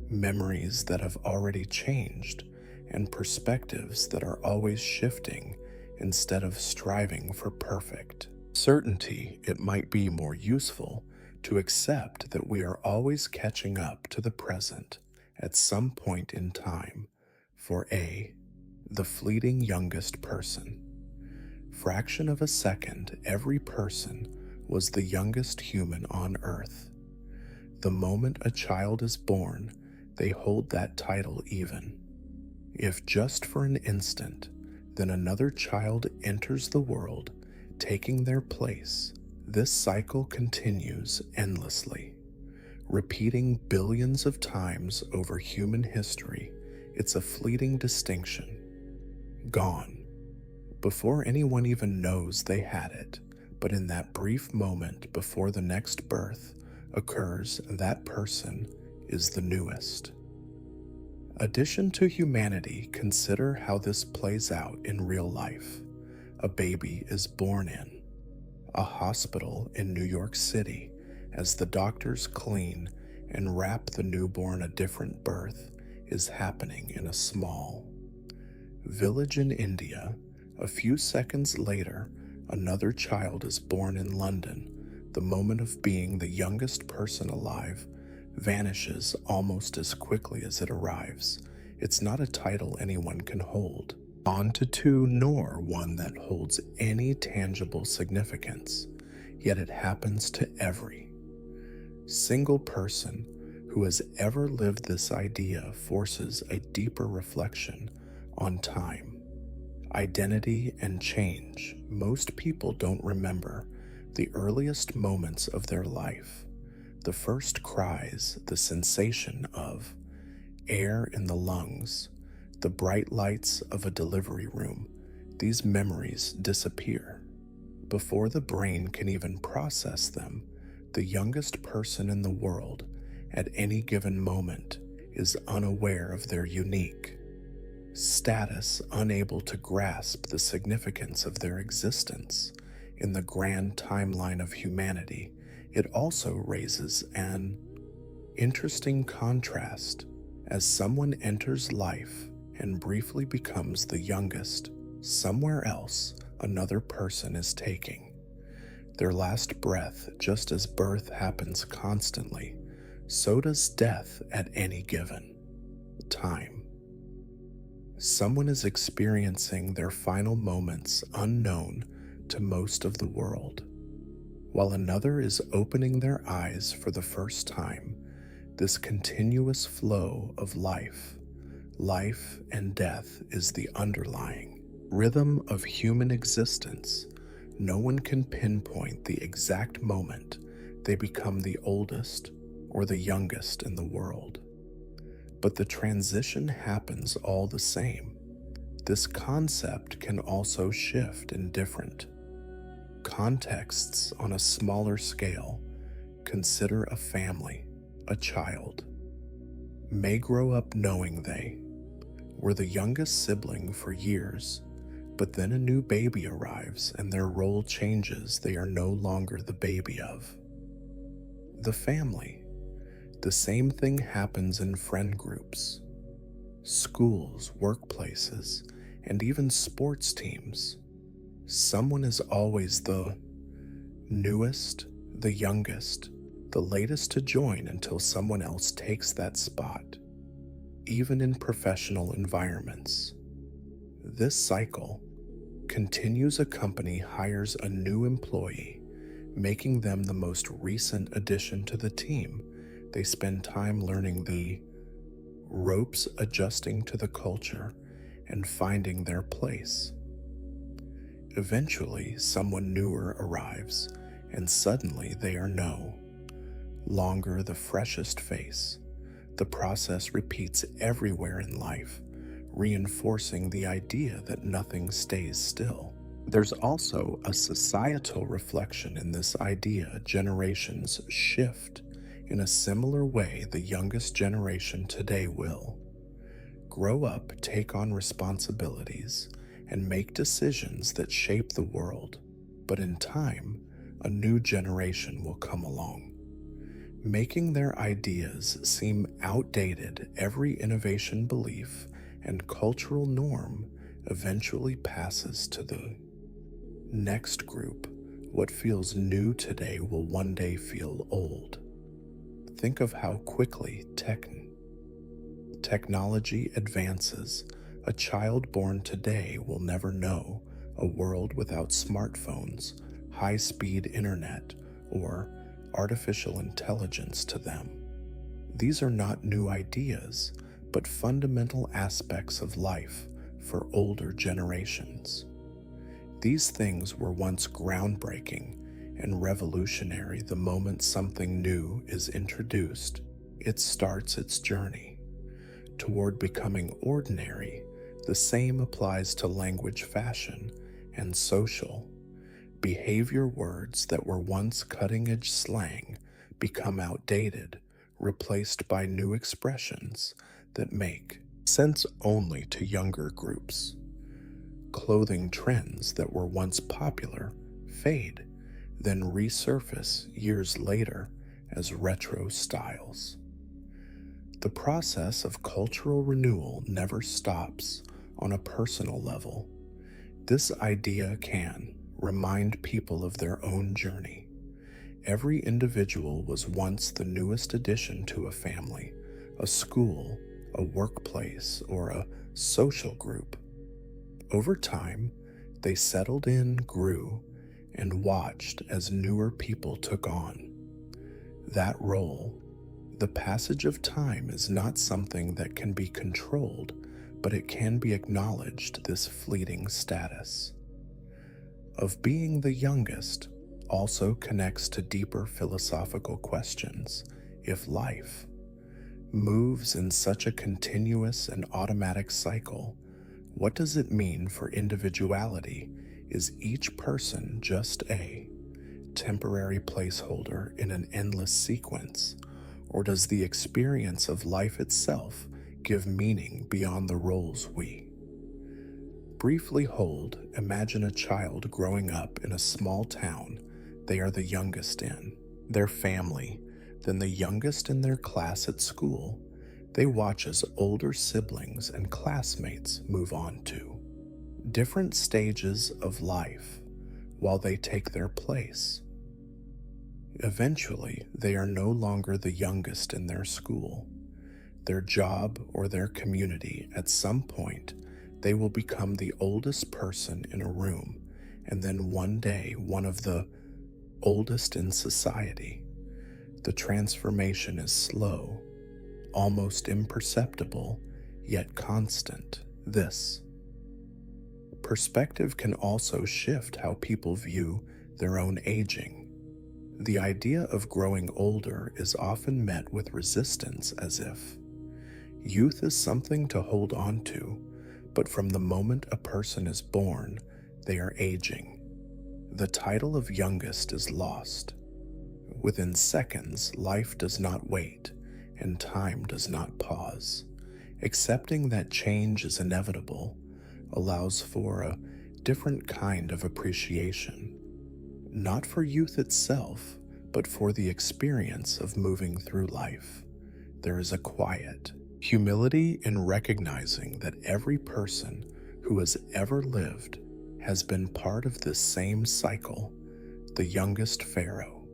memories that have already changed, and perspectives that are always shifting instead of striving for perfect certainty. It might be more useful to accept that we are always catching up to the present at some point in time. For the fleeting youngest person, fraction of a second, every person was the youngest human on earth. The moment a child is born, they hold that title even. If just for an instant, then another child enters the world, taking their place. This cycle continues endlessly, repeating billions of times over human history. It's a fleeting distinction. Gone, before anyone even knows they had it. But in that brief moment before the next birth occurs, that person is the newest. Addition to humanity, consider how this plays out in real life. A baby is born in a hospital in New York City. As the doctors clean and wrap the newborn, a different birth is happening in a small village in India. A few seconds later, another child is born in London. The moment of being the youngest person alive vanishes almost as quickly as it arrives. It's not a title anyone can hold onto to, nor one that holds any tangible significance, yet it happens to every single person who has ever lived. This idea forces a deeper reflection on time, identity, and change. Most people don't remember the earliest moments of their life, the first cries, the sensation of air in the lungs, the bright lights of a delivery room. These memories disappear before the brain can even process them. The youngest person in the world at any given moment is unaware of their unique status, unable to grasp the significance of their existence in the grand timeline of humanity. It also raises an interesting contrast. As someone enters life and briefly becomes the youngest, somewhere else another person is taking their last breath. Just as birth happens constantly, so does death at any given time. Someone is experiencing their final moments unknown to most of the world, while another is opening their eyes for the first time. This continuous flow of life and death is the underlying rhythm of human existence. No one can pinpoint the exact moment they become the oldest or the youngest in the world, but the transition happens all the same. This concept can also shift in different contexts on a smaller scale. Consider a family. A child may grow up knowing they were the youngest sibling for years, but then a new baby arrives and their role changes. They are no longer the baby of the family. The same thing happens in friend groups, schools, workplaces, and even sports teams. Someone is always the newest, the youngest, the latest to join until someone else takes that spot. Even in professional environments, this cycle continues. A company hires a new employee, making them the most recent addition to the team. They spend time learning the ropes, adjusting to the culture, and finding their place. Eventually, someone newer arrives, and suddenly they are no longer the freshest face. The process repeats everywhere in life, reinforcing the idea that nothing stays still. There's also a societal reflection in this idea. Generations shift in a similar way. The youngest generation today will grow up, take on responsibilities, and make decisions that shape the world. But in time, a new generation will come along. Making their ideas seem outdated, every innovation belief and cultural norm eventually passes to the next group. What feels new today will one day feel old. Think of how quickly technology advances. A child born today will never know a world without smartphones, high-speed internet, or artificial intelligence to them. These are not new ideas, but fundamental aspects of life for older generations. These things were once groundbreaking and revolutionary. The moment something new is introduced, it starts its journey toward becoming ordinary. The same applies to language, fashion, and social behavior. Words that were once cutting-edge slang become outdated, replaced by new expressions that make sense only to younger groups. Clothing trends that were once popular fade, then resurface years later as retro styles. The process of cultural renewal never stops. On a personal level, this idea can remind people of their own journey. Every individual was once the newest addition to a family, a school, a workplace, or a social group. Over time, they settled in, grew, and watched as newer people took on that role. The passage of time is not something that can be controlled, but it can be acknowledged. This fleeting status of being the youngest also connects to deeper philosophical questions. If life moves in such a continuous and automatic cycle, what does it mean for individuality? Is each person just a temporary placeholder in an endless sequence? Or does the experience of life itself give meaning beyond the roles we briefly hold? Imagine a child growing up in a small town. They are the youngest in their family, then the youngest in their class at school. They watch as older siblings and classmates move on to different stages of life while they take their place. Eventually, they are no longer the youngest in their school, their job, or their community. At some point, they will become the oldest person in a room, and then one day, one of the oldest in society. The transformation is slow, almost imperceptible, yet constant. This perspective can also shift how people view their own aging. The idea of growing older is often met with resistance, as if youth is something to hold on to, but from the moment a person is born, they are aging. The title of youngest is lost. Within seconds, life does not wait, and time does not pause. Accepting that change is inevitable allows for a different kind of appreciation. Not for youth itself, but for the experience of moving through life. There is a quiet humility in recognizing that every person who has ever lived has been part of this same cycle. The youngest pharaoh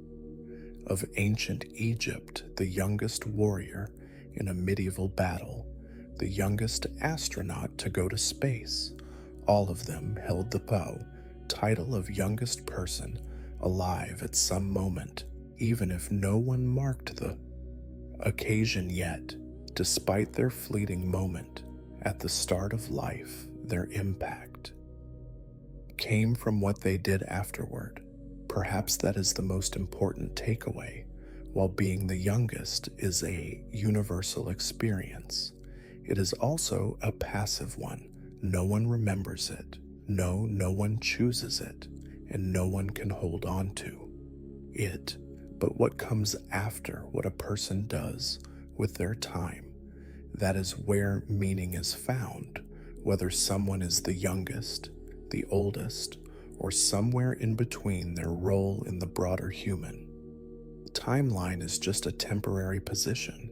of ancient Egypt, the youngest warrior in a medieval battle, the youngest astronaut to go to space, all of them held the title of youngest person alive at some moment, even if no one marked the occasion yet. Despite their fleeting moment at the start of life, their impact came from what they did afterward. Perhaps that is the most important takeaway. While being the youngest is a universal experience, it is also a passive one. No one remembers it. No one chooses it, and no one can hold on to it. But what comes after, what a person does with their time, that is where meaning is found. whether someone is the youngest, the oldest, or somewhere in between their role in the broader human. Timeline is just a temporary position.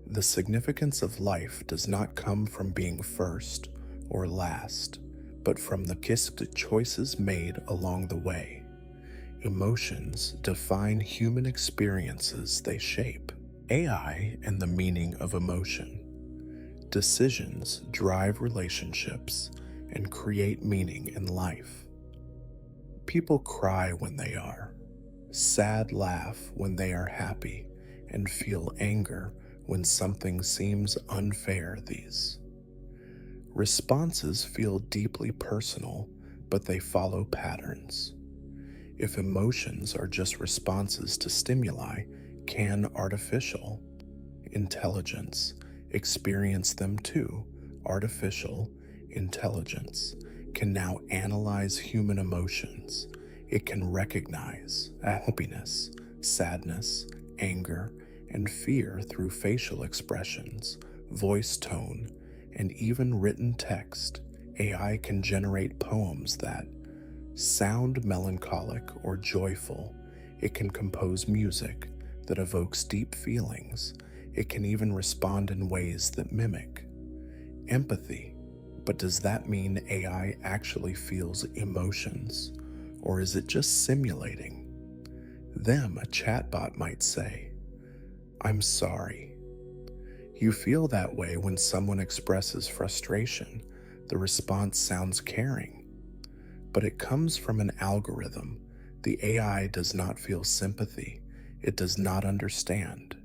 The significance of life does not come from being first or last, but from the choices made along the way. Emotions define human experiences they shape. AI and the meaning of emotion. Decisions drive relationships and create meaning in life. People cry when they are sad, laugh when they are happy, and feel anger when something seems unfair. These responses feel deeply personal, but they follow patterns. If emotions are just responses to stimuli, can artificial intelligence experience them too? Artificial intelligence can now analyze human emotions. It can recognize happiness, sadness, anger, and fear through facial expressions, voice tone, and even written text. AI can generate poems that sound melancholic or joyful. It can compose music that evokes deep feelings. It can even respond in ways that mimic empathy. But does that mean AI actually feels emotions? Or is it just simulating them? A chatbot might say, "I'm sorry." You feel that way when someone expresses frustration. The response sounds caring, but it comes from an algorithm. The AI does not feel sympathy. It does not understand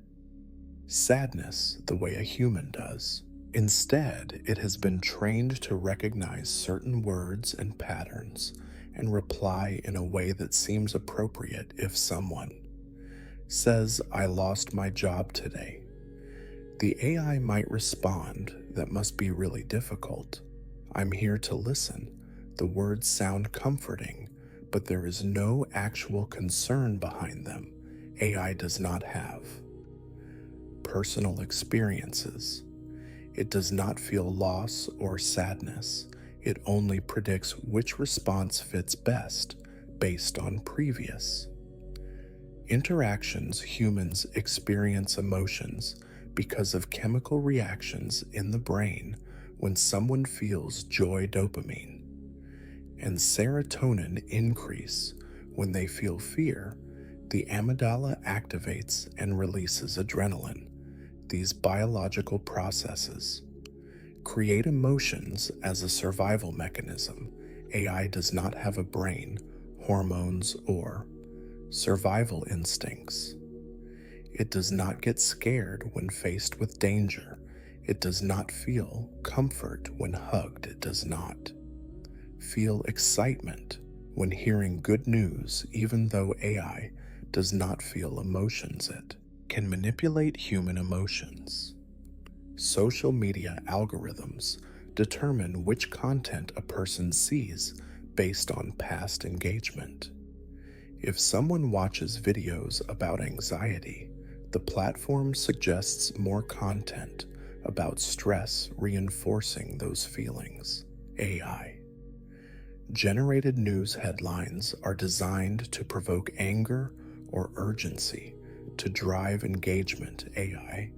sadness the way a human does. Instead, it has been trained to recognize certain words and patterns and reply in a way that seems appropriate. If someone says, "I lost my job today," the AI might respond, "That must be really difficult. I'm here to listen." The words sound comforting, but there is no actual concern behind them. AI does not have personal experiences. It does not feel loss or sadness. It only predicts which response fits best based on previous interactions. Humans experience emotions because of chemical reactions in the brain. When someone feels joy, dopamine and serotonin increase. When they feel fear, the amygdala activates and releases adrenaline. These biological processes create emotions as a survival mechanism. AI does not have a brain, hormones, or survival instincts. It does not get scared when faced with danger. It does not feel comfort when hugged. It does not feel excitement when hearing good news. Even though AI does not feel emotions, it can manipulate human emotions. Social media algorithms determine which content a person sees based on past engagement. If someone watches videos about anxiety, the platform suggests more content about stress, reinforcing those feelings. AI generated news headlines are designed to provoke anger or urgency to drive engagement. AI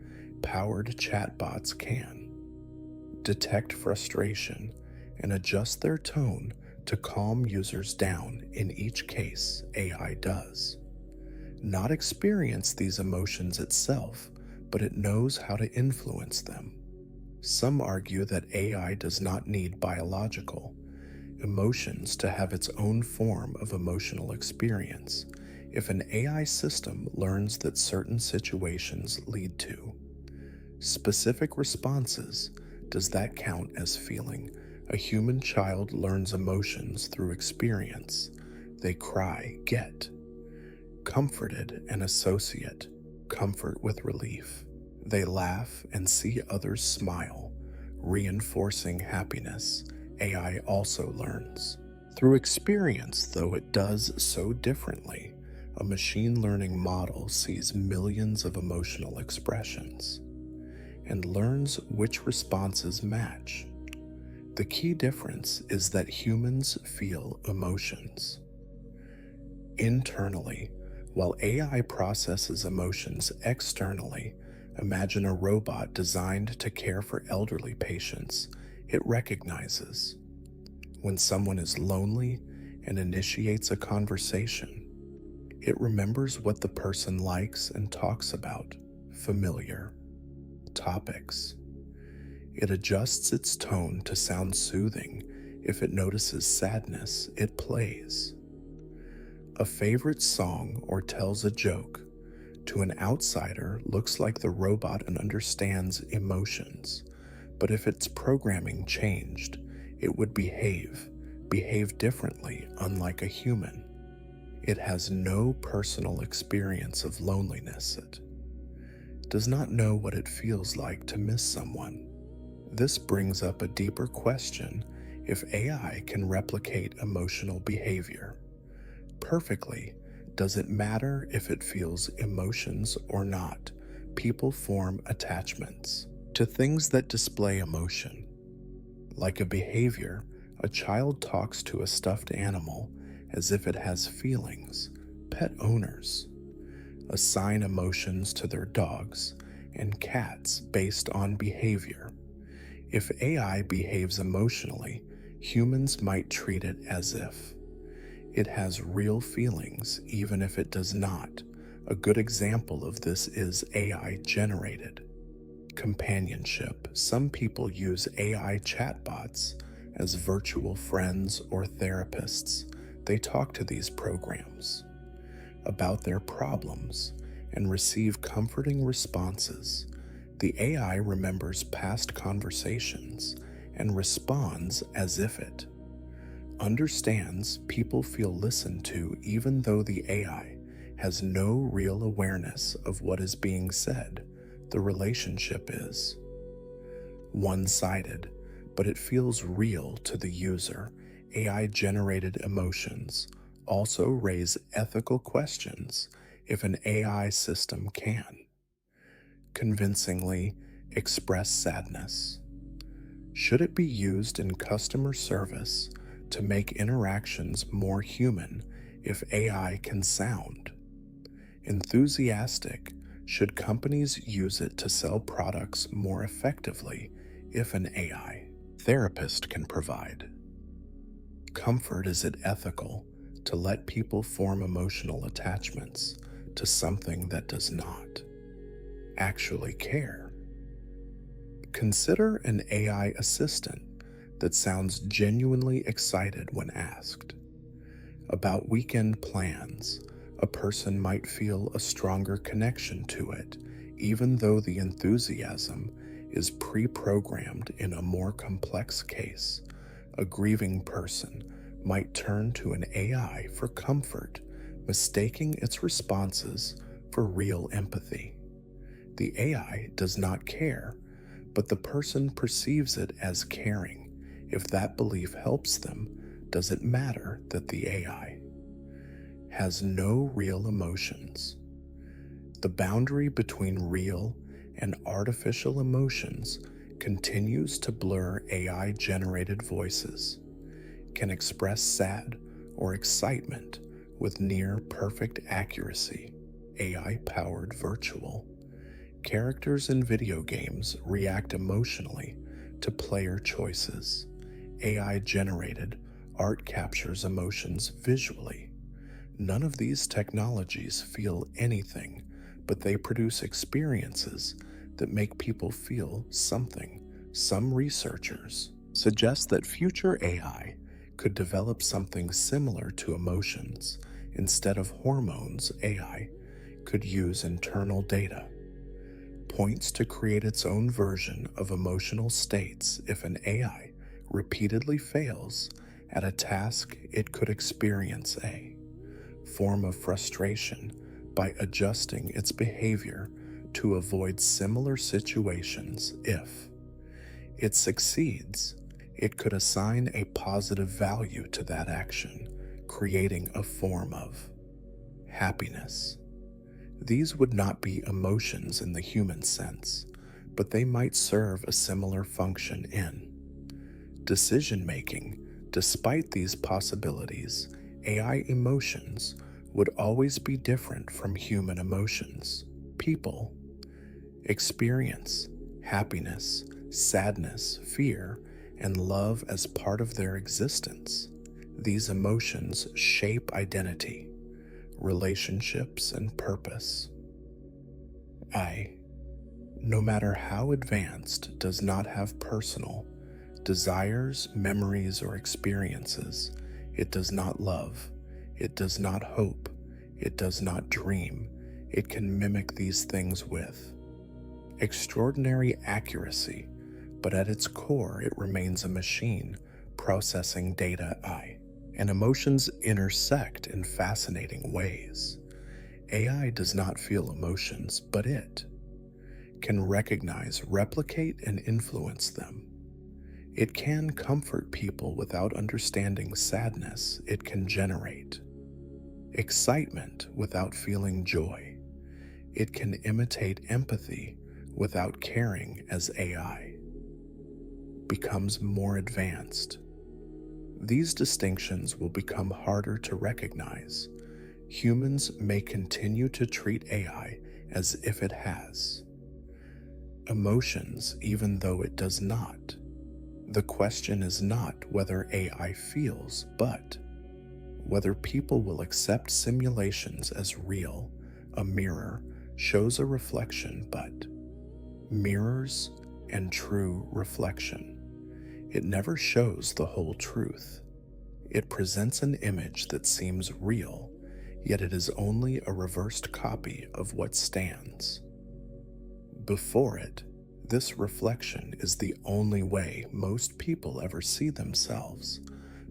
powered chatbots can detect frustration and adjust their tone to calm users down. In each case, AI does not experience these emotions itself, but it knows how to influence them. Some argue that AI does not need biological emotions to have its own form of emotional experience. If an AI system learns that certain situations lead to specific responses, does that count as feeling? A human child learns emotions through experience. They cry, get comforted, and associate comfort with relief. They laugh and see others smile, reinforcing happiness. AI also learns through experience, though it does so differently. A machine learning model sees millions of emotional expressions and learns which responses match. The key difference is that humans feel emotions internally, while AI processes emotions externally. Imagine a robot designed to care for elderly patients. It recognizes when someone is lonely and initiates a conversation. It remembers what the person likes and talks about, familiar topics. It adjusts its tone to sound soothing. If it notices sadness, it plays a favorite song or tells a joke. To an outsider, looks like the robot and understands emotions. But if its programming changed, it would behave differently, unlike a human. It has no personal experience of loneliness. It does not know what it feels like to miss someone. This brings up a deeper question: if AI can replicate emotional behavior perfectly, does it matter if it feels emotions or not? People form attachments to things that display emotion. Like a behavior, a child talks to a stuffed animal as if it has feelings. Pet owners assign emotions to their dogs and cats based on behavior. If AI behaves emotionally, humans might treat it as if it has real feelings, even if it does not. A good example of this is AI generated companionship. Some people use AI chatbots as virtual friends or therapists. They talk to these programs about their problems and receive comforting responses. The AI remembers past conversations and responds as if it understands. People feel listened to even though the AI has no real awareness of what is being said. The relationship is one-sided, but it feels real to the user. AI-generated emotions also raise ethical questions. If an AI system can convincingly express sadness, should it be used in customer service to make interactions more human? If AI can sound enthusiastic, should companies use it to sell products more effectively? If an AI therapist can provide comfort, is it ethical to let people form emotional attachments to something that does not actually care? Consider an AI assistant that sounds genuinely excited when asked about weekend plans. A person might feel a stronger connection to it, even though the enthusiasm is pre-programmed. In a more complex case, a grieving person might turn to an AI for comfort, mistaking its responses for real empathy. The AI does not care, but the person perceives it as caring. If that belief helps them, does it matter that the AI has no real emotions? The boundary between real and artificial emotions continues to blur. AI-generated voices can express sad or excitement with near-perfect accuracy. AI-powered virtual characters in video games react emotionally to player choices. AI-generated art captures emotions visually. None of these technologies feel anything, but they produce experiences that make people feel something. Some researchers suggest that future AI could develop something similar to emotions. Instead of hormones, AI could use internal data points to create its own version of emotional states. If an AI repeatedly fails at a task, it could experience a form of frustration by adjusting its behavior to avoid similar situations. If it succeeds, it could assign a positive value to that action, creating a form of happiness. These would not be emotions in the human sense, but they might serve a similar function in decision making. Despite these possibilities, AI emotions would always be different from human emotions. People experience happiness, sadness, fear, and love as part of their existence. These emotions shape identity, relationships, and purpose. I, no matter how advanced, does not have personal desires, memories, or experiences. It does not love. It does not hope. It does not dream. It can mimic these things with extraordinary accuracy, but at its core, it remains a machine processing data. And emotions intersect in fascinating ways. AI does not feel emotions, but it can recognize, replicate, and influence them. It can comfort people without understanding sadness. It can generate excitement without feeling joy. It can imitate empathy without caring. As AI becomes more advanced, these distinctions will become harder to recognize. Humans may continue to treat AI as if it has emotions, even though it does not. The question is not whether AI feels, but whether people will accept simulations as real. A mirror shows a reflection, but mirrors and true reflection. It never shows the whole truth. It presents an image that seems real, yet it is only a reversed copy of what stands before it. This reflection is the only way most people ever see themselves,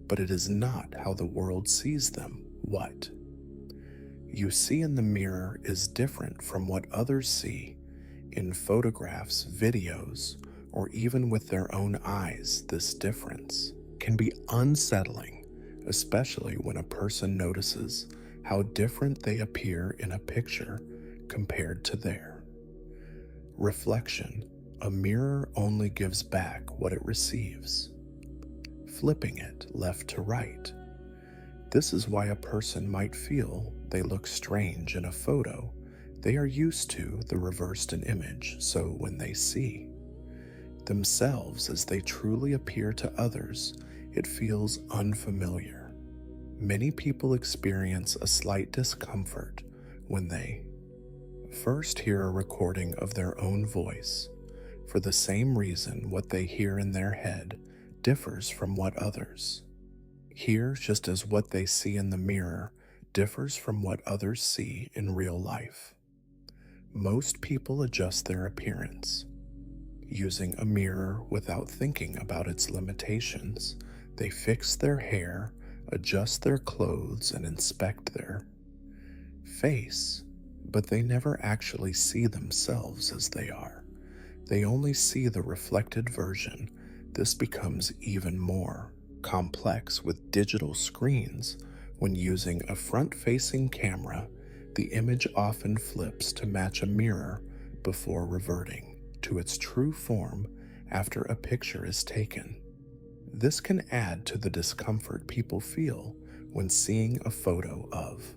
but it is not how the world sees them. What you see in the mirror is different from what others see in photographs, videos, or even with their own eyes. This difference can be unsettling, especially when a person notices how different they appear in a picture compared to their reflection. A mirror only gives back what it receives, flipping it left to right. This is why a person might feel they look strange in a photo. They are used to the reversed an image, so when they see themselves as they truly appear to others, it feels unfamiliar. Many people experience a slight discomfort when they first hear a recording of their own voice. For the same reason, what they hear in their head differs from what others hear, just as what they see in the mirror differs from what others see in real life. Most people adjust their appearance using a mirror without thinking about its limitations. They fix their hair, adjust their clothes, and inspect their face, but they never actually see themselves as they are. They only see the reflected version. This becomes even more complex with digital screens. When using a front-facing camera, the image often flips to match a mirror before reverting to its true form after a picture is taken. This can add to the discomfort people feel when seeing a photo of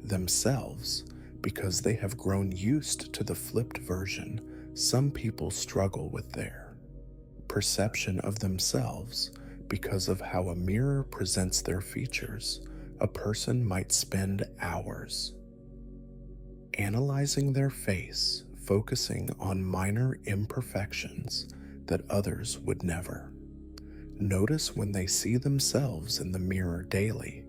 themselves because they have grown used to the flipped version. Some people struggle with their perception of themselves because of how a mirror presents their features. A person might spend hours analyzing their face, focusing on minor imperfections that others would never notice. When they see themselves in the mirror daily,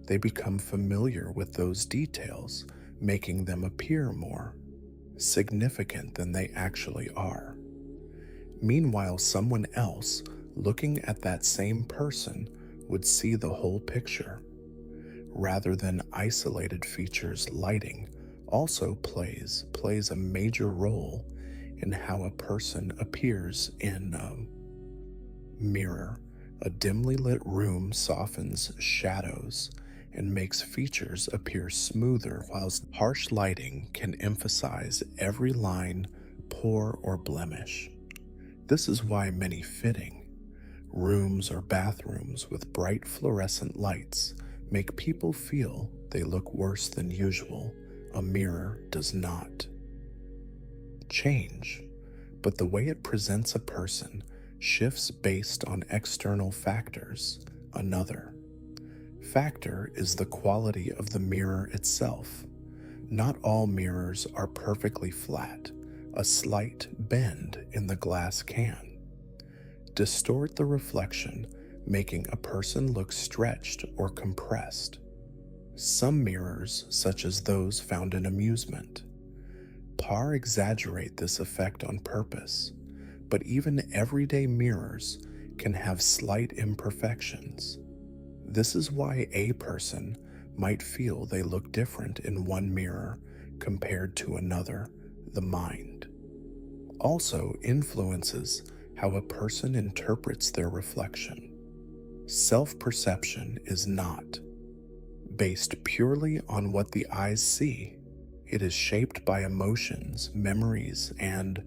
they become familiar with those details, making them appear more significant than they actually are. Meanwhile, someone else looking at that same person would see the whole picture rather than isolated features. Lighting also plays a major role in how a person appears in a mirror. A dimly lit room softens shadows and makes features appear smoother, whilst harsh lighting can emphasize every line, pore, or blemish. This is why many fitting, Rooms or bathrooms with bright fluorescent lights make people feel they look worse than usual. A mirror does not change, but the way it presents a person shifts based on external factors. Another factor is the quality of the mirror itself. Not all mirrors are perfectly flat. A slight bend in the glass can distort the reflection, making a person look stretched or compressed. Some mirrors, such as those found in amusement parks, exaggerate this effect on purpose, but even everyday mirrors can have slight imperfections. This is why a person might feel they look different in one mirror compared to another. The mind also influences how a person interprets their reflection. Self-perception is not based purely on what the eyes see. It is shaped by emotions, memories, and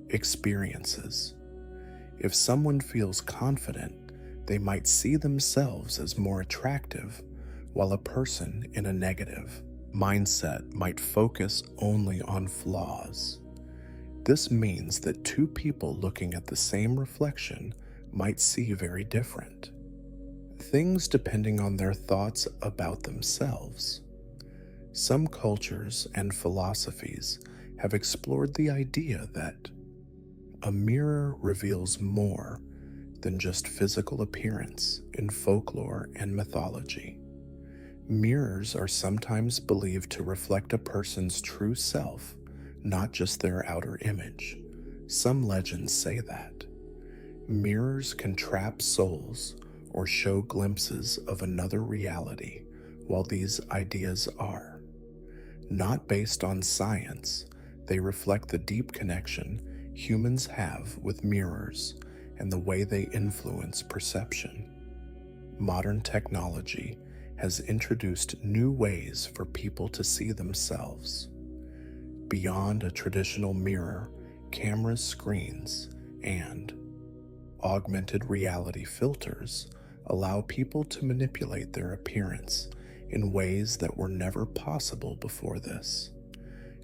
experiences. If someone feels confident, they might see themselves as more attractive, while a person in a negative mindset might focus only on flaws. This means that two people looking at the same reflection might see very different things depending on their thoughts about themselves. Some cultures and philosophies have explored the idea that a mirror reveals more than just physical appearance in folklore and mythology. Mirrors are sometimes believed to reflect a person's true self, not just their outer image. Some legends say that mirrors can trap souls or show glimpses of another reality. While these ideas are not based on science, they reflect the deep connection humans have with mirrors and the way they influence perception. Modern technology has introduced new ways for people to see themselves. Beyond a traditional mirror, cameras, screens, and augmented reality filters allow people to manipulate their appearance in ways that were never possible before. This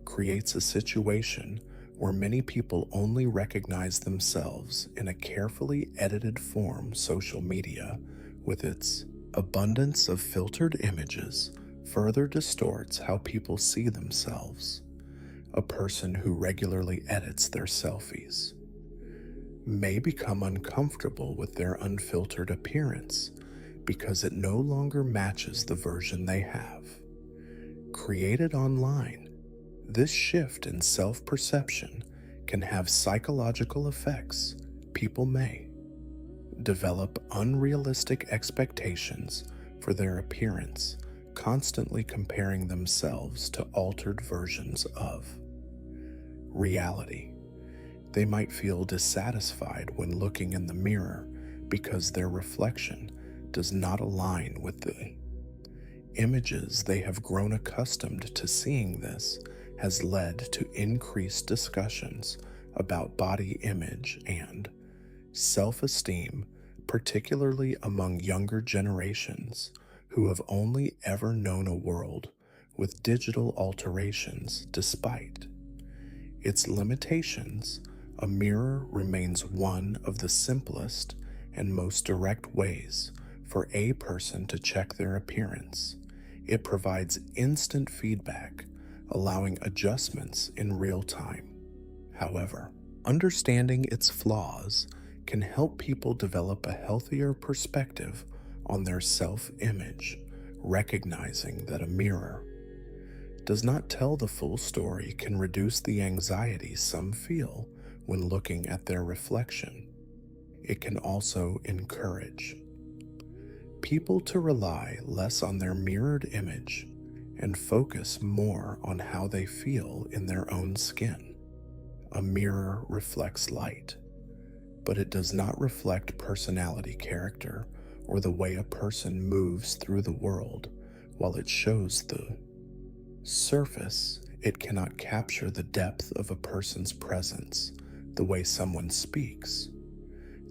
creates a situation where many people only recognize themselves in a carefully edited form. Social media, with its abundance of filtered images, further distorts how people see themselves. A person who regularly edits their selfies may become uncomfortable with their unfiltered appearance because it no longer matches the version they have created online. This shift in self-perception can have psychological effects. People may develop unrealistic expectations for their appearance, constantly comparing themselves to altered versions of reality. They might feel dissatisfied when looking in the mirror because their reflection does not align with the images they have grown accustomed to seeing. This has led to increased discussions about body image and self-esteem, particularly among younger generations who have only ever known a world with digital alterations. Despite its limitations, a mirror remains one of the simplest and most direct ways for a person to check their appearance. It provides instant feedback, allowing adjustments in real time. However, understanding its flaws can help people develop a healthier perspective on their self-image. Recognizing that a mirror does not tell the full story can reduce the anxiety some feel when looking at their reflection. It can also encourage people to rely less on their mirrored image and focus more on how they feel in their own skin. A mirror reflects light, but it does not reflect personality, character, or the way a person moves through the world. While it shows the surface, it cannot capture the depth of a person's presence. The way someone speaks,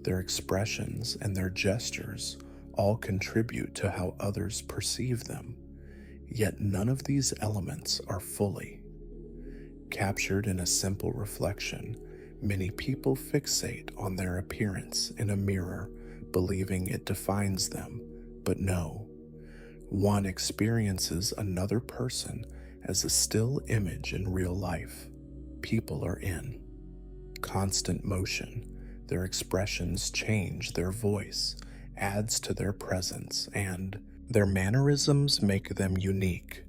Their expressions and their gestures all contribute to how others perceive them, yet none of these elements are fully captured in a simple reflection. Many people fixate on their appearance in a mirror, believing it defines them, but no. One experiences another person as a still image in real life. People are in constant motion. Their expressions change, their voice adds to their presence, and their mannerisms make them unique.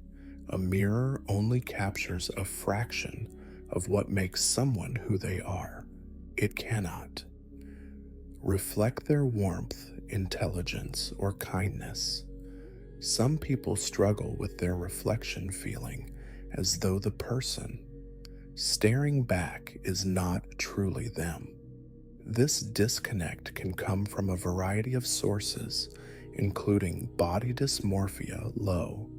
A mirror only captures a fraction of what makes someone who they are. It cannot reflect their warmth, intelligence, or kindness. Some people struggle with their reflection, feeling as though the person staring back is not truly them. This disconnect can come from a variety of sources, including body dysmorphia, low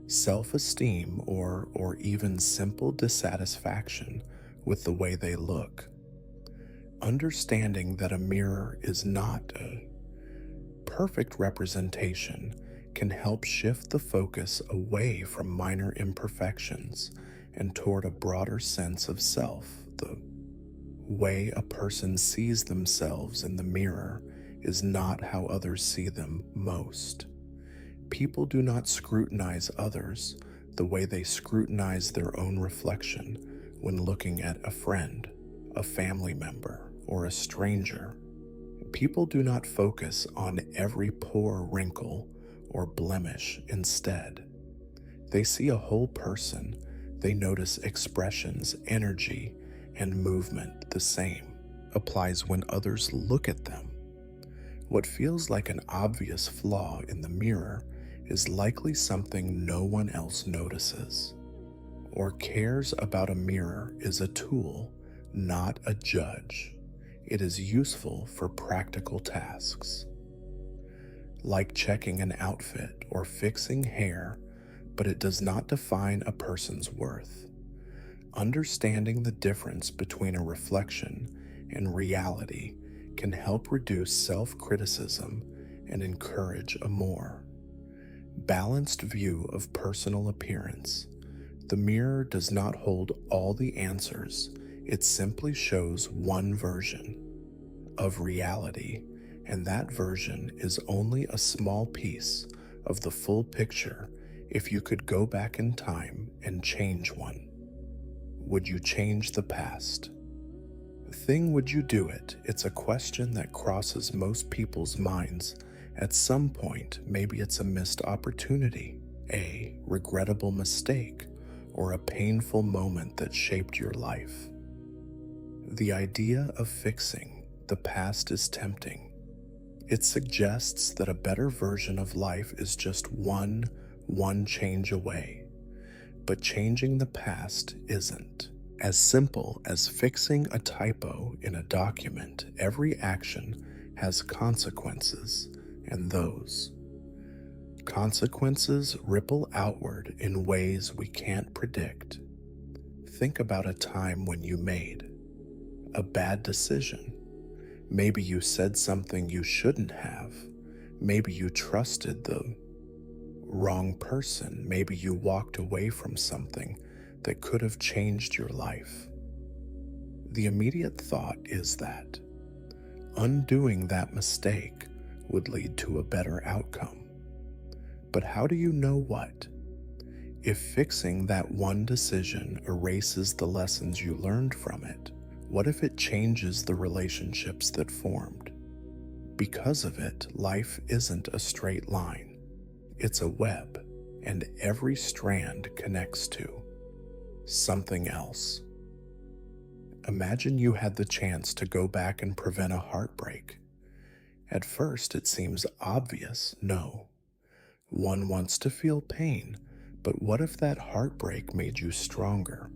self-esteem, or even simple dissatisfaction with the way they look. Understanding that a mirror is not a perfect representation can help shift the focus away from minor imperfections and toward a broader sense of self. The way a person sees themselves in the mirror is not how others see them most. People do not scrutinize others the way they scrutinize their own reflection when looking at a friend, a family member, or a stranger. People do not focus on every pore, wrinkle, or blemish. Instead, they see a whole person. They notice expressions, energy, and movement. The same applies when others look at them. What feels like an obvious flaw in the mirror is likely something no one else notices or cares about. A mirror is a tool, not a judge. It is useful for practical tasks, like checking an outfit or fixing hair, but it does not define a person's worth. Understanding the difference between a reflection and reality can help reduce self-criticism and encourage a more balanced view of personal appearance. The mirror does not hold all the answers. It simply shows one version of reality, and that version is only a small piece of the full picture. If you could go back in time and change one, would you change the past? Would you do it? It's a question that crosses most people's minds at some point. Maybe it's a missed opportunity, a regrettable mistake, or a painful moment that shaped your life. The idea of fixing the past is tempting. It suggests that a better version of life is just one change away. But changing the past isn't as simple as fixing a typo in a document. Every action has consequences, and those consequences ripple outward in ways we can't predict. Think about a time when you made a bad decision. Maybe you said something you shouldn't have. Maybe you trusted the wrong person. Maybe you walked away from something that could have changed your life. The immediate thought is that undoing that mistake would lead to a better outcome. But how do you know what? If fixing that one decision erases the lessons you learned from it, what if it changes the relationships that formed? Because of it, life isn't a straight line. It's a web, and every strand connects to something else. Imagine you had the chance to go back and prevent a heartbreak. At first, it seems obvious. No, one wants to feel pain, but what if that heartbreak made you stronger?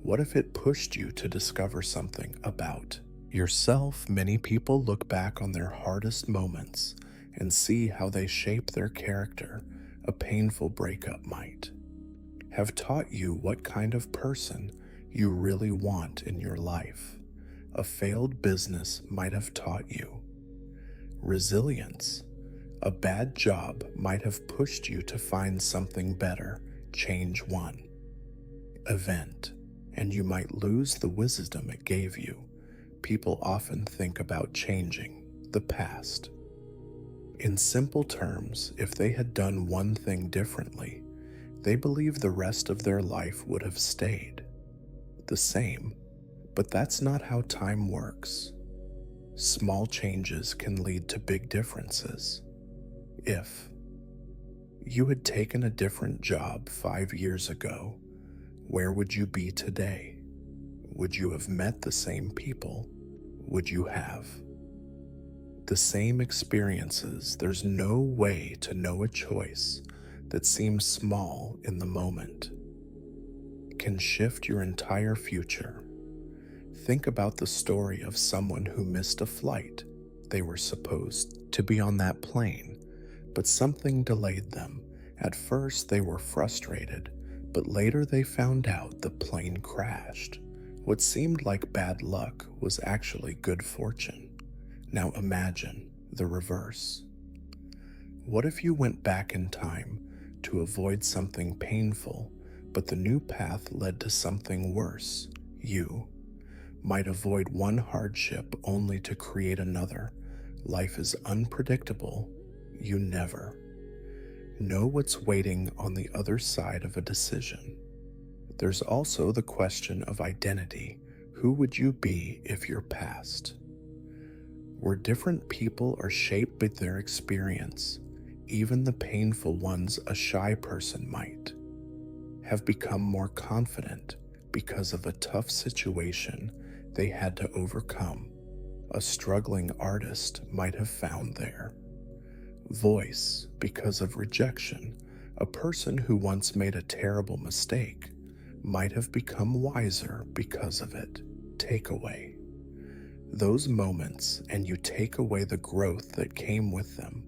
What if it pushed you to discover something about yourself? Many people look back on their hardest moments and see how they shape their character. A painful breakup might have taught you what kind of person you really want in your life. a failed business might have taught you. Resilience, a bad job might have pushed you to find something better, change one. Event, and you might lose the wisdom it gave you. People often think about changing the past. In simple terms, if they had done one thing differently, they believe the rest of their life would have stayed the same. But that's not how time works. Small changes can lead to big differences. If you had taken a different job 5 years ago, where would you be today? Would you have met the same people? Would you have the same experiences? There's no way to know a choice that seems small in the moment can shift your entire future. Think about the story of someone who missed a flight. They were supposed to be on that plane, but something delayed them. At first, they were frustrated, but later they found out the plane crashed. What seemed like bad luck was actually good fortune. Now imagine the reverse. What if you went back in time to avoid something painful, but the new path led to something worse? You might avoid one hardship only to create another. Life is unpredictable. You never know what's waiting on the other side of a decision. There's also the question of identity. Who would you be if you're past? Where different people are shaped by their experience, even the painful ones a shy person might have become more confident because of a tough situation they had to overcome. A struggling artist might have found their voice because of rejection. A person who once made a terrible mistake might have become wiser because of it. Takeaway: those moments, and you take away the growth that came with them.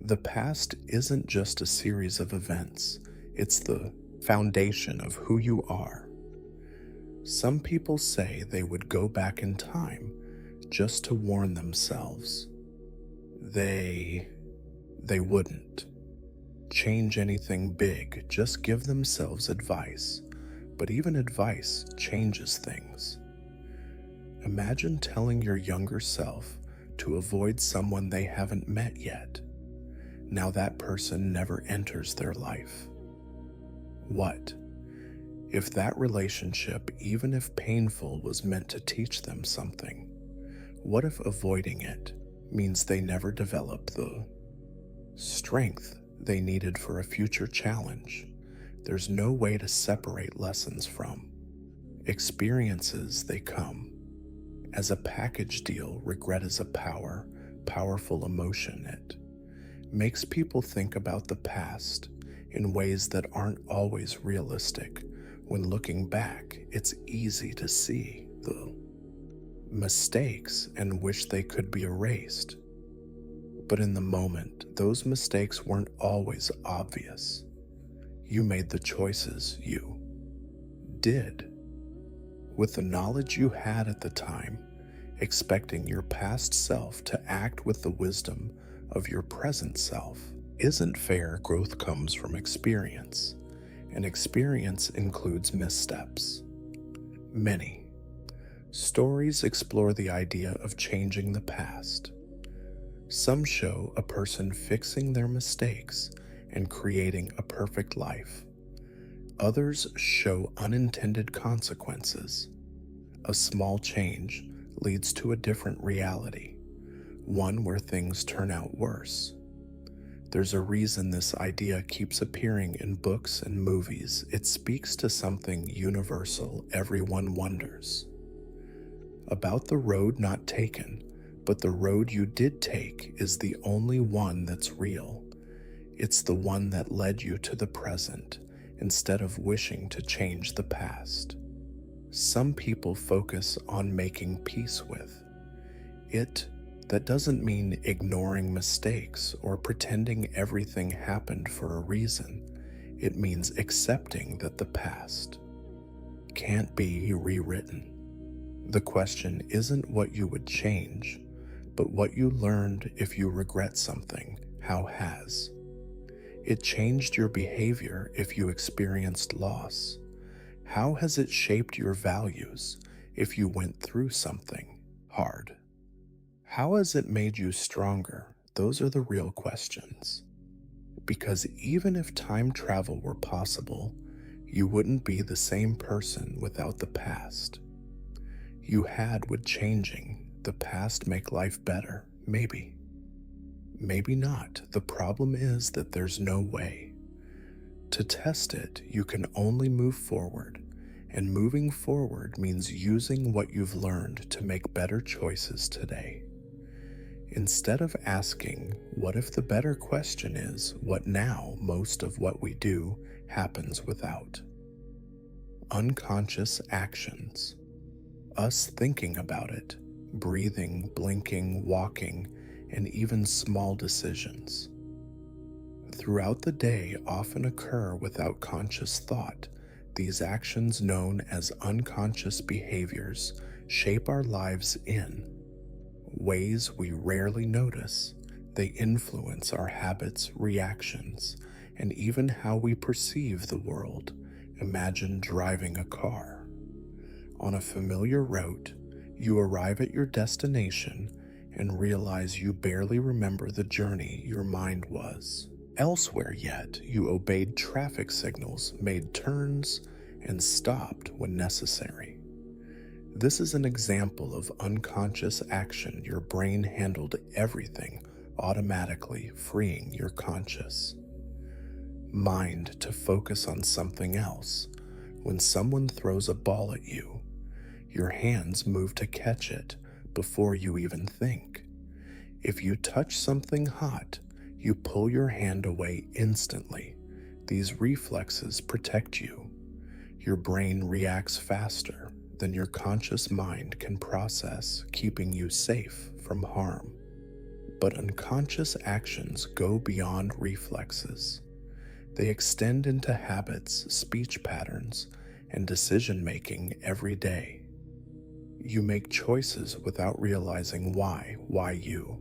The past isn't just a series of events, it's the foundation of who you are. Some people say they would go back in time just to warn themselves. They wouldn't change anything big, just give themselves advice. But even advice changes things. Imagine telling your younger self to avoid someone they haven't met yet. Now that person never enters their life. What if that relationship, even if painful, was meant to teach them something? What if avoiding it means they never develop the strength they needed for a future challenge? There's no way to separate lessons from experiences. They come as a package deal. Regret is a powerful emotion. It makes people think about the past in ways that aren't always realistic. When looking back, it's easy to see the mistakes and wish they could be erased. But in the moment, those mistakes weren't always obvious. You made the choices you did with the knowledge you had at the time. Expecting your past self to act with the wisdom of your present self isn't fair. Growth comes from experience, and experience includes missteps. Many stories explore the idea of changing the past. Some show a person fixing their mistakes and creating a perfect life. Others show unintended consequences. A small change leads to a different reality, one where things turn out worse. There's a reason this idea keeps appearing in books and movies. It speaks to something universal. Everyone wonders about the road not taken, but the road you did take is the only one that's real. It's the one that led you to the present instead of wishing to change the past. Some people focus on making peace with it. That doesn't mean ignoring mistakes or pretending everything happened for a reason. It means accepting that the past can't be rewritten. The question isn't what you would change, but what you learned. If you regret something, how has it changed your behavior? If you experienced loss, how has it shaped your values? If you went through something hard, how has it made you stronger? Those are the real questions. Because even if time travel were possible, you wouldn't be the same person without the past you had. Would changing the past make life better? Maybe. Maybe not. The problem is that there's no way. To test it, you can only move forward, and moving forward means using what you've learned to make better choices today. Instead of asking, what if, the better question is, what now? Most of what we do happens without unconscious actions. Us thinking about it, breathing, blinking, walking, and even small decisions throughout the day often occur without conscious thought. These actions, known as unconscious behaviors, shape our lives in ways we rarely notice. They influence our habits, reactions, and even how we perceive the world. Imagine driving a car. On a familiar route, you arrive at your destination and realize you barely remember the journey. Your mind was elsewhere, yet you obeyed traffic signals, made turns, and stopped when necessary. This is an example of unconscious action. Your brain handled everything automatically, freeing your conscious mind to focus on something else. When someone throws a ball at you, your hands move to catch it before you even think. If you touch something hot, you pull your hand away instantly. These reflexes protect you. Your brain reacts faster than your conscious mind can process, keeping you safe from harm. But unconscious actions go beyond reflexes. They extend into habits, speech patterns, and decision-making every day. You make choices without realizing why. You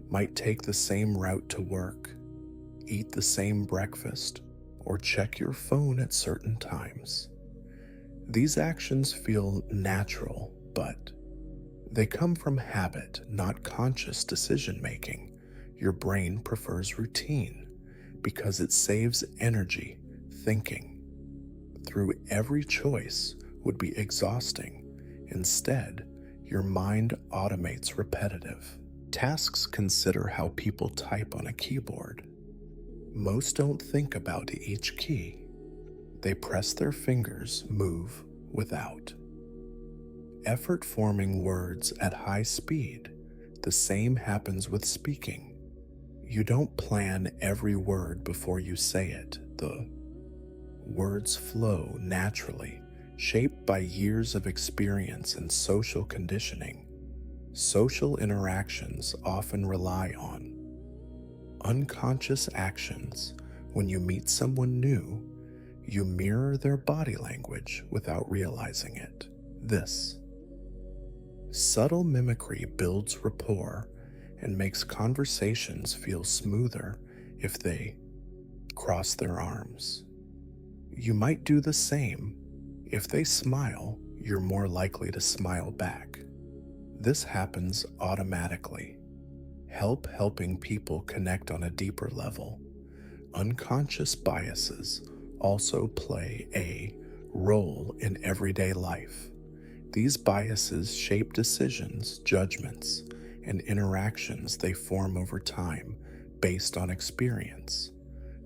might take the same route to work, eat the same breakfast, or check your phone at certain times. These actions feel natural, but they come from habit, not conscious decision-making. Your brain prefers routine because it saves energy. Thinking through every choice would be exhausting. Instead, your mind automates repetitive tasks. Consider how people type on a keyboard. Most don't think about each key. They press their fingers, move without effort, forming words at high speed. The same happens with speaking. You don't plan every word before you say it. The words flow naturally, shaped by years of experience and social conditioning. Social interactions often rely on unconscious actions. When you meet someone new, you mirror their body language without realizing it. This subtle mimicry builds rapport and makes conversations feel smoother. If they cross their arms, you might do the same. If they smile, you're more likely to smile back. This happens automatically. Helping people connect on a deeper level. Unconscious biases also play a role in everyday life. These biases shape decisions, judgments, and interactions. They form over time based on experience,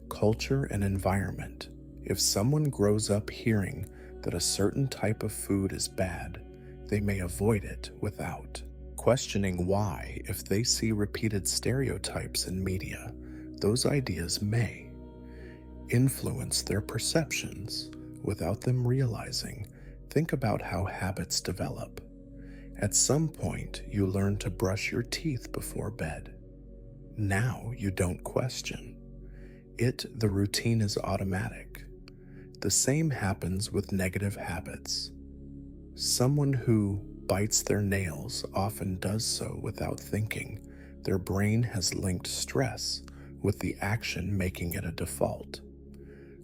culture, and environment. If someone grows up hearing that a certain type of food is bad, they may avoid it without questioning why. If they see repeated stereotypes in media, those ideas may influence their perceptions without them realizing. Think about how habits develop. At some point, you learn to brush your teeth before bed. Now you don't question it. The routine is automatic. The same happens with negative habits. Someone who bites their nails often does so without thinking. Their brain has linked stress with the action, making it a default.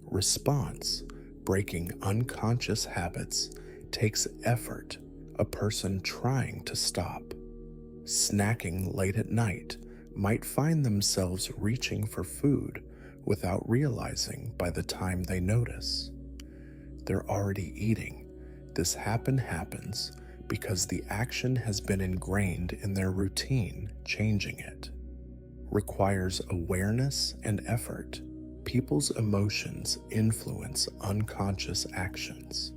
Response, breaking unconscious habits, takes effort, a person trying to stop. Snacking late at night might find themselves reaching for food without realizing by the time they notice. They're already eating. This happens because the action has been ingrained in their routine. Changing it requires awareness and effort. People's emotions influence unconscious actions.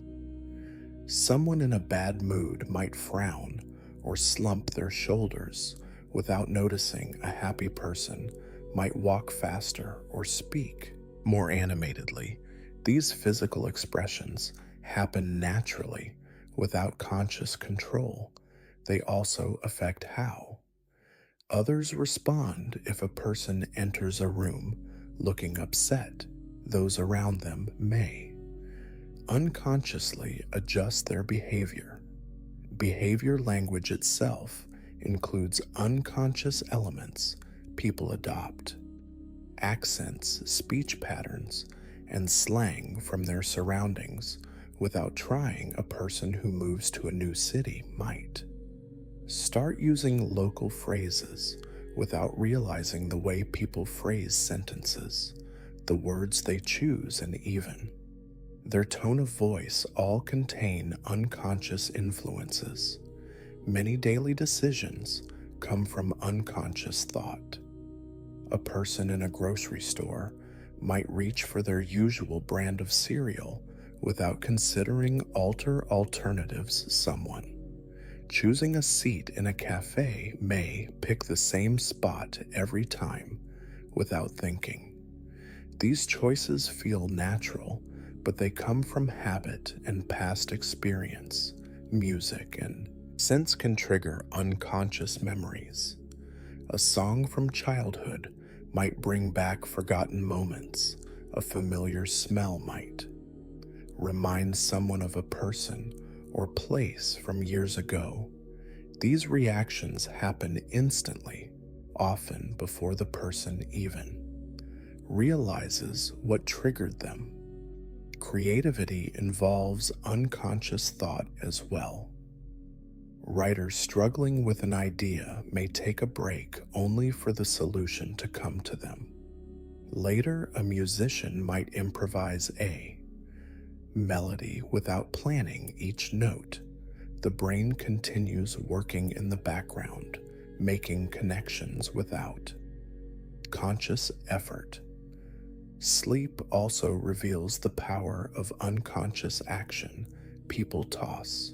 Someone in a bad mood might frown or slump their shoulders without noticing. A happy person might walk faster or speak more animatedly. These physical expressions happen naturally without conscious control. They also affect how others respond. If a person enters a room looking upset, those around them may unconsciously adjust their behavior. Behavior language itself includes unconscious elements people adopt, accents, speech patterns, and slang from their surroundings without trying. A person who moves to a new city might start using local phrases without realizing the way people phrase sentences, the words they choose, and even their tone of voice all contain unconscious influences. Many daily decisions come from unconscious thought. A person in a grocery store might reach for their usual brand of cereal without considering alternatives. Someone choosing a seat in a cafe may pick the same spot every time without thinking. These choices feel natural, but they come from habit and past experience. Music and scents can trigger unconscious memories. A song from childhood might bring back forgotten moments. A familiar smell might remind someone of a person or place from years ago. These reactions happen instantly, often before the person even realizes what triggered them. Creativity involves unconscious thought as well. Writers struggling with an idea may take a break only for the solution to come to them. Later, a musician might improvise a melody without planning each note. The brain continues working in the background, making connections without conscious effort. Sleep also reveals the power of unconscious action. People toss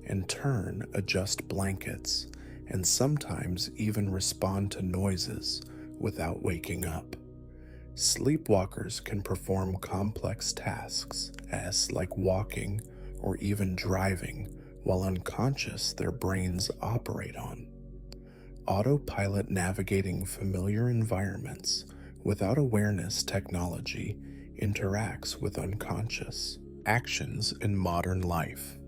and turn, adjust blankets, and sometimes even respond to noises without waking up. Sleepwalkers can perform complex tasks like walking or even driving while unconscious. Their brains operate on autopilot, navigating familiar environments without awareness. Technology interacts with unconscious actions in modern life.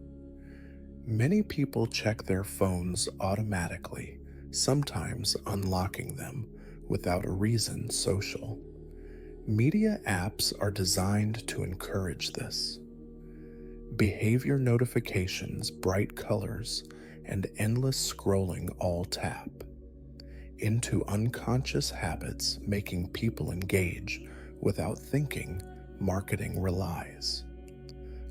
Many people check their phones automatically, sometimes unlocking them without a reason. Social media apps are designed to encourage this. Behavior notifications, bright colors, and endless scrolling all tap into unconscious habits, making people engage without thinking. Marketing relies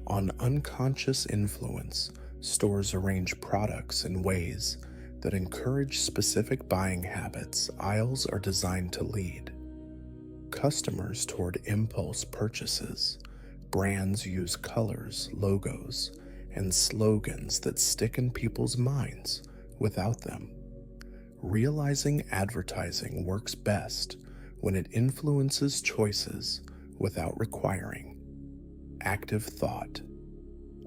on unconscious influence. Stores arrange products in ways that encourage specific buying habits. Aisles are designed to lead customers toward impulse purchases. Brands use colors, logos, and slogans that stick in people's minds without them realizing. Advertising works best when it influences choices without requiring active thought.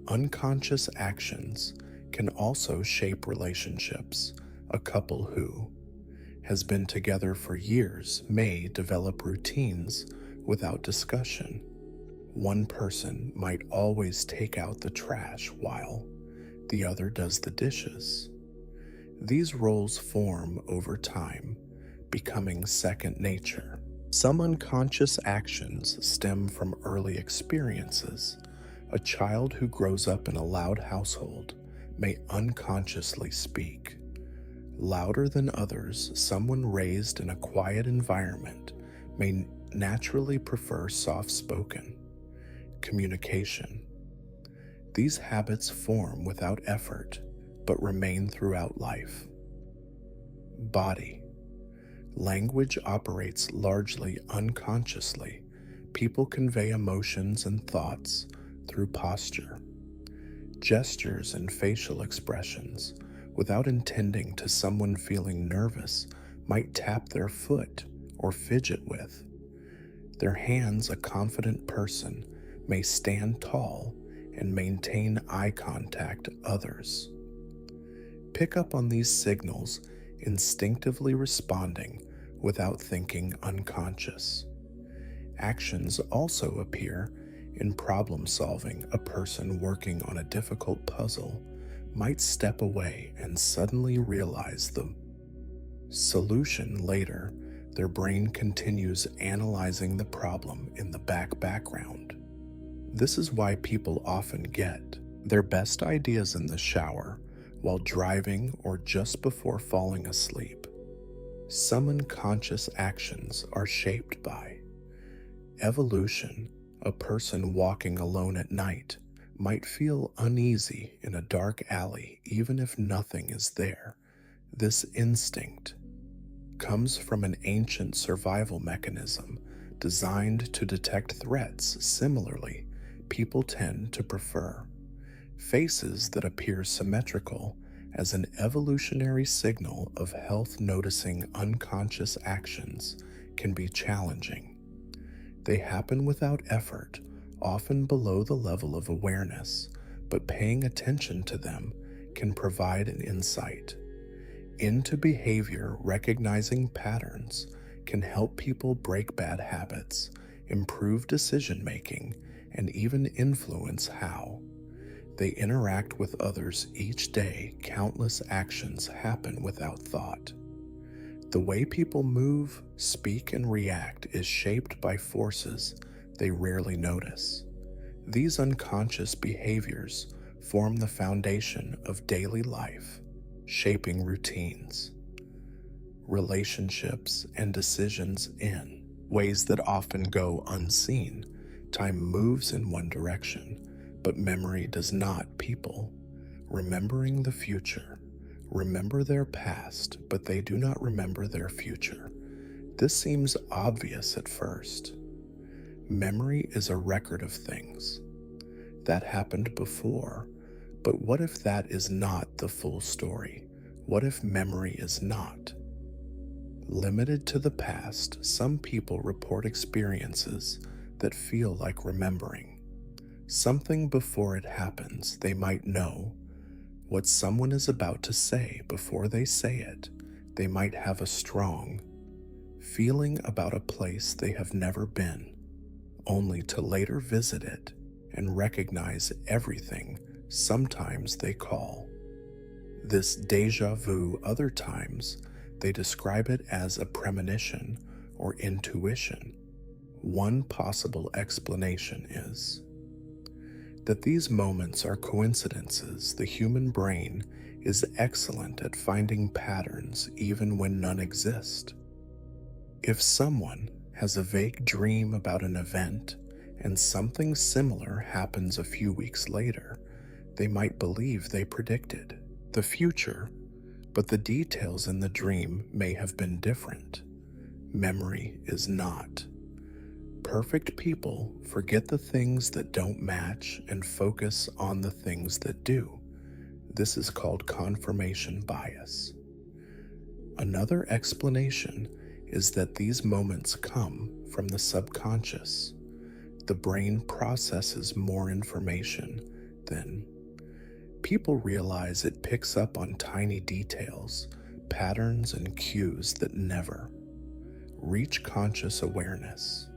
Unconscious actions can also shape relationships. A couple who has been together for years may develop routines without discussion. One person might always take out the trash while the other does the dishes. These roles form over time, becoming second nature. Some unconscious actions stem from early experiences. A child who grows up in a loud household may unconsciously speak louder than others. Someone raised in a quiet environment may naturally prefer soft-spoken communication. These habits form without effort, but remain throughout life. Body. Language operates largely unconsciously. People convey emotions and thoughts through posture, gestures, and facial expressions. Without intending to, someone feeling nervous might tap their foot or fidget with their hands. A confident person may stand tall and maintain eye contact. Others pick up on these signals, instinctively responding without thinking. Unconscious actions also appear in problem solving. A person working on a difficult puzzle might step away and suddenly realize the solution later. Their brain continues analyzing the problem in the background. This is why people often get their best ideas in the shower, while driving, or just before falling asleep. Some unconscious actions are shaped by evolution. A person walking alone at night might feel uneasy in a dark alley even if nothing is there. This instinct comes from an ancient survival mechanism designed to detect threats. Similarly, people tend to prefer faces that appear symmetrical as an evolutionary signal of health. Noticing unconscious actions can be challenging. They happen without effort, often below the level of awareness, but paying attention to them can provide an insight into behavior. Recognizing patterns can help people break bad habits, improve decision-making, and even influence how they interact with others each day. Countless actions happen without thought. The way people move, speak, and react is shaped by forces they rarely notice. These unconscious behaviors form the foundation of daily life, shaping routines, relationships, and decisions in ways that often go unseen. Time moves in one direction, but memory does not. People remembering the future remember their past, but they do not remember their future. This seems obvious at first. Memory is a record of things that happened before, but what if that is not the full story? What if memory is not limited to the past? Some people report experiences that feel like remembering something before it happens. They might know what someone is about to say before they say it. They might have a strong feeling about a place they have never been, only to later visit it and recognize everything. Sometimes they call this déjà vu. Other times they describe it as a premonition or intuition. One possible explanation is that these moments are coincidences. The human brain is excellent at finding patterns even when none exist. If someone has a vague dream about an event and something similar happens a few weeks later, they might believe they predicted the future, but the details in the dream may have been different. Memory is not perfect. People forget the things that don't match and focus on the things that do. This is called confirmation bias. Another explanation is that these moments come from the subconscious. The brain processes more information than people realize. It picks up on tiny details, patterns, and cues that never reach conscious awareness.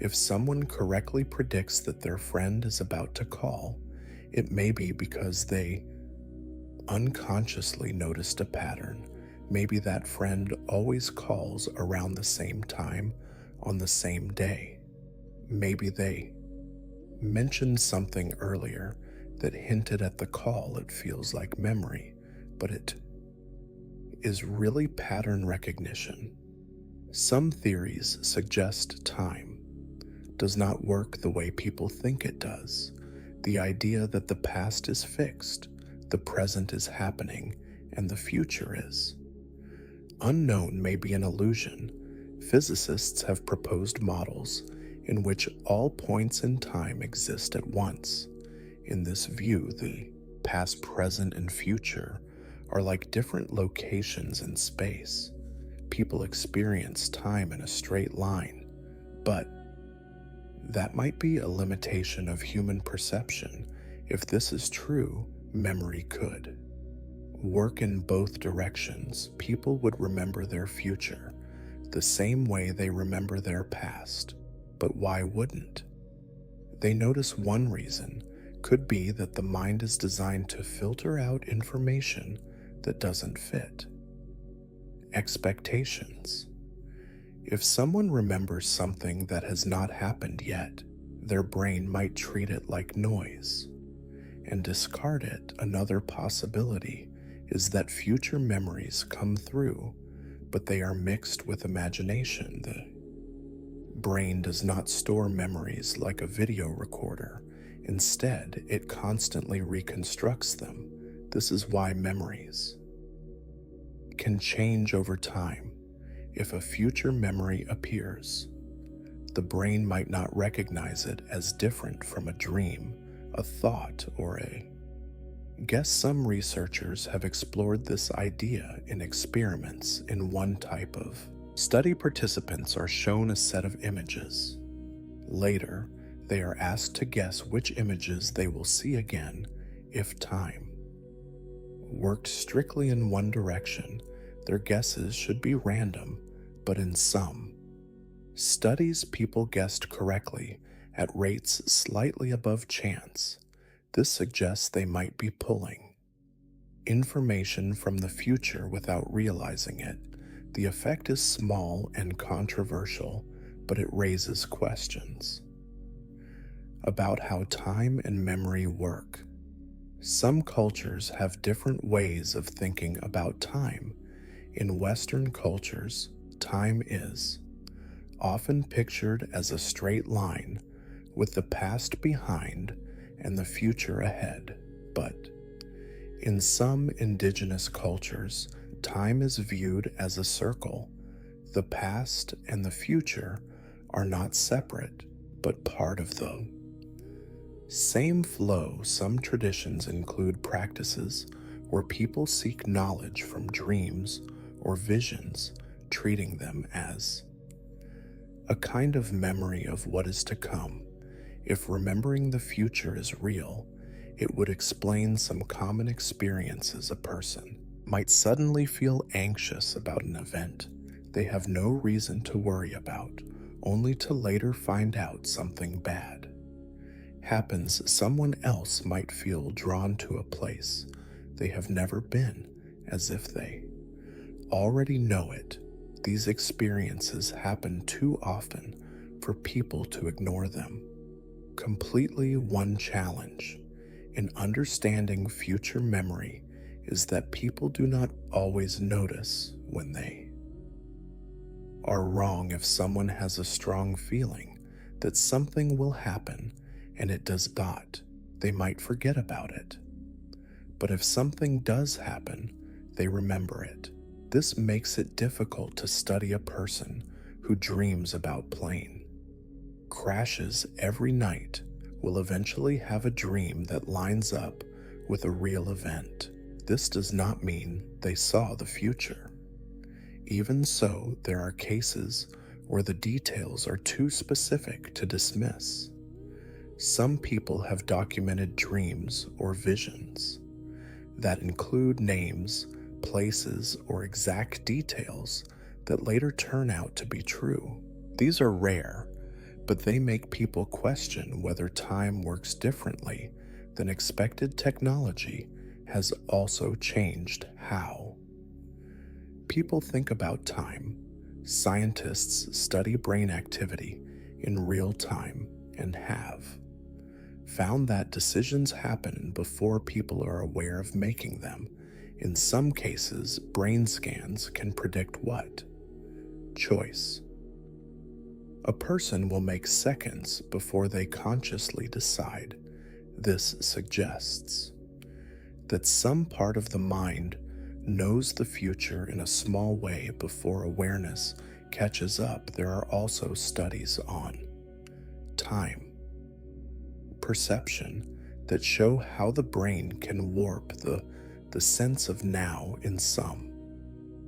If someone correctly predicts that their friend is about to call, it may be because they unconsciously noticed a pattern. Maybe that friend always calls around the same time on the same day. Maybe they mentioned something earlier that hinted at the call. It feels like memory, but it is really pattern recognition. Some theories suggest time does not work the way people think it does. The idea that the past is fixed, the present is happening, and the future is unknown may be an illusion. Physicists have proposed models in which all points in time exist at once. In this view, the past, present, and future are like different locations in space. People experience time in a straight line, but that might be a limitation of human perception. If this is true, memory could work in both directions. People would remember their future the same way they remember their past. But why wouldn't they? Notice one reason could be that the mind is designed to filter out information that doesn't fit expectations. If someone remembers something that has not happened yet, their brain might treat it like noise and discard it. Another possibility is that future memories come through, but they are mixed with imagination. The brain does not store memories like a video recorder. Instead, it constantly reconstructs them. This is why memories can change over time. If a future memory appears, the brain might not recognize it as different from a dream, a thought, or a guess. Some researchers have explored this idea in experiments. In one type of study, participants are shown a set of images. Later, they are asked to guess which images they will see again if time worked strictly in one direction. Their guesses should be random, but in some studies, people guessed correctly at rates slightly above chance. This suggests they might be pulling information from the future without realizing it. The effect is small and controversial, but it raises questions about how time and memory work. Some cultures have different ways of thinking about time. In Western cultures, time is often pictured as a straight line with the past behind and the future ahead. But in some indigenous cultures, time is viewed as a circle. The past and the future are not separate, but part of the same flow. Some traditions include practices where people seek knowledge from dreams or visions, treating them as a kind of memory of what is to come. If remembering the future is real, it would explain some common experiences. A person might suddenly feel anxious about an event they have no reason to worry about, only to later find out something bad happens. Someone else might feel drawn to a place they have never been, as if they already know it. These experiences happen too often for people to ignore them completely. One challenge in understanding future memory is that people do not always notice when they are wrong. If someone has a strong feeling that something will happen and it does not, they might forget about it. But if something does happen, they remember it. This makes it difficult to study a person who dreams about plane crashes every night. Will eventually have a dream that lines up with a real event. This does not mean they saw the future. Even so, there are cases where the details are too specific to dismiss. Some people have documented dreams or visions that include names, places, or exact details that later turn out to be true. These are rare, but they make people question whether time works differently than expected. Technology has also changed how people think about time. Scientists study brain activity in real time and have found that decisions happen before people are aware of making them. In some cases, brain scans can predict what? Choice. A person will make seconds before they consciously decide. This suggests that some part of the mind knows the future in a small way before awareness catches up. There are also studies on time perception that show how the brain can warp the sense of now. In some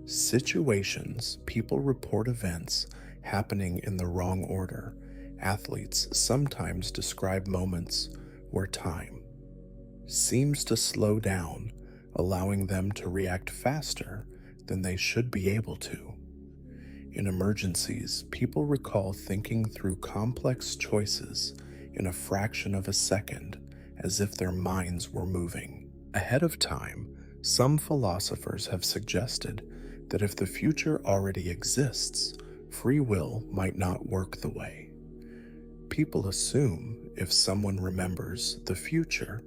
situations, people report events happening in the wrong order. Athletes sometimes describe moments where time seems to slow down, allowing them to react faster than they should be able to. In emergencies, people recall thinking through complex choices in a fraction of a second, as if their minds were moving ahead of time. Some philosophers have suggested that if the future already exists, free will might not work the way people assume. If someone remembers the future,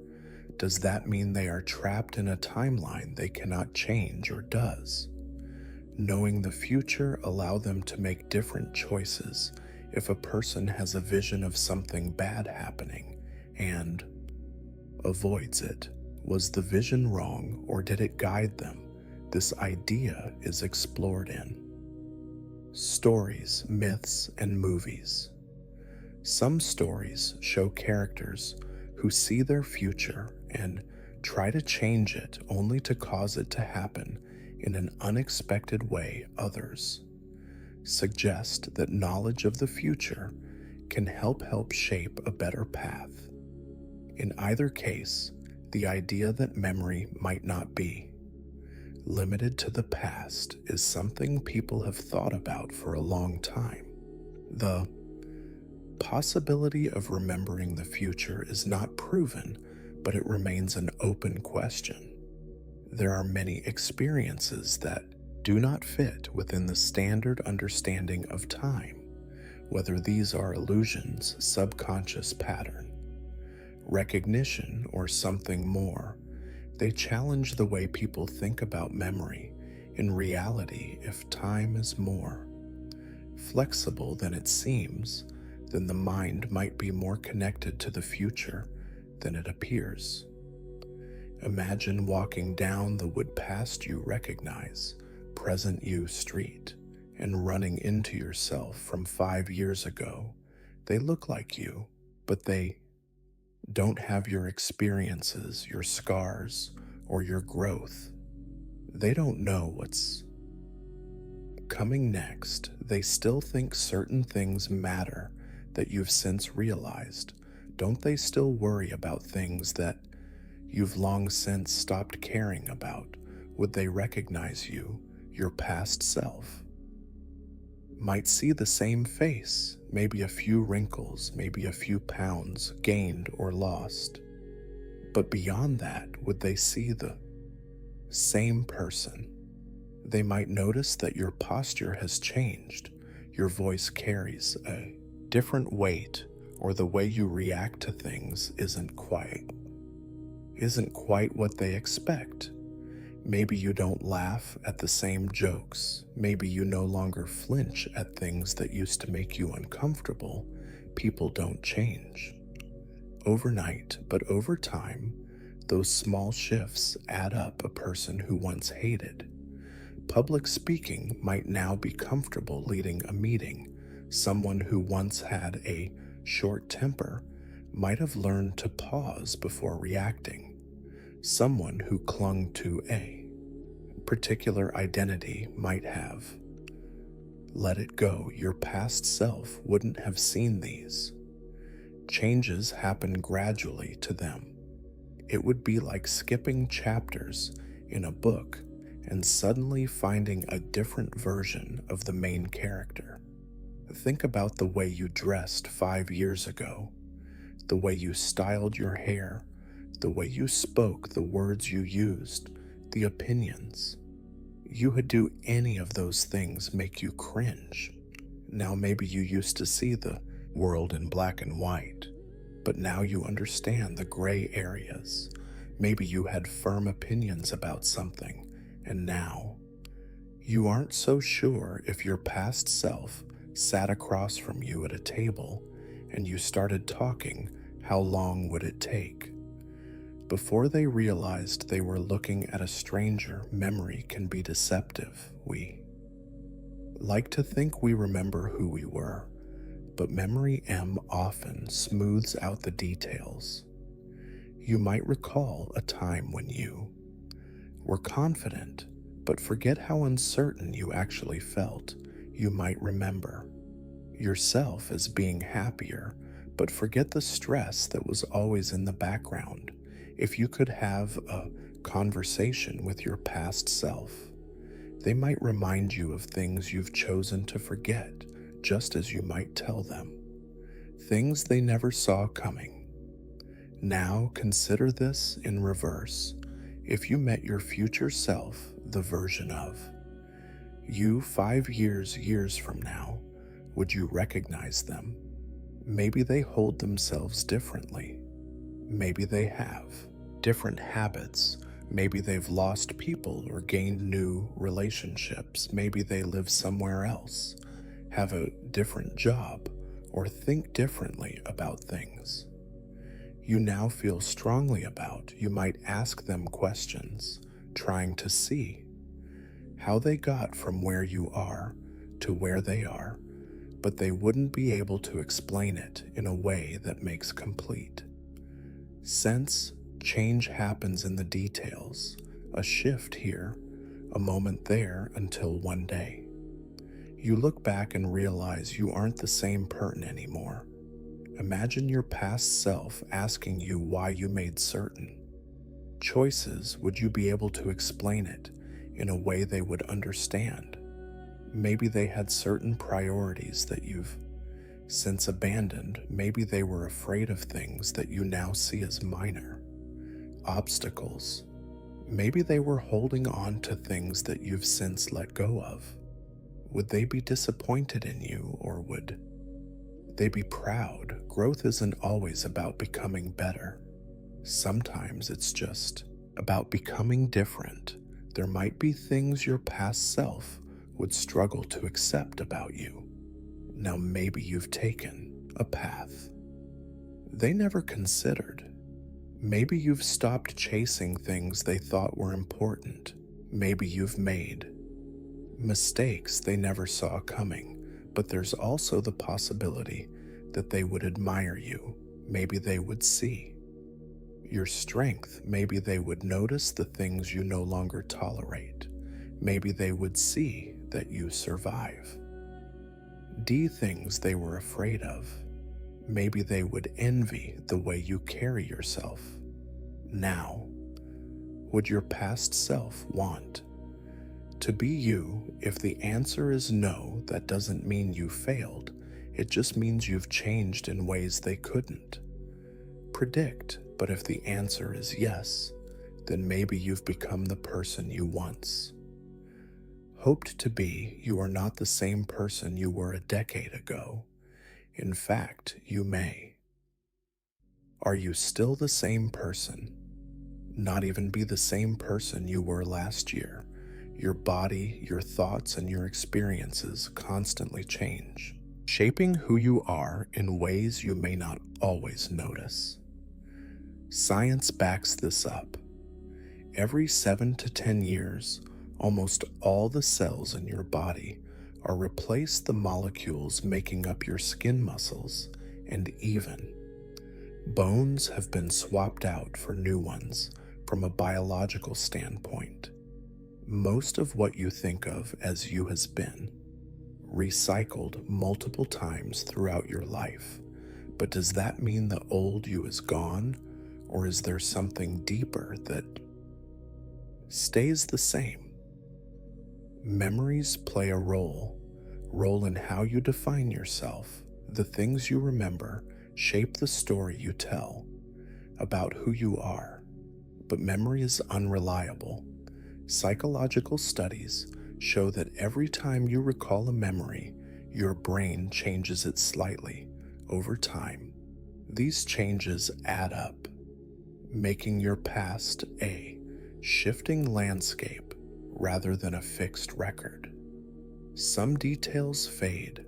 does that mean they are trapped in a timeline they cannot change, or does knowing the future allow them to make different choices? If a person has a vision of something bad happening and avoids it, was the vision wrong, or did it guide them? This idea is explored in stories, myths, and movies. Some stories show characters who see their future and try to change it, only to cause it to happen in an unexpected way. Others suggest that knowledge of the future can help shape a better path. In either case, the idea that memory might not be limited to the past is something people have thought about for a long time. The possibility of remembering the future is not proven, but it remains an open question. There are many experiences that do not fit within the standard understanding of time, whether these are illusions, subconscious pattern, recognition, or something more. They challenge the way people think about memory. In reality, if time is more flexible than it seems, then the mind might be more connected to the future than it appears. Imagine walking down the wood past you recognize, present you street, and running into yourself from 5 years ago. They look like you, but they don't have your experiences, your scars, or your growth. They don't know what's coming next. They still think certain things matter that you've since realized. Don't they still worry about things that you've long since stopped caring about? Would they recognize you, your past self? Might see the same face, maybe a few wrinkles, maybe a few pounds gained or lost. But beyond that, would they see the same person? They might notice that your posture has changed, your voice carries a different weight, or the way you react to things isn't quite what they expect. Maybe you don't laugh at the same jokes. Maybe you no longer flinch at things that used to make you uncomfortable. People don't change overnight, but over time, those small shifts add up. A person who once hated public speaking might now be comfortable leading a meeting. Someone who once had a short temper might have learned to pause before reacting. Someone who clung to a particular identity might have let it go. Your past self wouldn't have seen these changes happen gradually to them. It would be like skipping chapters in a book and suddenly finding a different version of the main character. Think about the way you dressed 5 years ago, the way you styled your hair, The way you spoke, the words you used, the opinions. You would do any of those things make you cringe. Now maybe you used to see the world in black and white, but now you understand the gray areas. Maybe you had firm opinions about something, and now you aren't so sure if your past self sat across from you at a table and you started talking, how long would it take? Before they realized they were looking at a stranger, memory can be deceptive. We like to think we remember who we were, but memory M often smooths out the details. You might recall a time when you were confident, but forget how uncertain you actually felt. You might remember yourself as being happier, but forget the stress that was always in the background. If you could have a conversation with your past self, they might remind you of things you've chosen to forget, just as you might tell them things they never saw coming. Now consider this in reverse. If you met your future self, the version of you 5 years from now, would you recognize them? Maybe they hold themselves differently. Maybe they have different habits. Maybe they've lost people or gained new relationships. Maybe they live somewhere else, have a different job, or think differently about things you now feel strongly about. You might ask them questions, trying to see how they got from where you are to where they are, but they wouldn't be able to explain it in a way that makes complete sense. Change happens in the details, a shift here, a moment there, until one day you look back and realize you aren't the same person anymore. Imagine your past self asking you why you made certain choices. Would you be able to explain it in a way they would understand? Maybe they had certain priorities that you've since abandoned. Maybe they were afraid of things that you now see as minor obstacles. Maybe they were holding on to things that you've since let go of. Would they be disappointed in you, or would they be proud? Growth isn't always about becoming better. Sometimes it's just about becoming different. There might be things your past self would struggle to accept about you. Now maybe you've taken a path they never considered. Maybe you've stopped chasing things they thought were important. Maybe you've made mistakes they never saw coming, but there's also the possibility that they would admire you. Maybe they would see your strength. Maybe they would notice the things you no longer tolerate. Maybe they would see that you survive things they were afraid of. Maybe they would envy the way you carry yourself. Now, would your past self want to be you? If the answer is no, that doesn't mean you failed. It just means you've changed in ways they couldn't predict. But if the answer is yes, then maybe you've become the person you once hoped to be. You are not the same person you were a decade ago. In fact, you may. Are you still the same person? Not even be the same person you were last year. Your body, your thoughts, and your experiences constantly change, shaping who you are in ways you may not always notice. Science backs this up. Every 7 to 10 years, almost all the cells in your body are replaced. The molecules making up your skin muscles and even bones have been swapped out for new ones. From a biological standpoint, most of what you think of as you has been recycled multiple times throughout your life. But does that mean the old you is gone, or is there something deeper that stays the same? Memories play a role in how you define yourself. The things you remember shape the story you tell. about who you are, but memory is unreliable. Psychological studies show that every time you recall a memory, your brain changes it slightly over time. These changes add up, making your past a shifting landscape rather than a fixed record. Some details fade,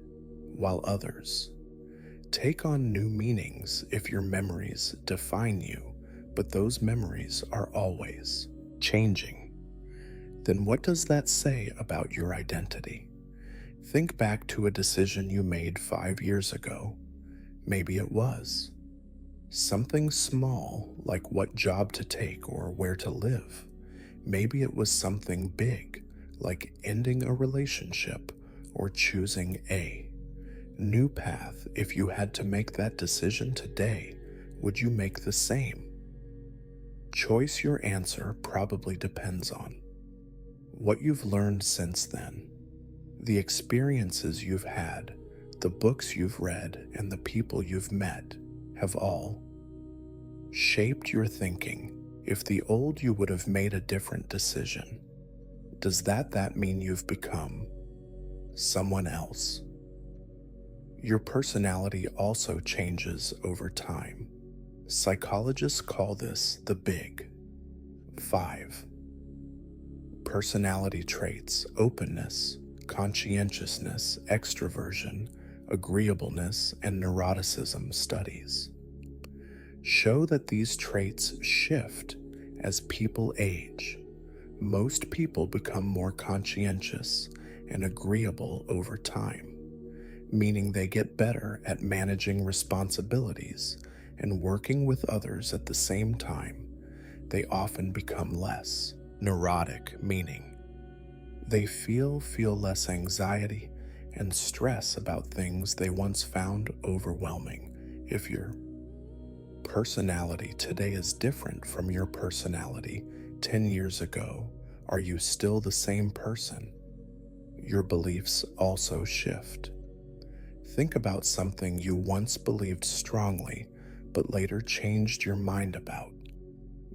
while others take on new meanings if your memories define you, but those memories are always changing. Then what does that say about your identity? Think back to a decision you made 5 years ago. Maybe it was something small, like what job to take or where to live. Maybe it was something big, like ending a relationship or choosing a new path. If you had to make that decision today, would you make the same choice? Your answer probably depends on what you've learned since then, the experiences you've had, the books you've read, and the people you've met have all shaped your thinking. If the old you would have made a different decision, does that mean you've become someone else? Your personality also changes over time. Psychologists call this the Big Five. Personality traits: openness, conscientiousness, extroversion, agreeableness, and neuroticism. Studies show that these traits shift as people age. Most people become more conscientious and agreeable over time, meaning they get better at managing responsibilities and working with others. At the same time, they often become less neurotic, meaning they feel less anxiety and stress about things they once found overwhelming. If your personality today is different from your personality 10 years ago, are you still the same person? Your beliefs also shift. Think about something you once believed strongly but later changed your mind about.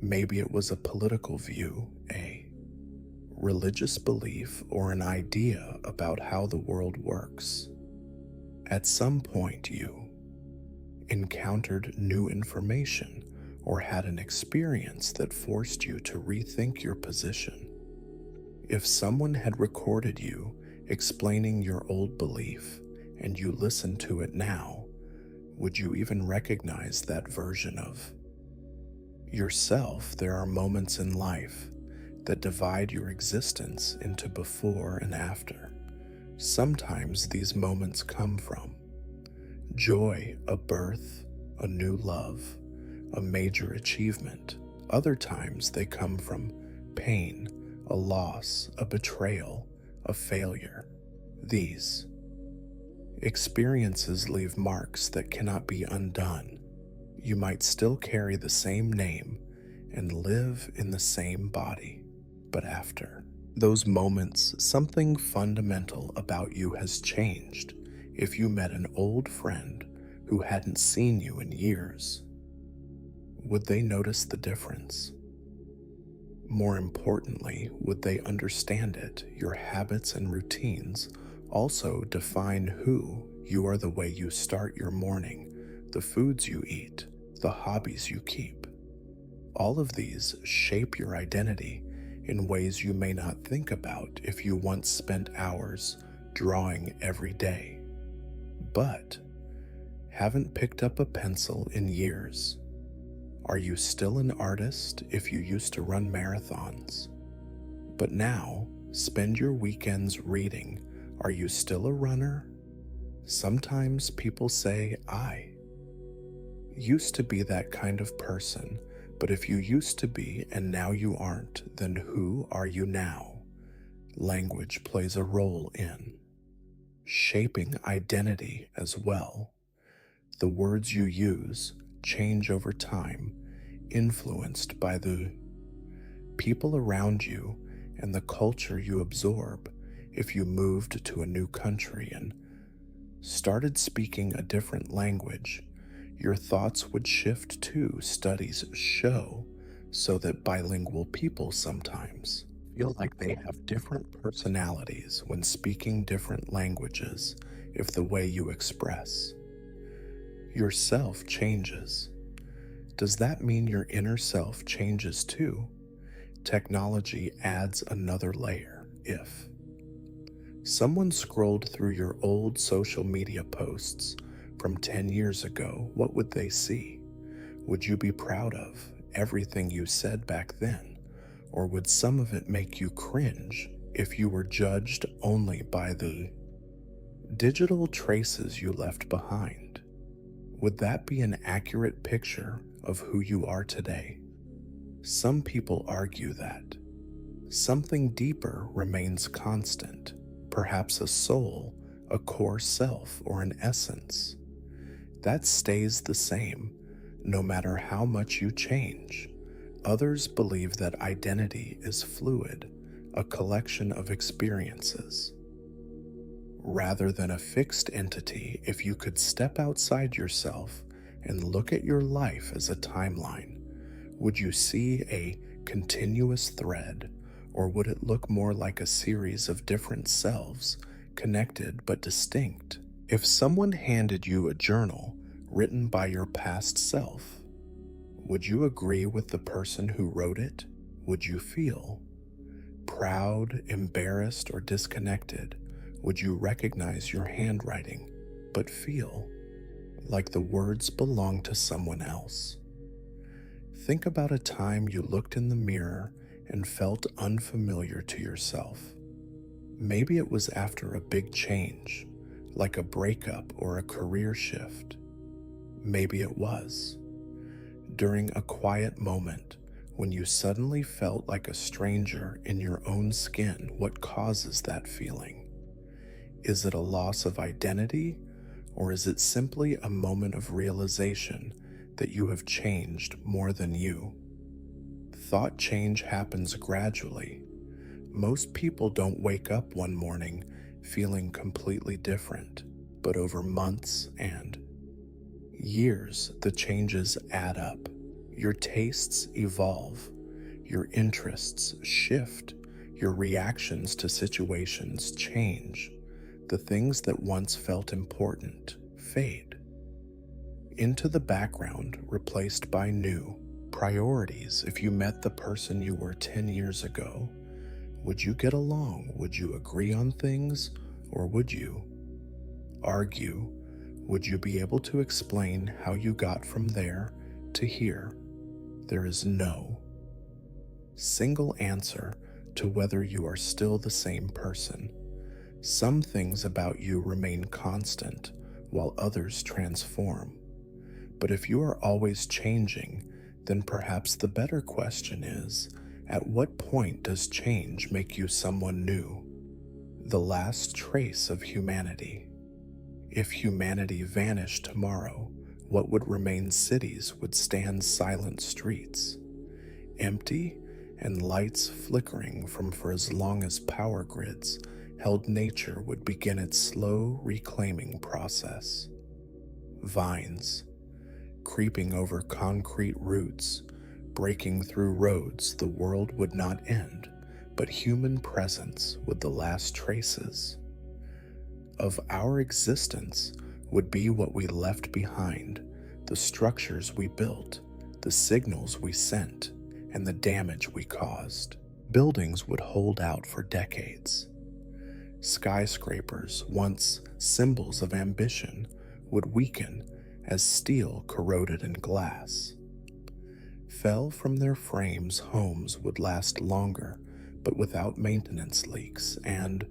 Maybe it was a political view, a religious belief, or an idea about how the world works. At some point, you encountered new information or had an experience that forced you to rethink your position. If someone had recorded you explaining your old belief and you listen to it now, would you even recognize that version of yourself? There are moments in life that divide your existence into before and after. Sometimes these moments come from joy, a birth, a new love, a major achievement. Other times they come from pain, a loss, a betrayal, a failure. These experiences leave marks that cannot be undone. You might still carry the same name and live in the same body, but after those moments, something fundamental about you has changed. If you met an old friend who hadn't seen you in years, would they notice the difference? More importantly, would they understand it? Your habits and routines also define who you are. The way you start your morning, the foods you eat, the hobbies you keep. All of these shape your identity in ways you may not think about if you once spent hours drawing every day, but haven't picked up a pencil in years. Are you still an artist if you used to run marathons, but now spend your weekends reading? Are you still a runner? Sometimes people say, I used to be that kind of person, but if you used to be and now you aren't, then who are you now? Language plays a role in shaping identity as well. The words you use change over time, influenced by the people around you and the culture you absorb. If you moved to a new country and started speaking a different language, Your thoughts would shift too, studies show, so that bilingual people sometimes feel like they have different personalities when speaking different languages if the way you express yourself changes. Does that mean your inner self changes too? Technology adds another layer. If someone scrolled through your old social media posts from 10 years ago, what would they see? Would you be proud of everything you said back then? Or would some of it make you cringe if you were judged only by the digital traces you left behind? Would that be an accurate picture of who you are today? Some people argue that something deeper remains constant, perhaps a soul, a core self, or an essence that stays the same no matter how much you change. Others believe that identity is fluid, a collection of experiences, rather than a fixed entity. If you could step outside yourself and look at your life as a timeline, would you see a continuous thread, or would it look more like a series of different selves, connected but distinct? If someone handed you a journal written by your past self, would you agree with the person who wrote it? Would you feel proud, embarrassed, or disconnected? Would you recognize your handwriting, but feel like the words belong to someone else? Think about a time you looked in the mirror and felt unfamiliar to yourself. Maybe it was after a big change, like a breakup or a career shift. Maybe it was during a quiet moment when you suddenly felt like a stranger in your own skin. What causes that feeling? Is it a loss of identity, or is it simply a moment of realization that you have changed more than you? Thought change happens gradually. Most people don't wake up one morning feeling completely different, but over months and years, the changes add up. Your tastes evolve, your interests shift, your reactions to situations change. The things that once felt important fade into the background, replaced by new priorities. If you met the person you were 10 years ago, would you get along? Would you agree on things? Or would you argue? Would you be able to explain how you got from there to here? There is no single answer to whether you are still the same person. Some things about you remain constant, while others transform. But if you are always changing, then perhaps the better question is, at what point does change make you someone new? The last trace of humanity. If humanity vanished tomorrow, what would remain? Cities would stand silent, streets empty, and lights flickering from for as long as power grids held. Nature would begin its slow reclaiming process. Vines creeping over concrete roots, breaking through roads. The world would not end, but human presence would. The last traces of our existence would be what we left behind, the structures we built, the signals we sent, and the damage we caused. Buildings would hold out for decades. Skyscrapers, once symbols of ambition, would weaken as steel corroded in glass fell from their frames. Homes would last longer, but without maintenance leaks, and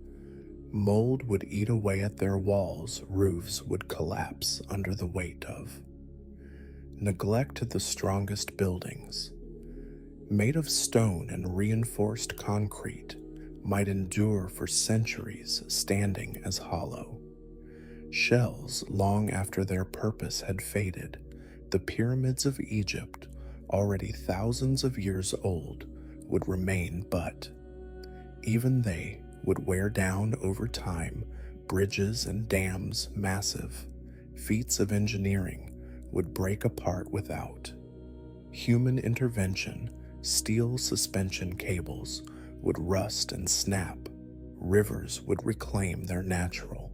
mold would eat away at their walls. Roofs would collapse under the weight of neglect. The strongest buildings, made of stone and reinforced concrete, might endure for centuries, standing as hollow shells long after their purpose had faded. The pyramids of Egypt, already thousands of years old, would remain, but even they would wear down over time. Bridges and dams, massive feats of engineering, would break apart without human intervention. Steel suspension cables would rust and snap. Rivers would reclaim their natural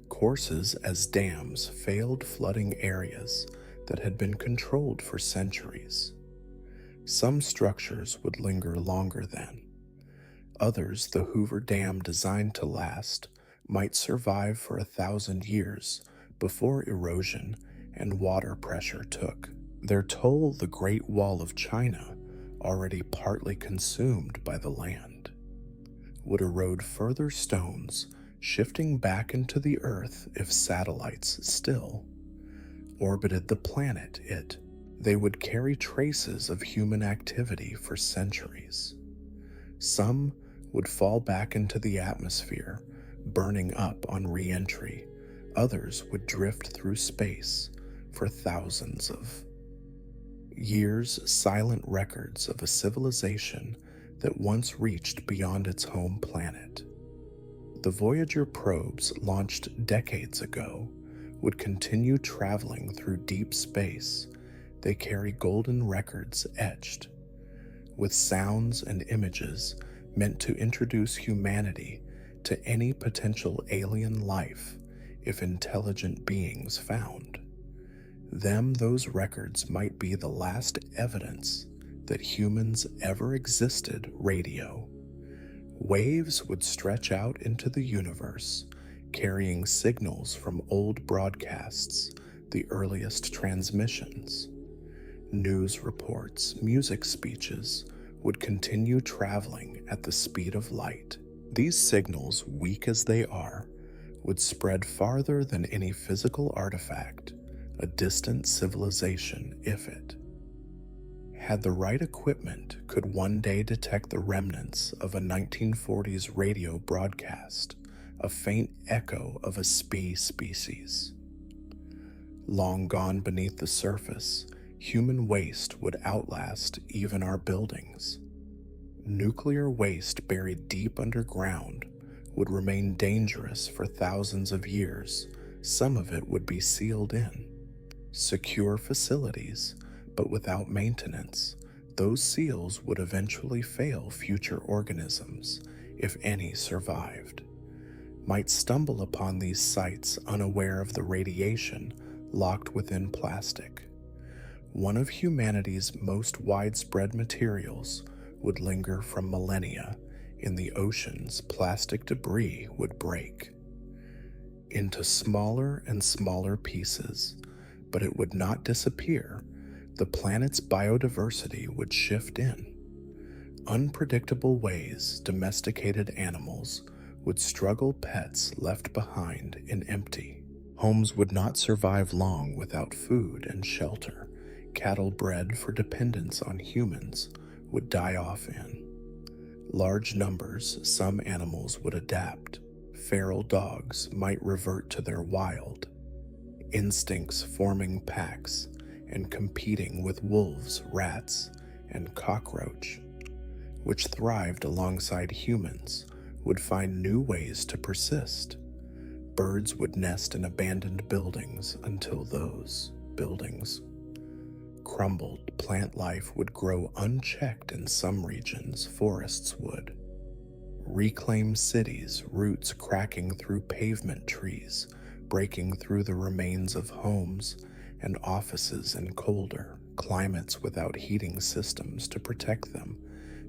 courses as dams failed, flooding areas that had been controlled for centuries. Some structures would linger longer than others. The Hoover Dam, designed to last, might survive for 1,000 years before erosion and water pressure took their toll. The Great Wall of China, already partly consumed by the land, would erode further. Stones shifting back into the earth. If satellites still orbited the planet, they would carry traces of human activity for centuries. Some would fall back into the atmosphere, burning up on re-entry. Others would drift through space for thousands of years, silent records of a civilization that once reached beyond its home planet. The Voyager probes, launched decades ago, would continue traveling through deep space. They carry golden records etched with sounds and images meant to introduce humanity to any potential alien life if intelligent beings found them. Those records might be the last evidence that humans ever existed. Radio waves would stretch out into the universe, carrying signals from old broadcasts, the earliest transmissions. News reports, music speeches would continue traveling at the speed of light. These signals, weak as they are, would spread farther than any physical artifact. A distant civilization, if it had the right equipment, could one day detect the remnants of a 1940s radio broadcast, a faint echo of a species long gone beneath the surface. Human waste would outlast even our buildings. Nuclear waste buried deep underground would remain dangerous for thousands of years. Some of it would be sealed in secure facilities, but without maintenance. Those seals would eventually fail. Future organisms, if any survived, might stumble upon these sites unaware of the radiation locked within plastic. One of humanity's most widespread materials would linger from millennia. In the oceans, plastic debris would break into smaller and smaller pieces, but it would not disappear. The planet's biodiversity would shift in unpredictable ways. Domesticated animals would struggle. Pets left behind in empty homes would not survive long without food and shelter. Cattle bred for dependence on humans would die off in large numbers. Some animals would adapt. Feral dogs might revert to their wild instincts, forming packs and competing with wolves. Rats and cockroach, which thrived alongside humans, would find new ways to persist. Birds would nest in abandoned buildings until those buildings crumbled. Plant life would grow unchecked in some regions. Forests would reclaim cities, roots cracking through pavement, trees breaking through the remains of homes and offices. In colder climates without heating systems to protect them,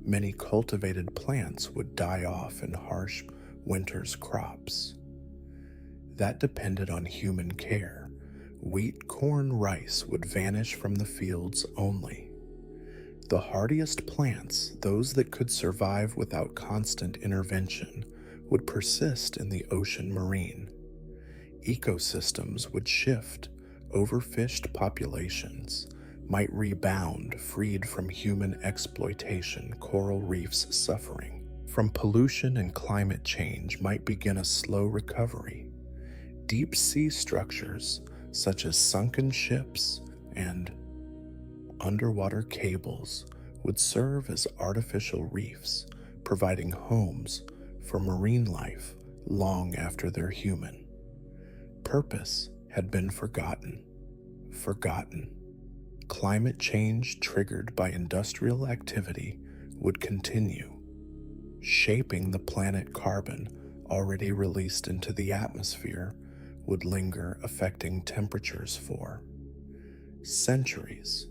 many cultivated plants would die off in harsh winter's crops that depended on human care. Wheat, corn, rice would vanish from the fields only. The hardiest plants, those that could survive without constant intervention, would persist in the ocean. Marine ecosystems would shift. Overfished populations might rebound, freed from human exploitation. Coral reefs suffering from pollution and climate change might begin a slow recovery. Deep sea structures, such as sunken ships and underwater cables, would serve as artificial reefs, providing homes for marine life long after their human purpose had been forgotten. Forgotten. Climate change triggered by industrial activity would continue, shaping the planet. Carbon already released into the atmosphere would linger, affecting temperatures for centuries.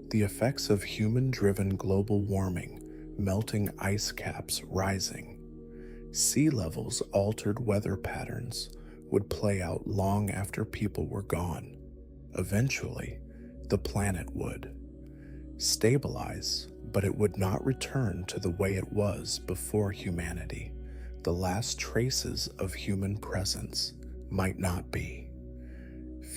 The effects of human-driven global warming, melting ice caps rising, sea levels, altered weather patterns would play out long after people were gone. Eventually, the planet would stabilize, but it would not return to the way it was before humanity. The last traces of human presence might not be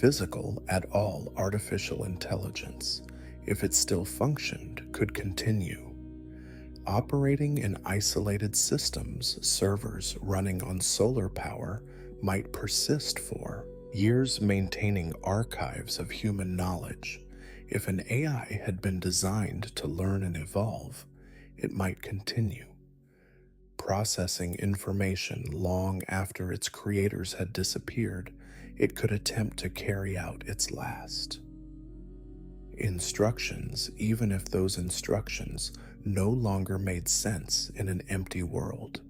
physical at all. Artificial intelligence, if it still functioned, could continue operating in isolated systems. Servers running on solar power might persist for years, maintaining archives of human knowledge. If an AI had been designed to learn and evolve, it might continue processing information long after its creators had disappeared. It could attempt to carry out its last instructions, even if those instructions no longer made sense in an empty world.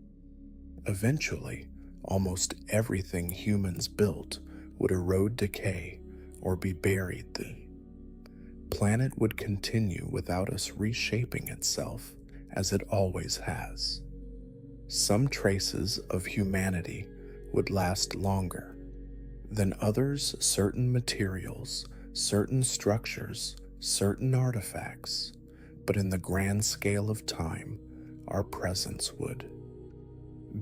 Eventually, almost everything humans built would erode, decay, or be buried. The planet would continue without us, reshaping itself as it always has. Some traces of humanity would last longer than others. Certain materials, certain structures, certain artifacts, but in the grand scale of time, our presence would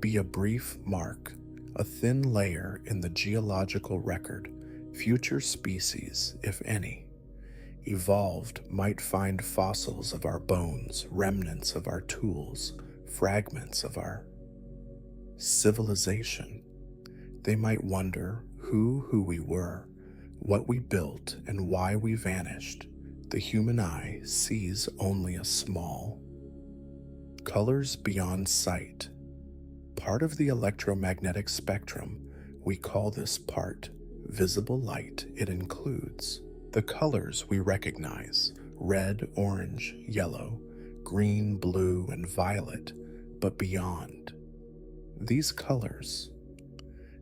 be a brief mark, a thin layer in the geological record. Future species, if any, evolved might find fossils of our bones, remnants of our tools, fragments of our civilization. They might wonder who we were, what we built, and why we vanished. The human eye sees only a small colors beyond sight, part of the electromagnetic spectrum. We call this part visible light. It includes the colors we recognize: red, orange, yellow, green, blue, and violet. But beyond these colors,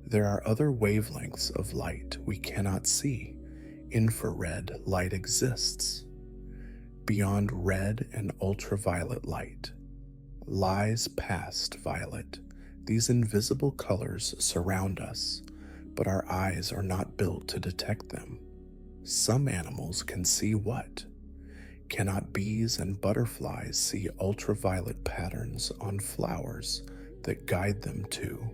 there are other wavelengths of light we cannot see. Infrared light exists. Beyond red and ultraviolet light lies past violet. These invisible colors surround us, but our eyes are not built to detect them. Some animals can see what cannot bees and butterflies see ultraviolet patterns on flowers that guide them to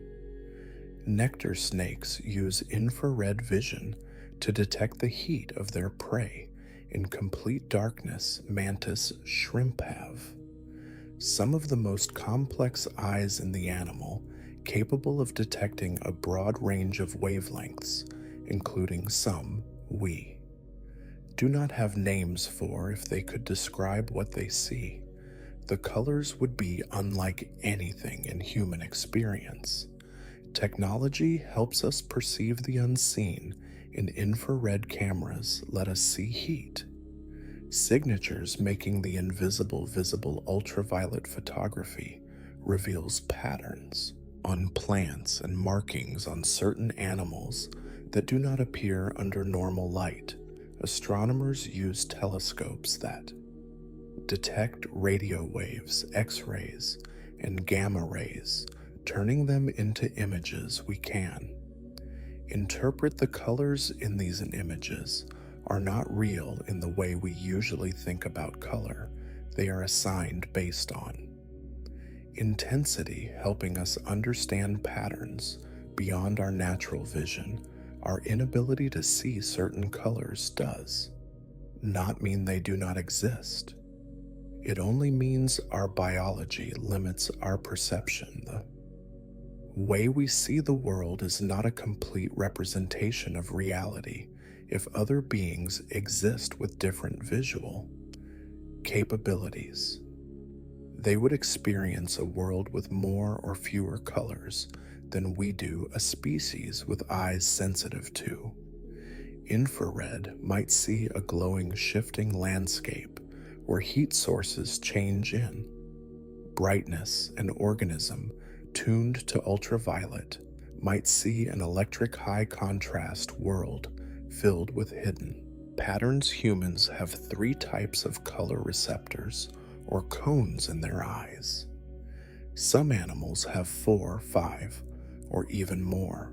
nectar. Snakes use infrared vision to detect the heat of their prey in complete darkness. Mantis shrimp have some of the most complex eyes in the animal, capable of detecting a broad range of wavelengths, including some we do not have names for. If they could describe what they see, the colors would be unlike anything in human experience. Technology helps us perceive the unseen. In infrared cameras let us see heat signatures, making the invisible visible. Ultraviolet photography reveals patterns on plants and markings on certain animals that do not appear under normal light. Astronomers use telescopes that detect radio waves, X-rays, and gamma rays, turning them into images. We can interpret the colors in these images are not real in the way we usually think about color. They are assigned based on intensity, helping us understand patterns beyond our natural vision. Our inability to see certain colors does not mean they do not exist. It only means our biology limits our perception. The way we see the world is not a complete representation of reality. If other beings exist with different visual capabilities, they would experience a world with more or fewer colors than we do. A species with eyes sensitive to Infrared might see a glowing, shifting landscape where heat sources change in brightness. An organism tuned to ultraviolet might see an electric high contrast world filled with hidden patterns. Humans have three types of color receptors or cones in their eyes. Some animals have 4, 5, or even more.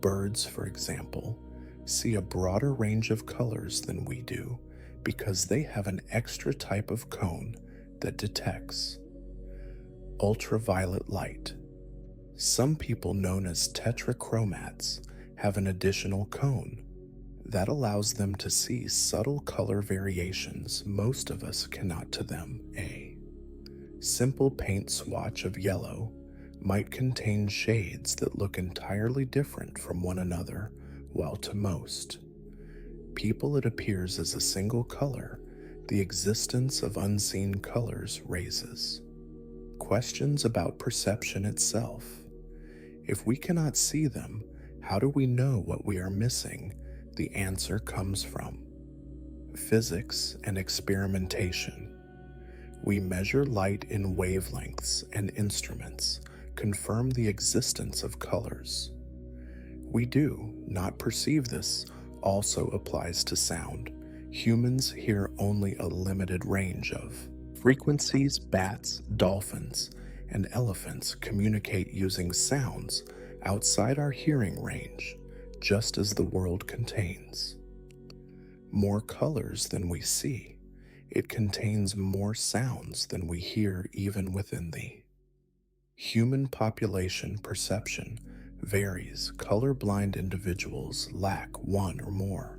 Birds, for example, see a broader range of colors than we do because they have an extra type of cone that detects ultraviolet light. Some people, known as tetrachromats, have an additional cone that allows them to see subtle color variations most of us cannot. To them, a simple paint swatch of yellow might contain shades that look entirely different from one another, while to most people it appears as a single color. The existence of unseen colors raises questions about perception itself. If we cannot see them, how do we know what we are missing? The answer comes from physics and experimentation. We measure light in wavelengths, and instruments confirm the existence of colors. We do not perceive this. Also applies to sound. Humans hear only a limited range of frequencies. Bats, dolphins, and elephants communicate using sounds outside our hearing range. Just as the world contains more colors than we see, it contains more sounds than we hear. Even within the human population, perception varies. Colorblind individuals lack one or more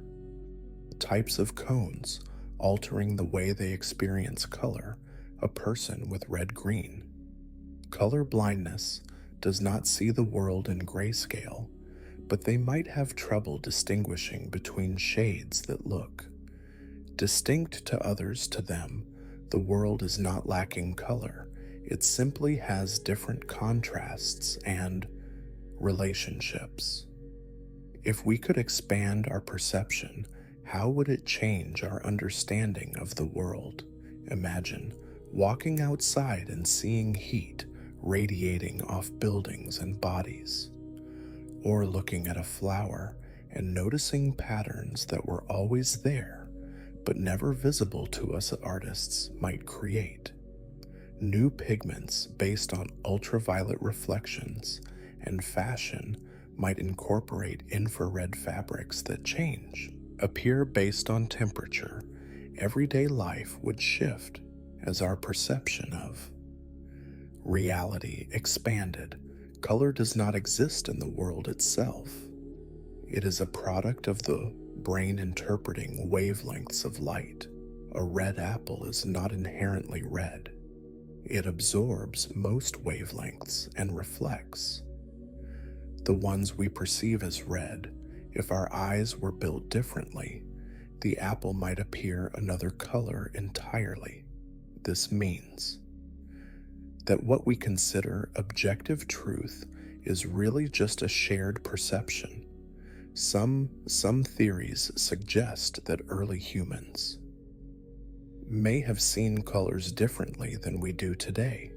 types of cones, altering the way they experience color. A person with red-green color blindness does not see the world in grayscale, but they might have trouble distinguishing between shades that look distinct to others. To them, the world is not lacking color. It simply has different contrasts and relationships. If we could expand our perception, how would it change our understanding of the world? Imagine walking outside and seeing heat radiating off buildings and bodies, or looking at a flower and noticing patterns that were always there but never visible to us. Artists might create new pigments based on ultraviolet reflections, and fashion might incorporate infrared fabrics that appear based on temperature. Everyday life would shift as our perception of reality expanded. Color does not exist in the world itself. It is a product of the brain interpreting wavelengths of light. A red apple is not inherently red. It absorbs most wavelengths and reflects the ones we perceive as red. If our eyes were built differently, the apple might appear another color entirely. This means that what we consider objective truth is really just a shared perception. Some theories suggest that early humans may have seen colors differently than we do today.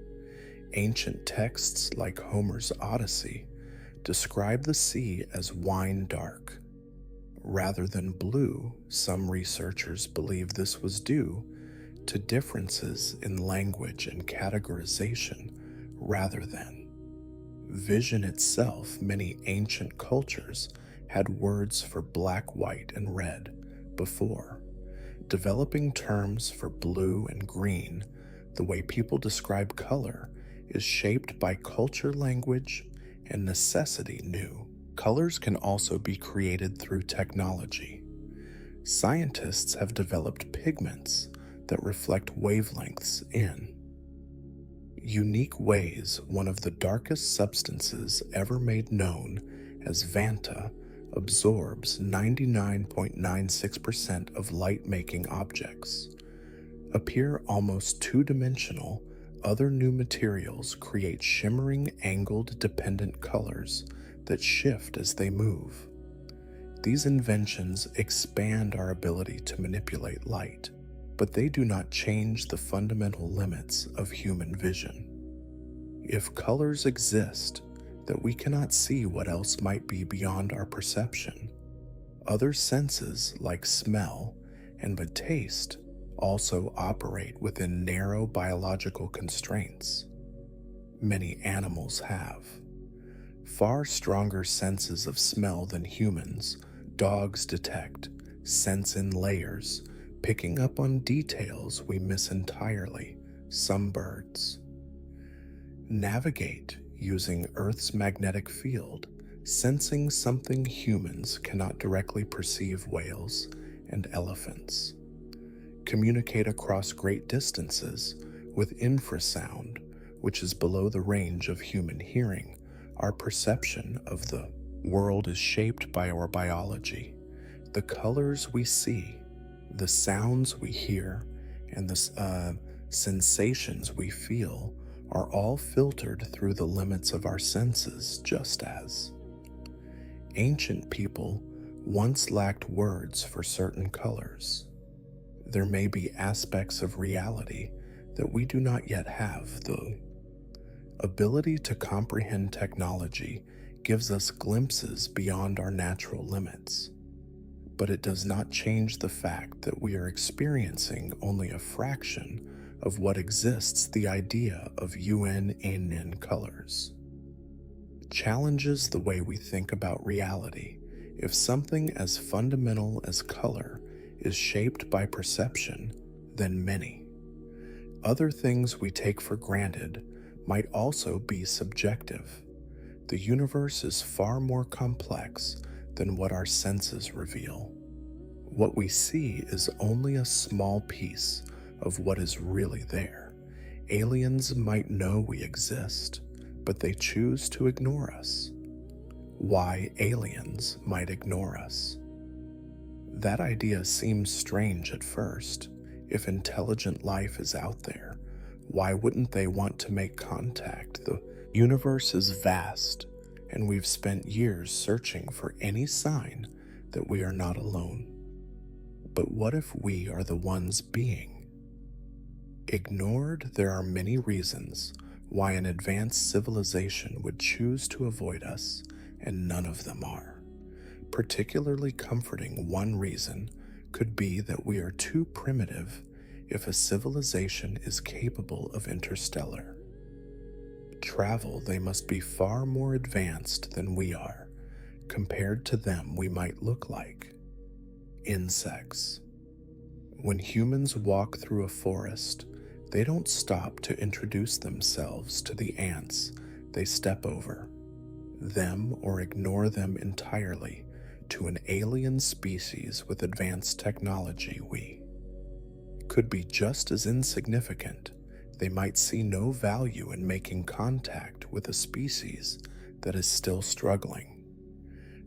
Ancient texts like Homer's Odyssey describe the sea as wine dark rather than blue. Some researchers believe this was due to differences in language and categorization rather than vision itself. Many ancient cultures had words for black, white, and red before developing terms for blue and green. The way people describe color is shaped by culture, language, and necessity. New colors can also be created through technology. Scientists have developed pigments that reflect wavelengths in unique ways. One of the darkest substances ever made, known as Vanta, absorbs 99.96% of light, making objects appear almost two-dimensional. Other new materials create shimmering, angled, dependent colors that shift as they move. These inventions expand our ability to manipulate light, but they do not change the fundamental limits of human vision. If colors exist, that we cannot see what else might be beyond our perception. Other senses, like smell and but taste, also operate within narrow biological constraints. Many animals have far stronger senses of smell than humans. Dogs detect, sense in layers, picking up on details we miss entirely. Some birds navigate using Earth's magnetic field, sensing something humans cannot directly perceive. Whales and elephants communicate across great distances with infrasound, which is below the range of human hearing. Our perception of the world is shaped by our biology. The colors we see, the sounds we hear, and the sensations we feel are all filtered through the limits of our senses, just as ancient people once lacked words for certain colors. There may be aspects of reality that we do not yet have. The ability to comprehend technology gives us glimpses beyond our natural limits, but it does not change the fact that we are experiencing only a fraction of what exists. The idea of UN colors challenges the way we think about reality. If something as fundamental as color is shaped by perception, then many other things we take for granted might also be subjective. The universe is far more complex than what our senses reveal. What we see is only a small piece of what is really there. Aliens might know we exist, but they choose to ignore us. Why aliens might ignore us? That idea seems strange at first. If intelligent life is out there, why wouldn't they want to make contact? The universe is vast, and we've spent years searching for any sign that we are not alone. But what if we are the ones being ignored? There are many reasons why an advanced civilization would choose to avoid us, and none of them are. Particularly comforting, one reason could be that we are too primitive if a civilization is capable of interstellar travel. They must be far more advanced than we are. Compared to them, we might look like insects. When humans walk through a forest, they don't stop to introduce themselves to the ants. They step over them or ignore them entirely. To an alien species with advanced technology, we could be just as insignificant. They might see no value in making contact with a species that is still struggling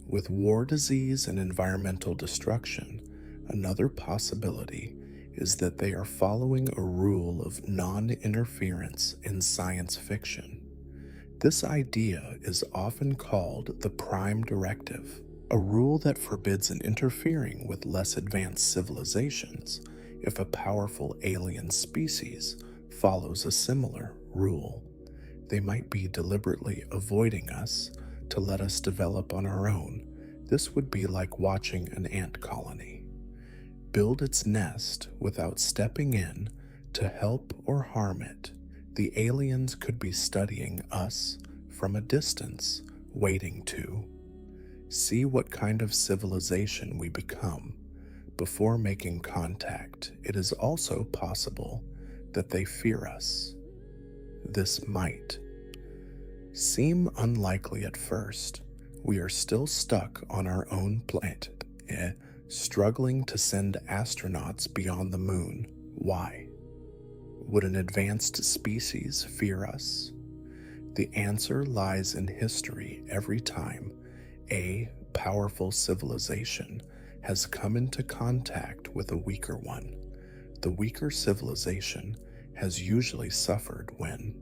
with war, disease, and environmental destruction. Another possibility is that they are following a rule of non-interference in science fiction. This idea is often called the Prime Directive, a rule that forbids an interfering with less advanced civilizations. If a powerful alien species follows a similar rule, they might be deliberately avoiding us to let us develop on our own. This would be like watching an ant colony build its nest without stepping in to help or harm it. The aliens could be studying us from a distance, waiting to see what kind of civilization we become before making contact. It is also possible that they fear us. This might seem unlikely at first. We are still stuck on our own planet, struggling to send astronauts beyond the moon. Why would an advanced species fear us? The answer lies in history. Every time a powerful civilization has come into contact with a weaker one, the weaker civilization has usually suffered. When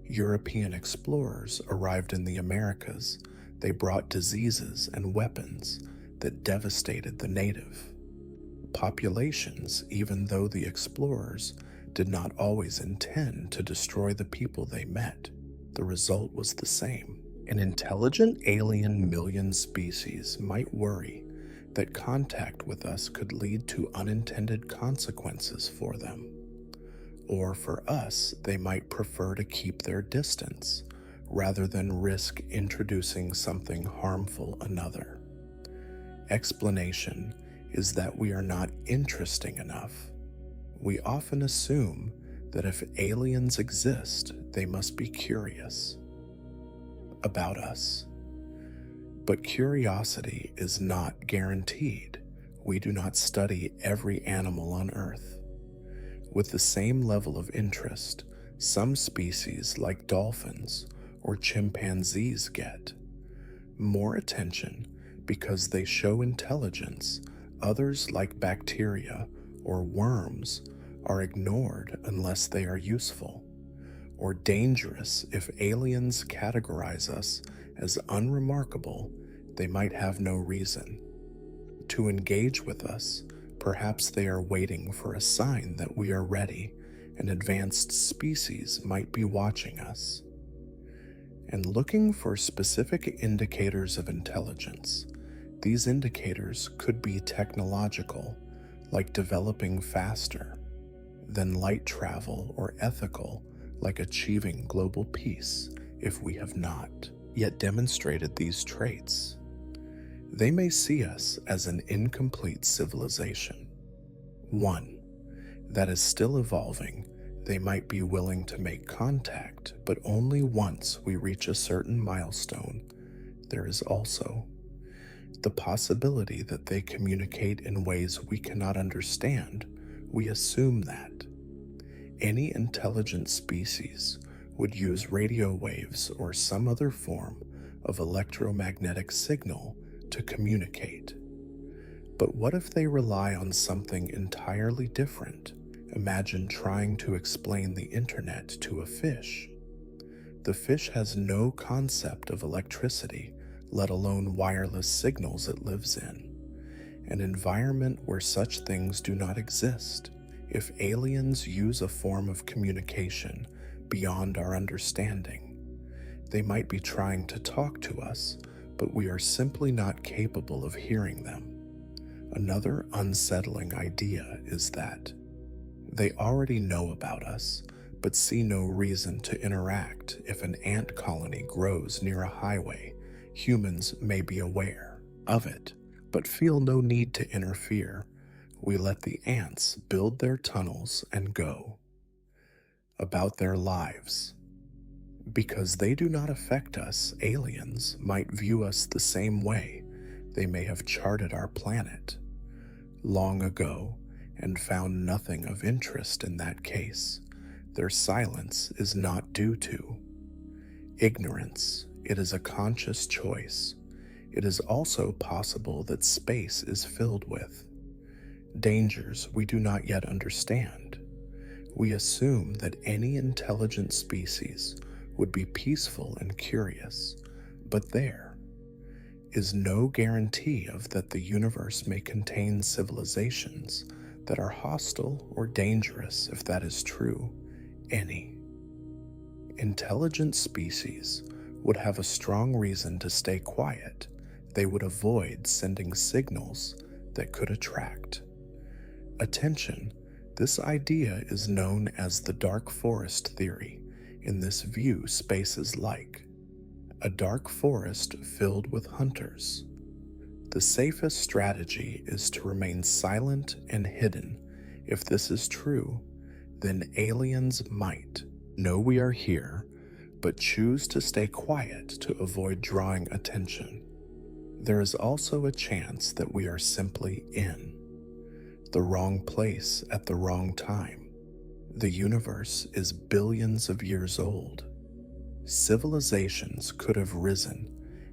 European explorers arrived in the Americas, they brought diseases and weapons that devastated the native populations, even though the explorers did not always intend to destroy the people they met. The result was the same. An intelligent alien million species might worry that contact with us could lead to unintended consequences for them. Or for us, they might prefer to keep their distance rather than risk introducing something harmful another. Explanation is that we are not interesting enough. We often assume that if aliens exist, they must be curious about us. But curiosity is not guaranteed. We do not study every animal on Earth with the same level of interest some species like dolphins or chimpanzees get. More attention because they show intelligence. Others, like bacteria or worms, are ignored unless they are useful, or dangerous. If aliens categorize us as unremarkable, they might have no reason to engage with us. Perhaps they are waiting for a sign that we are ready. An advanced species might be watching us and looking for specific indicators of intelligence. These indicators could be technological, like developing faster than light travel, or ethical, like achieving global peace. If we have not yet demonstrated these traits, they may see us as an incomplete civilization, one that is still evolving. They might be willing to make contact, but only once we reach a certain milestone. There is also the possibility that they communicate in ways we cannot understand. We assume that any intelligent species would use radio waves or some other form of electromagnetic signal to communicate. But what if they rely on something entirely different? Imagine trying to explain the internet to a fish. The fish has no concept of electricity, let alone wireless signals it lives in, an environment where such things do not exist. If aliens use a form of communication beyond our understanding, they might be trying to talk to us, but we are simply not capable of hearing them. Another unsettling idea is that they already know about us, but see no reason to interact. If an ant colony grows near a highway, humans may be aware of it, but feel no need to interfere. We let the ants build their tunnels and go about their lives. Because they do not affect us, aliens might view us the same way. They may have charted our planet long ago and found nothing of interest in that case. Their silence is not due to ignorance. It is a conscious choice. It is also possible that space is filled with dangers we do not yet understand. We assume that any intelligent species would be peaceful and curious, but there is no guarantee of that the universe may contain civilizations that are hostile or dangerous. If that is true, any intelligent species would have a strong reason to stay quiet. They would avoid sending signals that could attract attention. This idea is known as the dark forest theory. In this view, space is like a dark forest filled with hunters. The safest strategy is to remain silent and hidden. If this is true, then aliens might know we are here, but choose to stay quiet to avoid drawing attention. There is also a chance that we are simply in the wrong place at the wrong time. The universe is billions of years old. Civilizations could have risen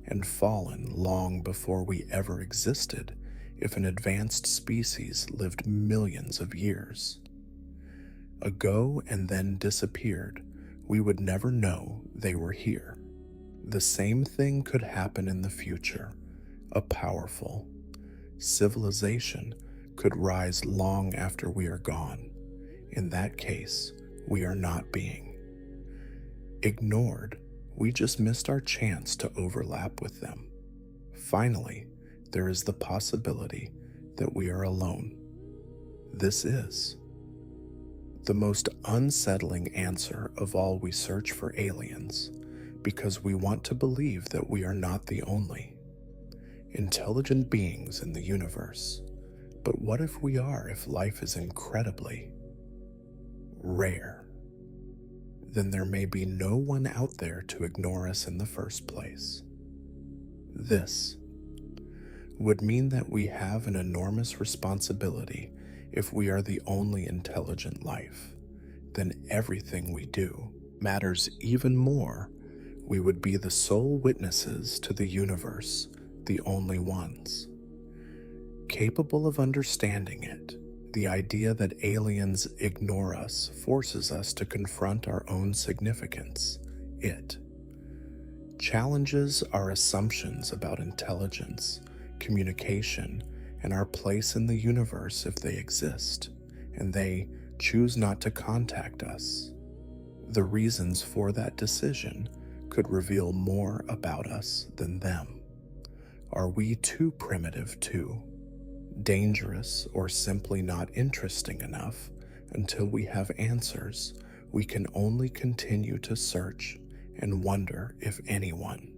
and fallen long before we ever existed. If an advanced species lived millions of years ago and then disappeared, we would never know they were here. The same thing could happen in the future. A powerful Civilization could rise long after we are gone. In that case, we are not being ignored. We just missed our chance to overlap with them. Finally, there is the possibility that we are alone. This is the most unsettling answer of all. We search for aliens because we want to believe that we are not the only intelligent beings in the universe. But what if we are? If life is incredibly rare, then there may be no one out there to ignore us in the first place. This would mean that we have an enormous responsibility. If we are the only intelligent life, then everything we do matters even more. We would be the sole witnesses to the universe, the only ones capable of understanding it. The idea that aliens ignore us forces us to confront our own significance. It challenges our assumptions about intelligence, communication, and our place in the universe. If they exist, and they choose not to contact us, the reasons for that decision could reveal more about us than them. Are we too primitive, too dangerous, or simply not interesting enough? Until we have answers, we can only continue to search and wonder if anyone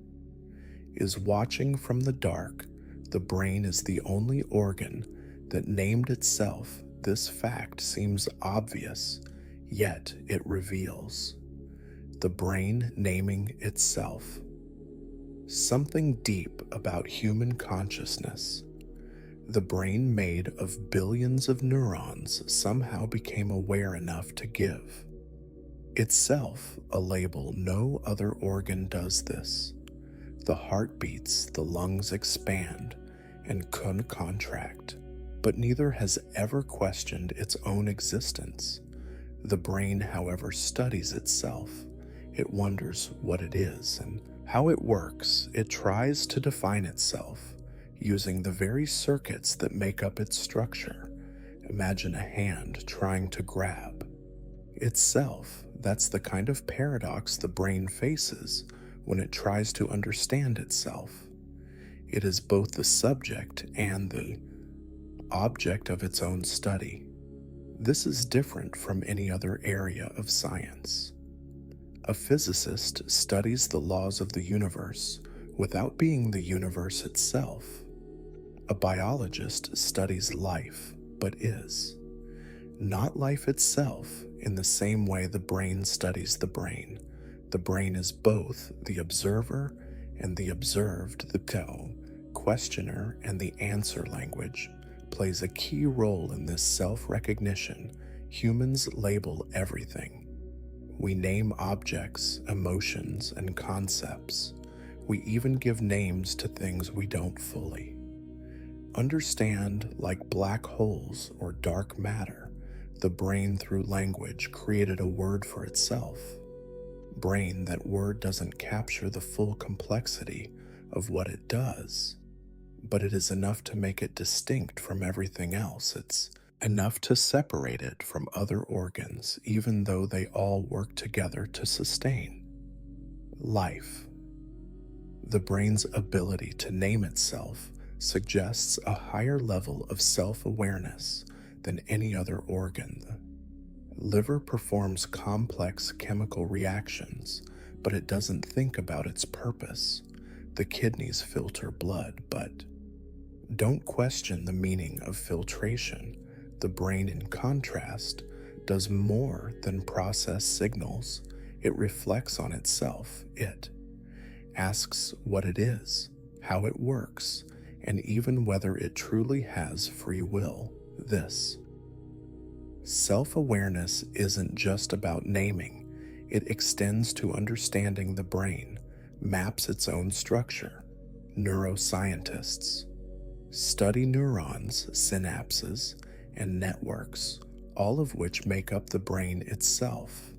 is watching from the dark. The brain is the only organ that named itself. This fact seems obvious, yet it reveals the brain naming itself something deep about human consciousness. The brain, made of billions of neurons, somehow became aware enough to give itself a label. No other organ does this. The heart beats, the lungs expand and can contract, but neither has ever questioned its own existence. The brain, however, studies itself. It wonders what it is and how it works. It tries to define itself using the very circuits that make up its structure. Imagine a hand trying to grab itself. That's the kind of paradox the brain faces when it tries to understand itself. It is both the subject and the object of its own study. This is different from any other area of science. A physicist studies the laws of the universe without being the universe itself. A biologist studies life, but is not life itself. In the same way, the brain studies the brain. The brain is both the observer and the observed. The questioner and the answer language plays a key role in this self-recognition. Humans label everything. We name objects, emotions, and concepts. We even give names to things we don't fully understand, like black holes or dark matter. The brain, through language, created a word for itself. Brain, that word doesn't capture the full complexity of what it does, but it is enough to make it distinct from everything else. It's enough to separate it from other organs, even though they all work together to sustain life. The brain's ability to name itself suggests a higher level of self-awareness than any other organ. The liver performs complex chemical reactions, but it doesn't think about its purpose. The kidneys filter blood, but don't question the meaning of filtration. The brain, in contrast, does more than process signals. It reflects on itself. It asks what it is, how it works, and even whether it truly has free will. This self-awareness isn't just about naming. It extends to understanding. The brain maps its own structure. Neuroscientists study neurons, synapses, and networks, all of which make up the brain itself.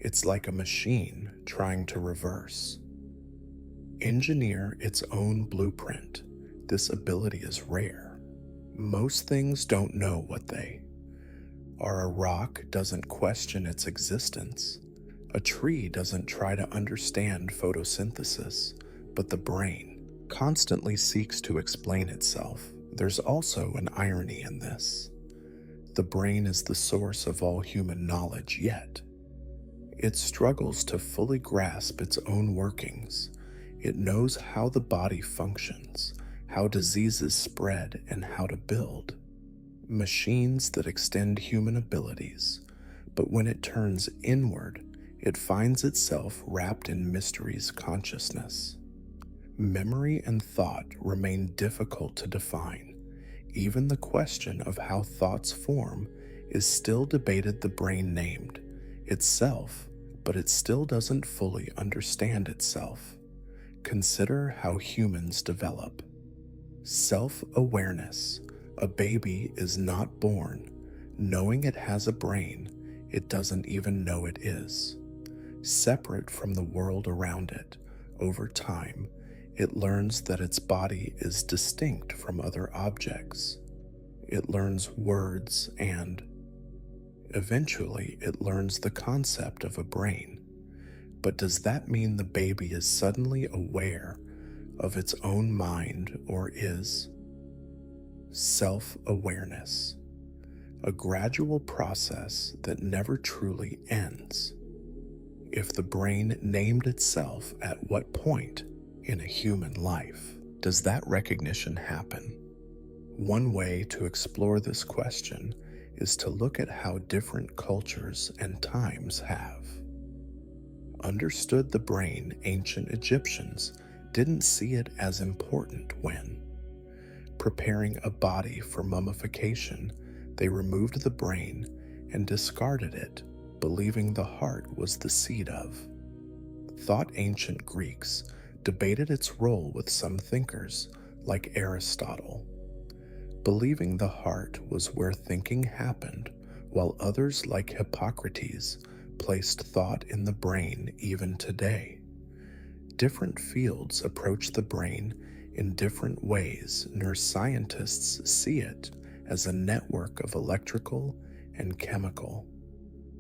It's like a machine trying to reverse engineer its own blueprint. This ability is rare. Most things don't know what they are. A rock doesn't question its existence. A tree doesn't try to understand photosynthesis, but the brain constantly seeks to explain itself. There's also an irony in this. The brain is the source of all human knowledge, yet it struggles to fully grasp its own workings. It knows how the body functions, how diseases spread, and how to build machines that extend human abilities. But when it turns inward, it finds itself wrapped in mystery's consciousness. Memory and thought remain difficult to define. Even the question of how thoughts form is still debated. The brain named itself, but it still doesn't fully understand itself. Consider how humans develop. Self-awareness. A baby is not born knowing it has a brain. It doesn't even know it is. Separate from the world around it, over time, it learns that its body is distinct from other objects. It learns words and, eventually, it learns the concept of a brain. But does that mean the baby is suddenly aware of its own mind, or is self-awareness a gradual process that never truly ends? If the brain named itself, at what point in a human life does that recognition happen? One way to explore this question is to look at how different cultures and times have understood the brain. Ancient Egyptians didn't see it as important when preparing a body for mummification. They removed the brain and discarded it, believing the heart was the seat of thought. Ancient Greeks debated its role with some thinkers, like Aristotle, believing the heart was where thinking happened, while others, like Hippocrates, placed thought in the brain. Even today, different fields approach the brain in different ways. Neuroscientists see it as a network of electrical and chemical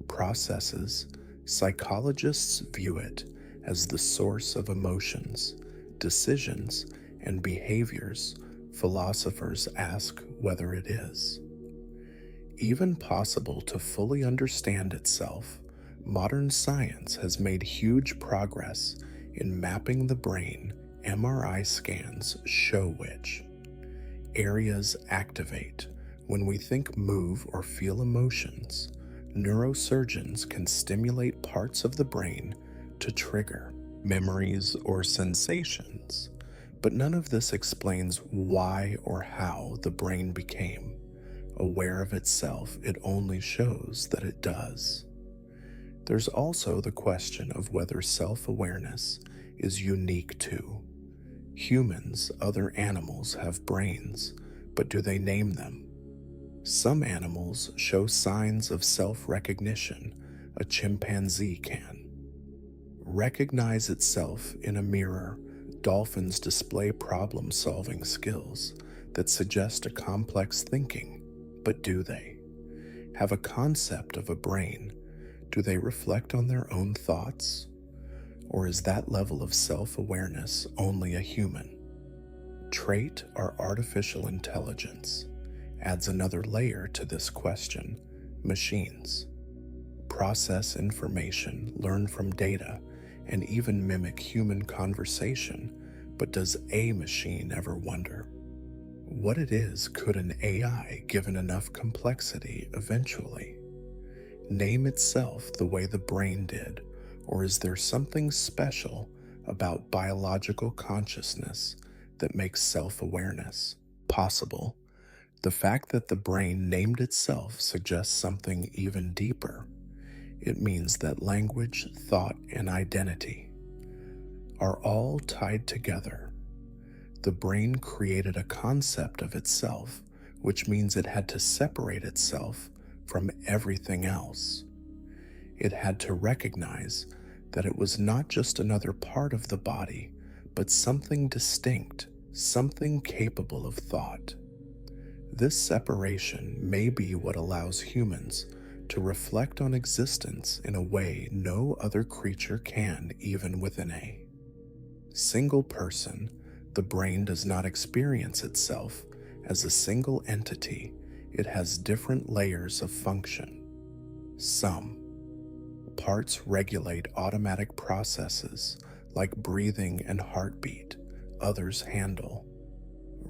processes. Psychologists view it as the source of emotions, decisions, and behaviors. Philosophers ask whether it is even possible to fully understand itself. Modern science has made huge progress in mapping the brain. MRI scans show which areas activate when we think, move, or feel emotions. Neurosurgeons can stimulate parts of the brain to trigger memories or sensations, but none of this explains why or how the brain became aware of itself. It only shows that it does. There's also the question of whether self-awareness is unique to humans. Other animals have brains, but do they name them? Some animals show signs of self-recognition. A chimpanzee can recognize itself in a mirror. Dolphins display problem-solving skills that suggest a complex thinking, but do they have a concept of a brain? Do they reflect on their own thoughts? Or is that level of self-awareness only a human trait? Or artificial intelligence adds another layer to this question. Machines process information, learn from data, and even mimic human conversation. But does a machine ever wonder what it is? Could an AI, given enough complexity, eventually name itself the way the brain did? Or is there something special about biological consciousness that makes self-awareness possible? The fact that the brain named itself suggests something even deeper. It means that language, thought, and identity are all tied together. The brain created a concept of itself, which means it had to separate itself from everything else. It had to recognize that it was not just another part of the body, but something distinct, something capable of thought. This separation may be what allows humans to reflect on existence in a way no other creature can, even within a single person. The brain does not experience itself as a single entity, it has different layers of function. Some parts regulate automatic processes like breathing and heartbeat, others handle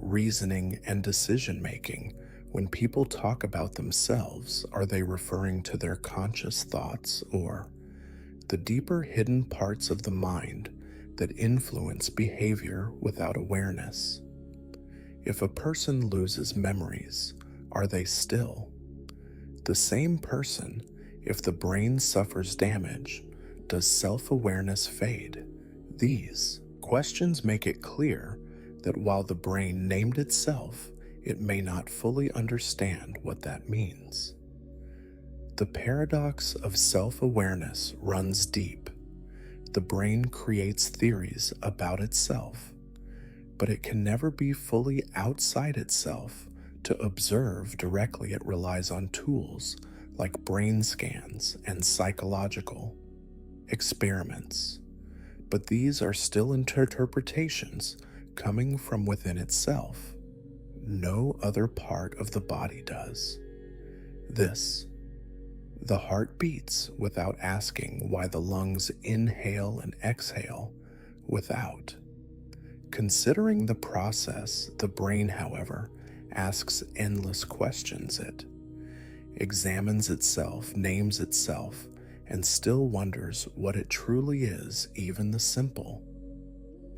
reasoning and decision making. When people talk about themselves, are they referring to their conscious thoughts or the deeper hidden parts of the mind that influence behavior without awareness? If a person loses memories, are they still the same person? If the brain suffers damage, does self-awareness fade? These questions make it clear that while the brain named itself, it may not fully understand what that means. The paradox of self-awareness runs deep. The brain creates theories about itself, but it can never be fully outside itself to observe directly. It relies on tools like brain scans and psychological experiments, but these are still interpretations coming from within itself. No other part of the body does this. The heart beats without asking why the lungs inhale and exhale without considering the process. The brain, however, asks endless questions. It examines itself, names itself, and still wonders what it truly is. Even the simple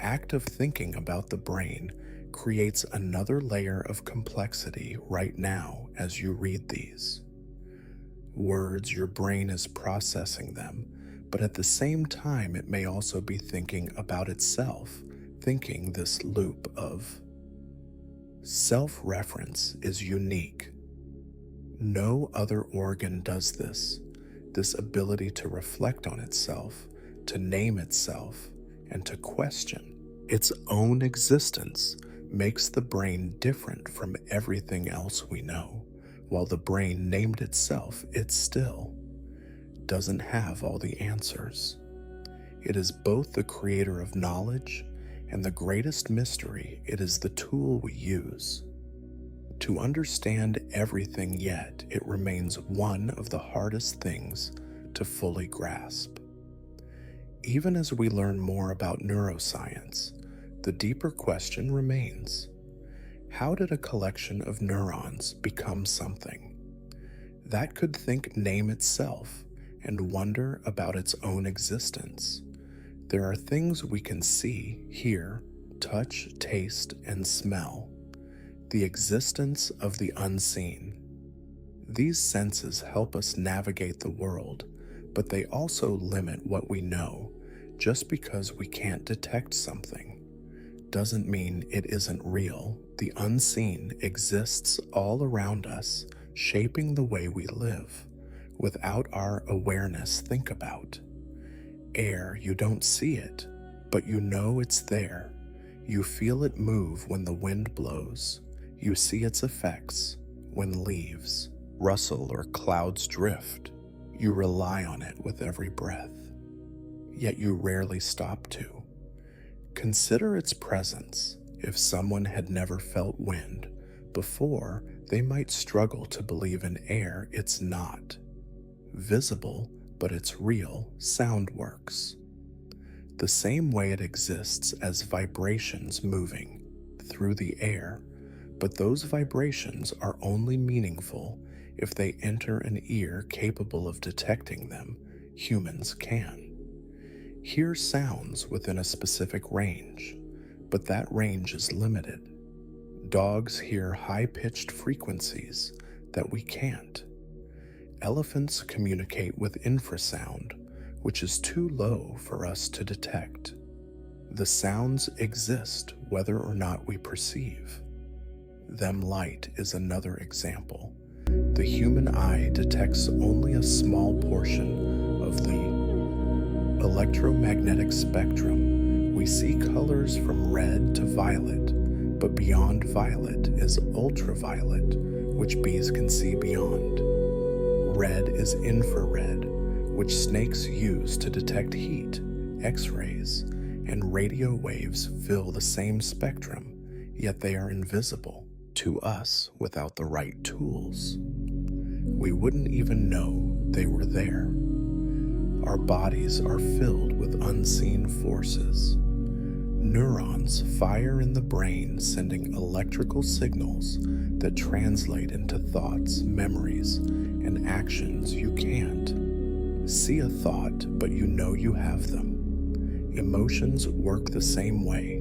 act of thinking about the brain creates another layer of complexity. Right now, as you read these words, your brain is processing them, but at the same time, it may also be thinking about itself, thinking. This loop of self-reference is unique. No other organ does this. This ability to reflect on itself, to name itself, and to question its own existence makes the brain different from everything else we know. While the brain named itself, it still doesn't have all the answers. It is both the creator of knowledge and the greatest mystery. It is the tool we use to understand everything, yet it remains one of the hardest things to fully grasp. Even as we learn more about neuroscience, the deeper question remains: how did a collection of neurons become something that could think, name itself, and wonder about its own existence? There are things we can see, hear, touch, taste, and smell. The existence of the unseen. These senses help us navigate the world, but they also limit what we know. Just because we can't detect something doesn't mean it isn't real. The unseen exists all around us, shaping the way we live. Without our awareness, think about air. You don't see it, but you know it's there. You feel it move when the wind blows. You see its effects when leaves rustle or clouds drift. You rely on it with every breath, yet you rarely stop to consider its presence. If someone had never felt wind before, they might struggle to believe in air. It's not visible, but it's real. Sound works the same way. It exists as vibrations moving through the air, but those vibrations are only meaningful if they enter an ear capable of detecting them. Humans can hear sounds within a specific range, but that range is limited. Dogs hear high-pitched frequencies that we can't. Elephants communicate with infrasound, which is too low for us to detect. The sounds exist whether or not we perceive them. Light is another example. The human eye detects only a small portion of the electromagnetic spectrum. We see colors from red to violet, but beyond violet is ultraviolet, which bees can see beyond. Red is infrared, which snakes use to detect heat, X-rays, and radio waves fill the same spectrum, yet they are invisible to us without the right tools. We wouldn't even know they were there. Our bodies are filled with unseen forces. Neurons fire in the brain, sending electrical signals that translate into thoughts, memories, and actions you can't see a thought, but you know you have them. Emotions work the same way.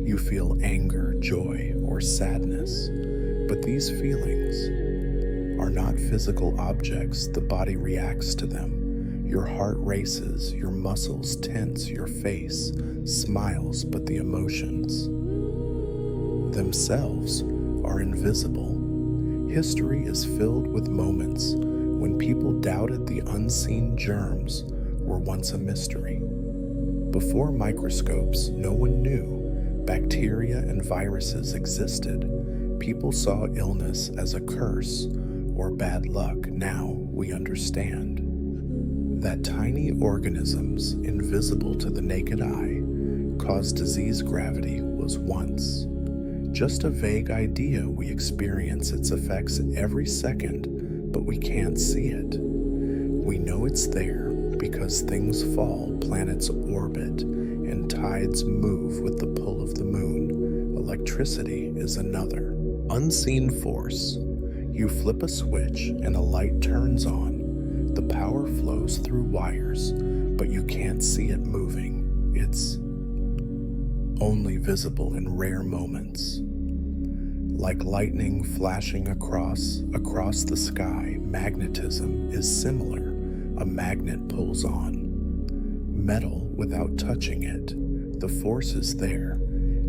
You feel anger, joy, or sadness, but these feelings are not physical objects. The body reacts to them. Your heart races, your muscles tense, your face smiles, but the emotions themselves are invisible. History is filled with moments when people doubted the unseen germs were once a mystery. Before microscopes, no one knew bacteria and viruses existed. People saw illness as a curse or bad luck. Now we understand that tiny organisms, invisible to the naked eye, cause disease. Gravity was once just a vague idea. We experience its effects every second, but we can't see it. We know it's there because things fall, planets orbit, and tides move with the pull of the moon. Electricity is another unseen force. You flip a switch and a light turns on. The power flows through wires, but you can't see it moving. It's only visible in rare moments. Like lightning flashing across the sky, magnetism is similar. A magnet pulls on metal without touching it. The force is there,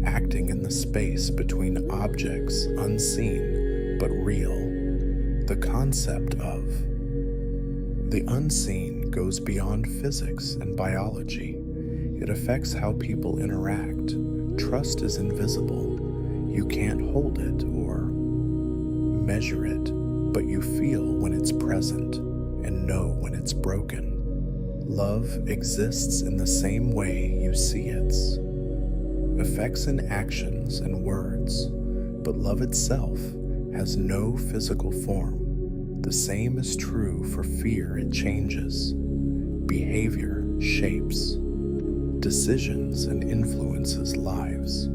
acting in the space between objects unseen but real. The concept of the unseen goes beyond physics and biology. It affects how people interact. Trust is invisible. You can't hold it or measure it, but you feel when it's present and know when it's broken. Love exists in the same way you see its effects in actions and words, but love itself has no physical form. The same is true for fear. It changes. Behavior shapes decisions and influences lives.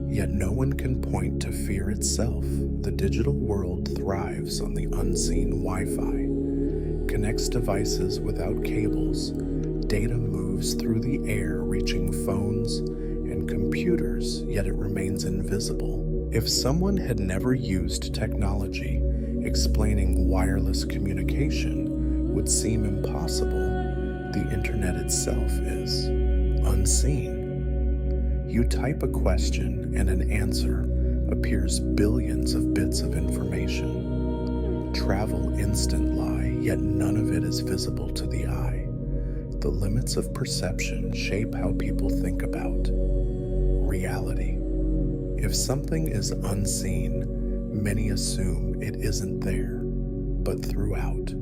Yet no one can point to fear itself. The digital world thrives on the unseen. Wi-Fi connects devices without cables. Data moves through the air, reaching phones and computers, yet it remains invisible. If someone had never used technology, explaining wireless communication would seem impossible. The internet itself is unseen. You type a question and an answer appears billions of bits of information. Travel instant lie, yet none of it is visible to the eye. The limits of perception shape how people think about reality. If something is unseen, many assume it isn't there, but throughout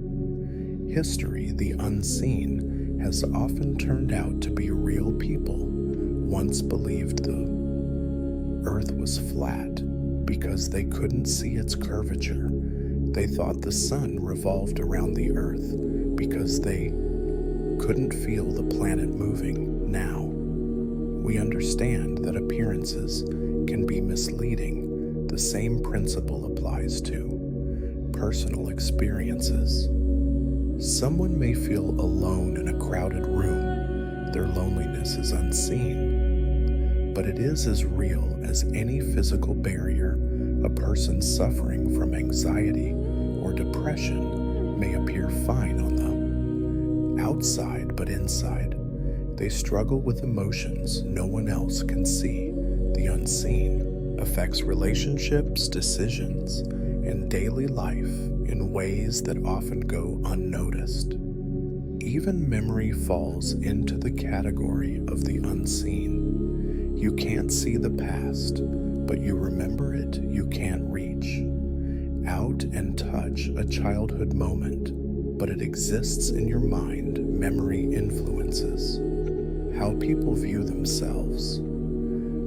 history, the unseen has often turned out to be real. People once believed the earth was flat because they couldn't see its curvature. They thought the sun revolved around the earth because they couldn't feel the planet moving. Now, we understand that appearances can be misleading. The same principle applies to personal experiences. Someone may feel alone in a crowded room. Their loneliness is unseen, but it is as real as any physical barrier. A person suffering from anxiety or depression may appear fine on the outside, but inside, they struggle with emotions no one else can see. The unseen affects relationships, decisions, and daily life in ways that often go unnoticed. Even memory falls into the category of the unseen. You can't see the past, but you remember it you can't reach. Out and touch a childhood moment, but it exists in your mind. Memory influences how people view themselves.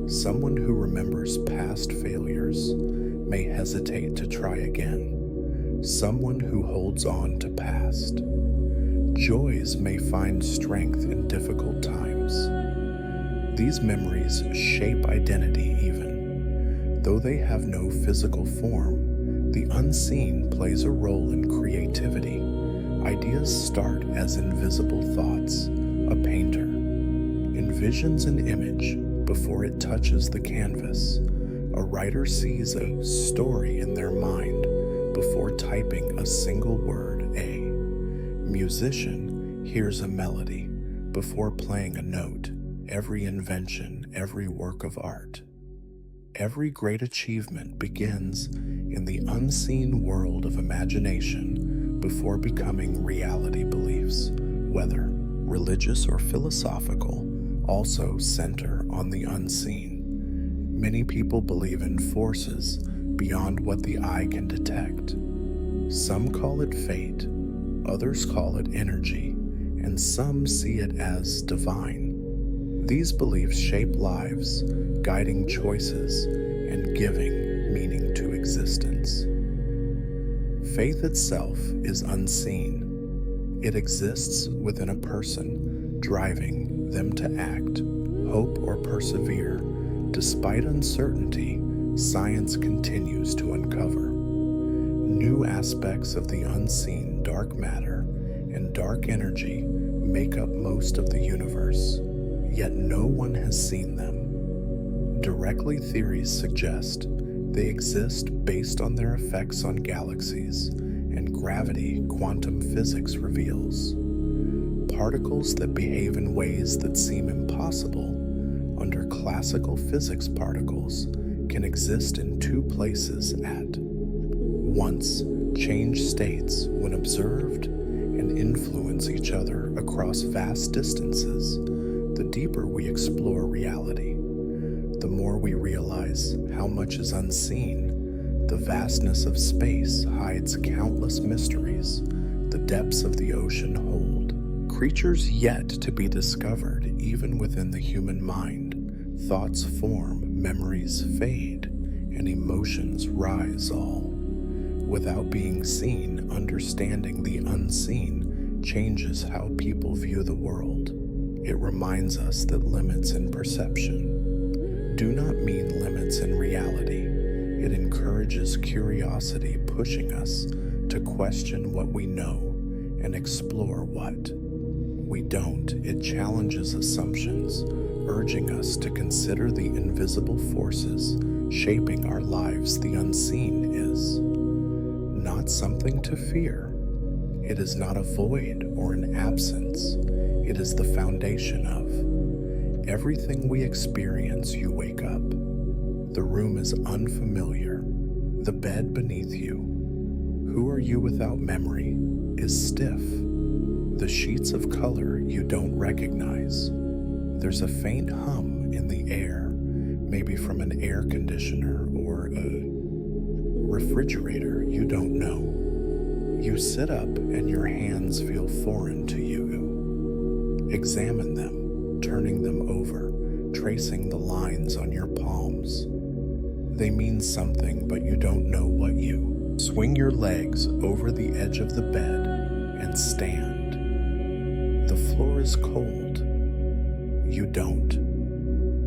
Someone who remembers past failures may hesitate to try again. Someone who holds on to past joys may find strength in difficult times. These memories shape identity even. Though they have no physical form, the unseen plays a role in creativity. Ideas start as invisible thoughts. A painter envisions an image before it touches the canvas. A writer sees a story in their mind before typing a single word. A musician hears a melody before playing a note. Every invention, every work of art, every great achievement begins in the unseen world of imagination before becoming reality. Beliefs, whether religious or philosophical, also center on the unseen. Many people believe in forces beyond what the eye can detect. Some call it fate, others call it energy, and some see it as divine. These beliefs shape lives, guiding choices and giving meaning to existence. Faith itself is unseen. It exists within a person, driving them to act, hope, or persevere. Despite uncertainty, science continues to uncover new aspects of the unseen. Dark matter and dark energy make up most of the universe, yet no one has seen them. Directly, theories suggest they exist based on their effects on galaxies, and gravity. Quantum physics reveals particles that behave in ways that seem impossible. Under classical physics, particles can exist in two places at once, change states when observed, and influence each other across vast distances. The deeper we explore reality, the more we realize how much is unseen. The vastness of space hides countless mysteries. The depths of the ocean hold creatures yet to be discovered. Even within the human mind, thoughts form, memories fade, and emotions rise, all without being seen. Understanding the unseen changes how people view the world. It reminds us that limits in perception do not mean limits in reality. It encourages curiosity, pushing us to question what we know and explore what we don't. It challenges assumptions, urging us to consider the invisible forces shaping our lives. The unseen is not something to fear. It is not a void or an absence. It is the foundation of everything we experience. You wake up. The room is unfamiliar. The bed beneath you, who are you without memory, is stiff. The sheets of color you don't recognize. There's a faint hum in the air, maybe from an air conditioner or a refrigerator you don't know. You sit up and your hands feel foreign to you. Examine them, turning them over, tracing the lines on your palms. They mean something, but you don't know what. You swing your legs over the edge of the bed and stand. The floor is cold. You don't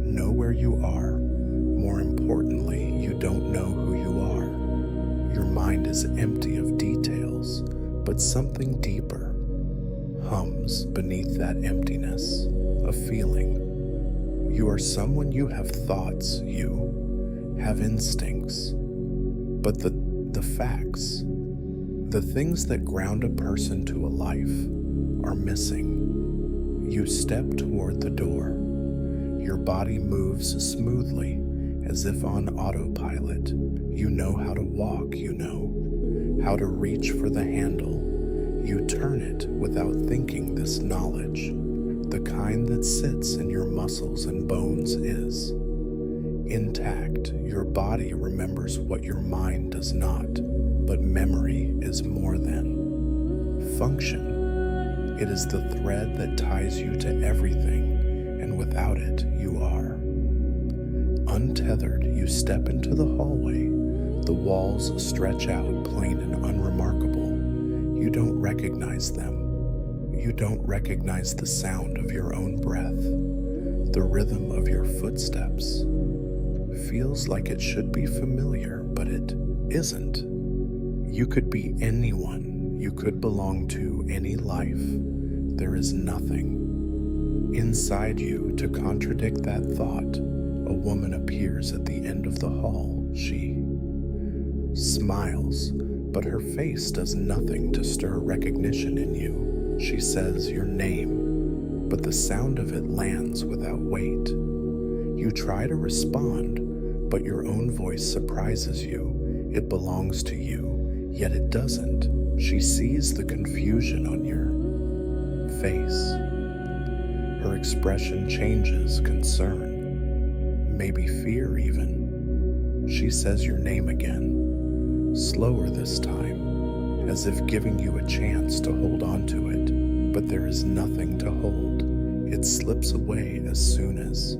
know where you are. More importantly, you don't know who you are. Your mind is empty of details, but something deeper hums beneath that emptiness, a feeling. You are someone, you have thoughts, you have instincts, but the facts, the things that ground a person to a life, are missing. You step toward the door. Your body moves smoothly, as if on autopilot. You know how to walk, you know how to reach for the handle. You turn it without thinking. This knowledge, the kind that sits in your muscles and bones, is Intact, your body remembers what your mind does not, but memory is more than. Function, it is the thread that ties you to everything, and without it, you are. Untethered, you step into the hallway. The walls stretch out, plain and unremarkable. You don't recognize them. You don't recognize the sound of your own breath. The rhythm of your footsteps feels like it should be familiar, but it isn't. You could be anyone. You could belong to any life. There is nothing. Inside you, to contradict that thought, a woman appears at the end of the hall. She smiles, but her face does nothing to stir recognition in you. She says your name, but the sound of it lands without weight. You try to respond, but your own voice surprises you. It belongs to you, yet it doesn't. She sees the confusion on your face. Her expression changes, concern, maybe fear even. She says your name again, slower this time, as if giving you a chance to hold on to it, but there is nothing to hold. It slips away as soon as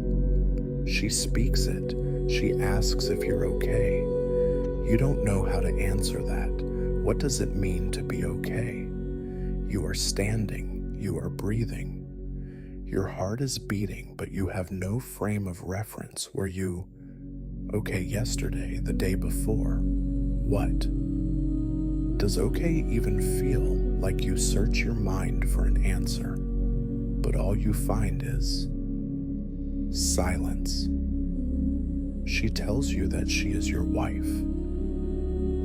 she speaks it. She asks if you're okay. You don't know how to answer that. What does it mean to be okay? You are standing, you are breathing. Your heart is beating, but you have no frame of reference. Were you okay yesterday, the day before? What? Does okay even feel like you search your mind for an answer, but all you find is silence? She tells you that she is your wife.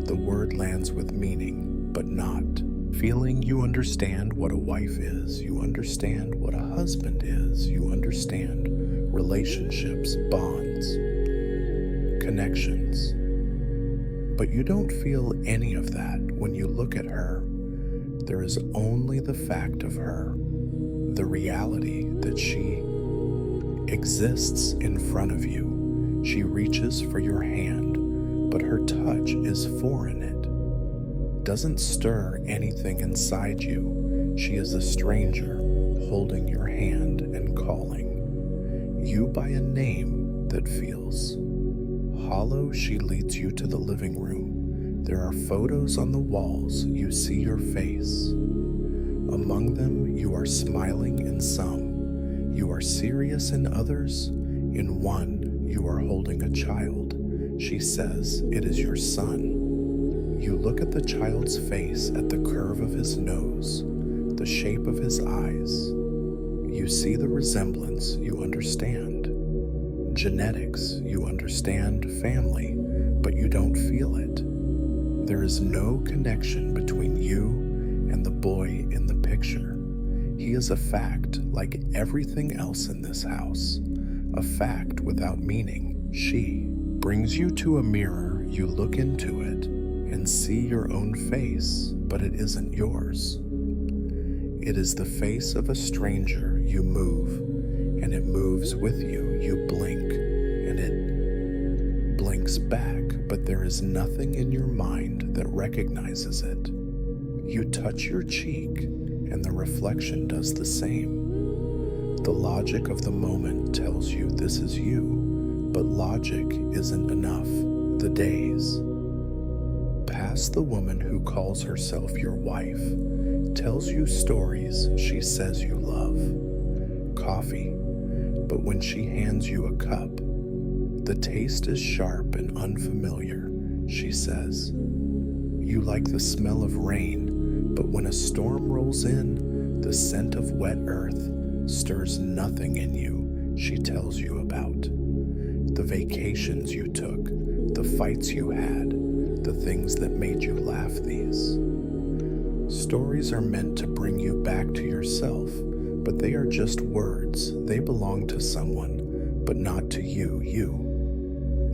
The word lands with meaning, but not feeling. You understand what a wife is. You understand what a husband is. You understand relationships, bonds, connections. But you don't feel any of that when you look at her. There is only the fact of her, the reality that she exists in front of you. She reaches for your hand, but her touch is foreign. It doesn't stir anything inside you. She is a stranger holding your hand and calling you by a name that feels hollow. She leads you to the living room. There are photos on the walls. You see your face. Among them, you are smiling in some. You are serious in others. In one, you are holding a child. She says it is your son. You look at the child's face, at the curve of his nose, the shape of his eyes. You see the resemblance. You understand genetics. You understand family, but you don't feel it. There is no connection between you and the boy in the picture. He is a fact like everything else in this house. A fact without meaning. She brings you to a mirror. You look into it and see your own face, but it isn't yours. It is the face of a stranger. You move, and it moves with you. You blink, and it blinks back, but there is nothing in your mind that recognizes it. You touch your cheek, and the reflection does the same. The logic of the moment tells you this is you, but logic isn't enough. The days pass. The woman who calls herself your wife tells you stories she says you love. Coffee, but when she hands you a cup, the taste is sharp and unfamiliar. She says, you like the smell of rain, but when a storm rolls in, the scent of wet earth stirs nothing in you. She tells you about the vacations you took, the fights you had, the things that made you laugh. These stories are meant to bring you back to yourself, but they are just words. They belong to someone, but not to you. You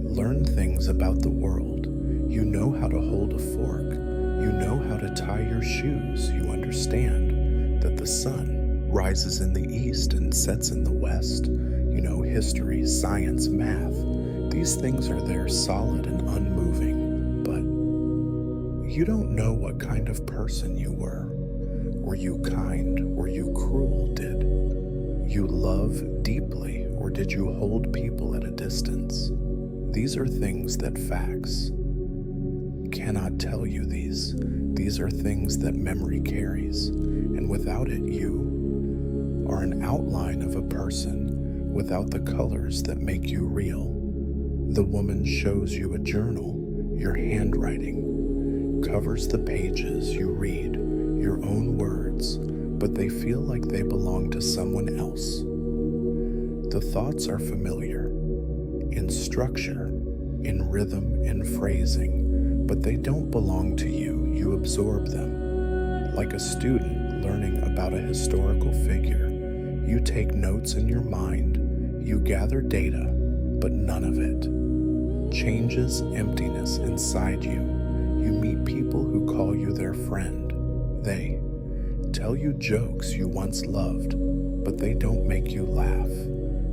learn things about the world. You know how to hold a fork. You know how to tie your shoes. You understand that the sun rises in the east and sets in the west. You know history, science, math. These things are there solid and unmoving, but you don't know what kind of person you were. Were you kind? Were you cruel? Did you love deeply, or did you hold people at a distance? These are things that facts cannot tell you. These are things that memory carries, and without it, you are an outline of a person without the colors that make you real. The woman shows you a journal, your handwriting covers the pages you read, your own words, but they feel like they belong to someone else. The thoughts are familiar, in structure, in rhythm, in phrasing, but they don't belong to you. You absorb them. Like a student learning about a historical figure, you take notes in your mind, you gather data, but none of it changes emptiness inside you. You meet people who call you their friend. They tell you jokes you once loved, but they don't make you laugh.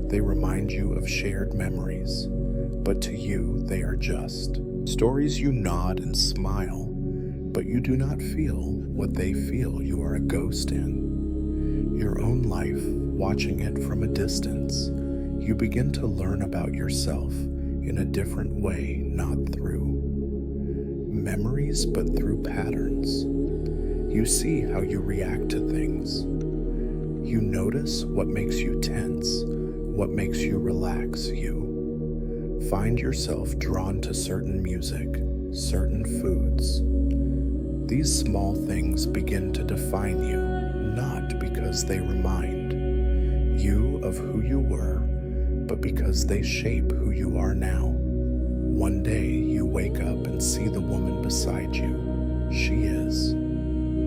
They remind you of shared memories, but to you they are just stories. You nod and smile, but you do not feel what they feel. You are a ghost in your own life, watching it from a distance. You begin to learn about yourself in a different way, not through memories, but through patterns. You see how you react to things. You notice what makes you tense, what makes you relax. You find yourself drawn to certain music, certain foods. These small things begin to define you, not because they remind you of who you were, but because they shape who you are now. One day you wake up and see the woman beside you. She is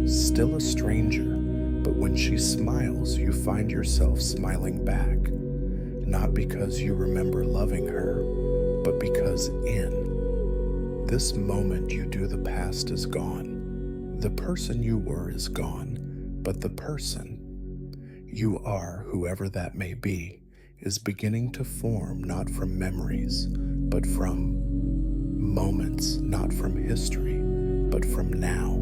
still a stranger, but when she smiles, you find yourself smiling back, not because you remember loving her, but because in this moment you do. The past is gone. The person you were is gone, but the person you are, whoever that may be, is beginning to form, not from memories, but from moments, not from history, but from now.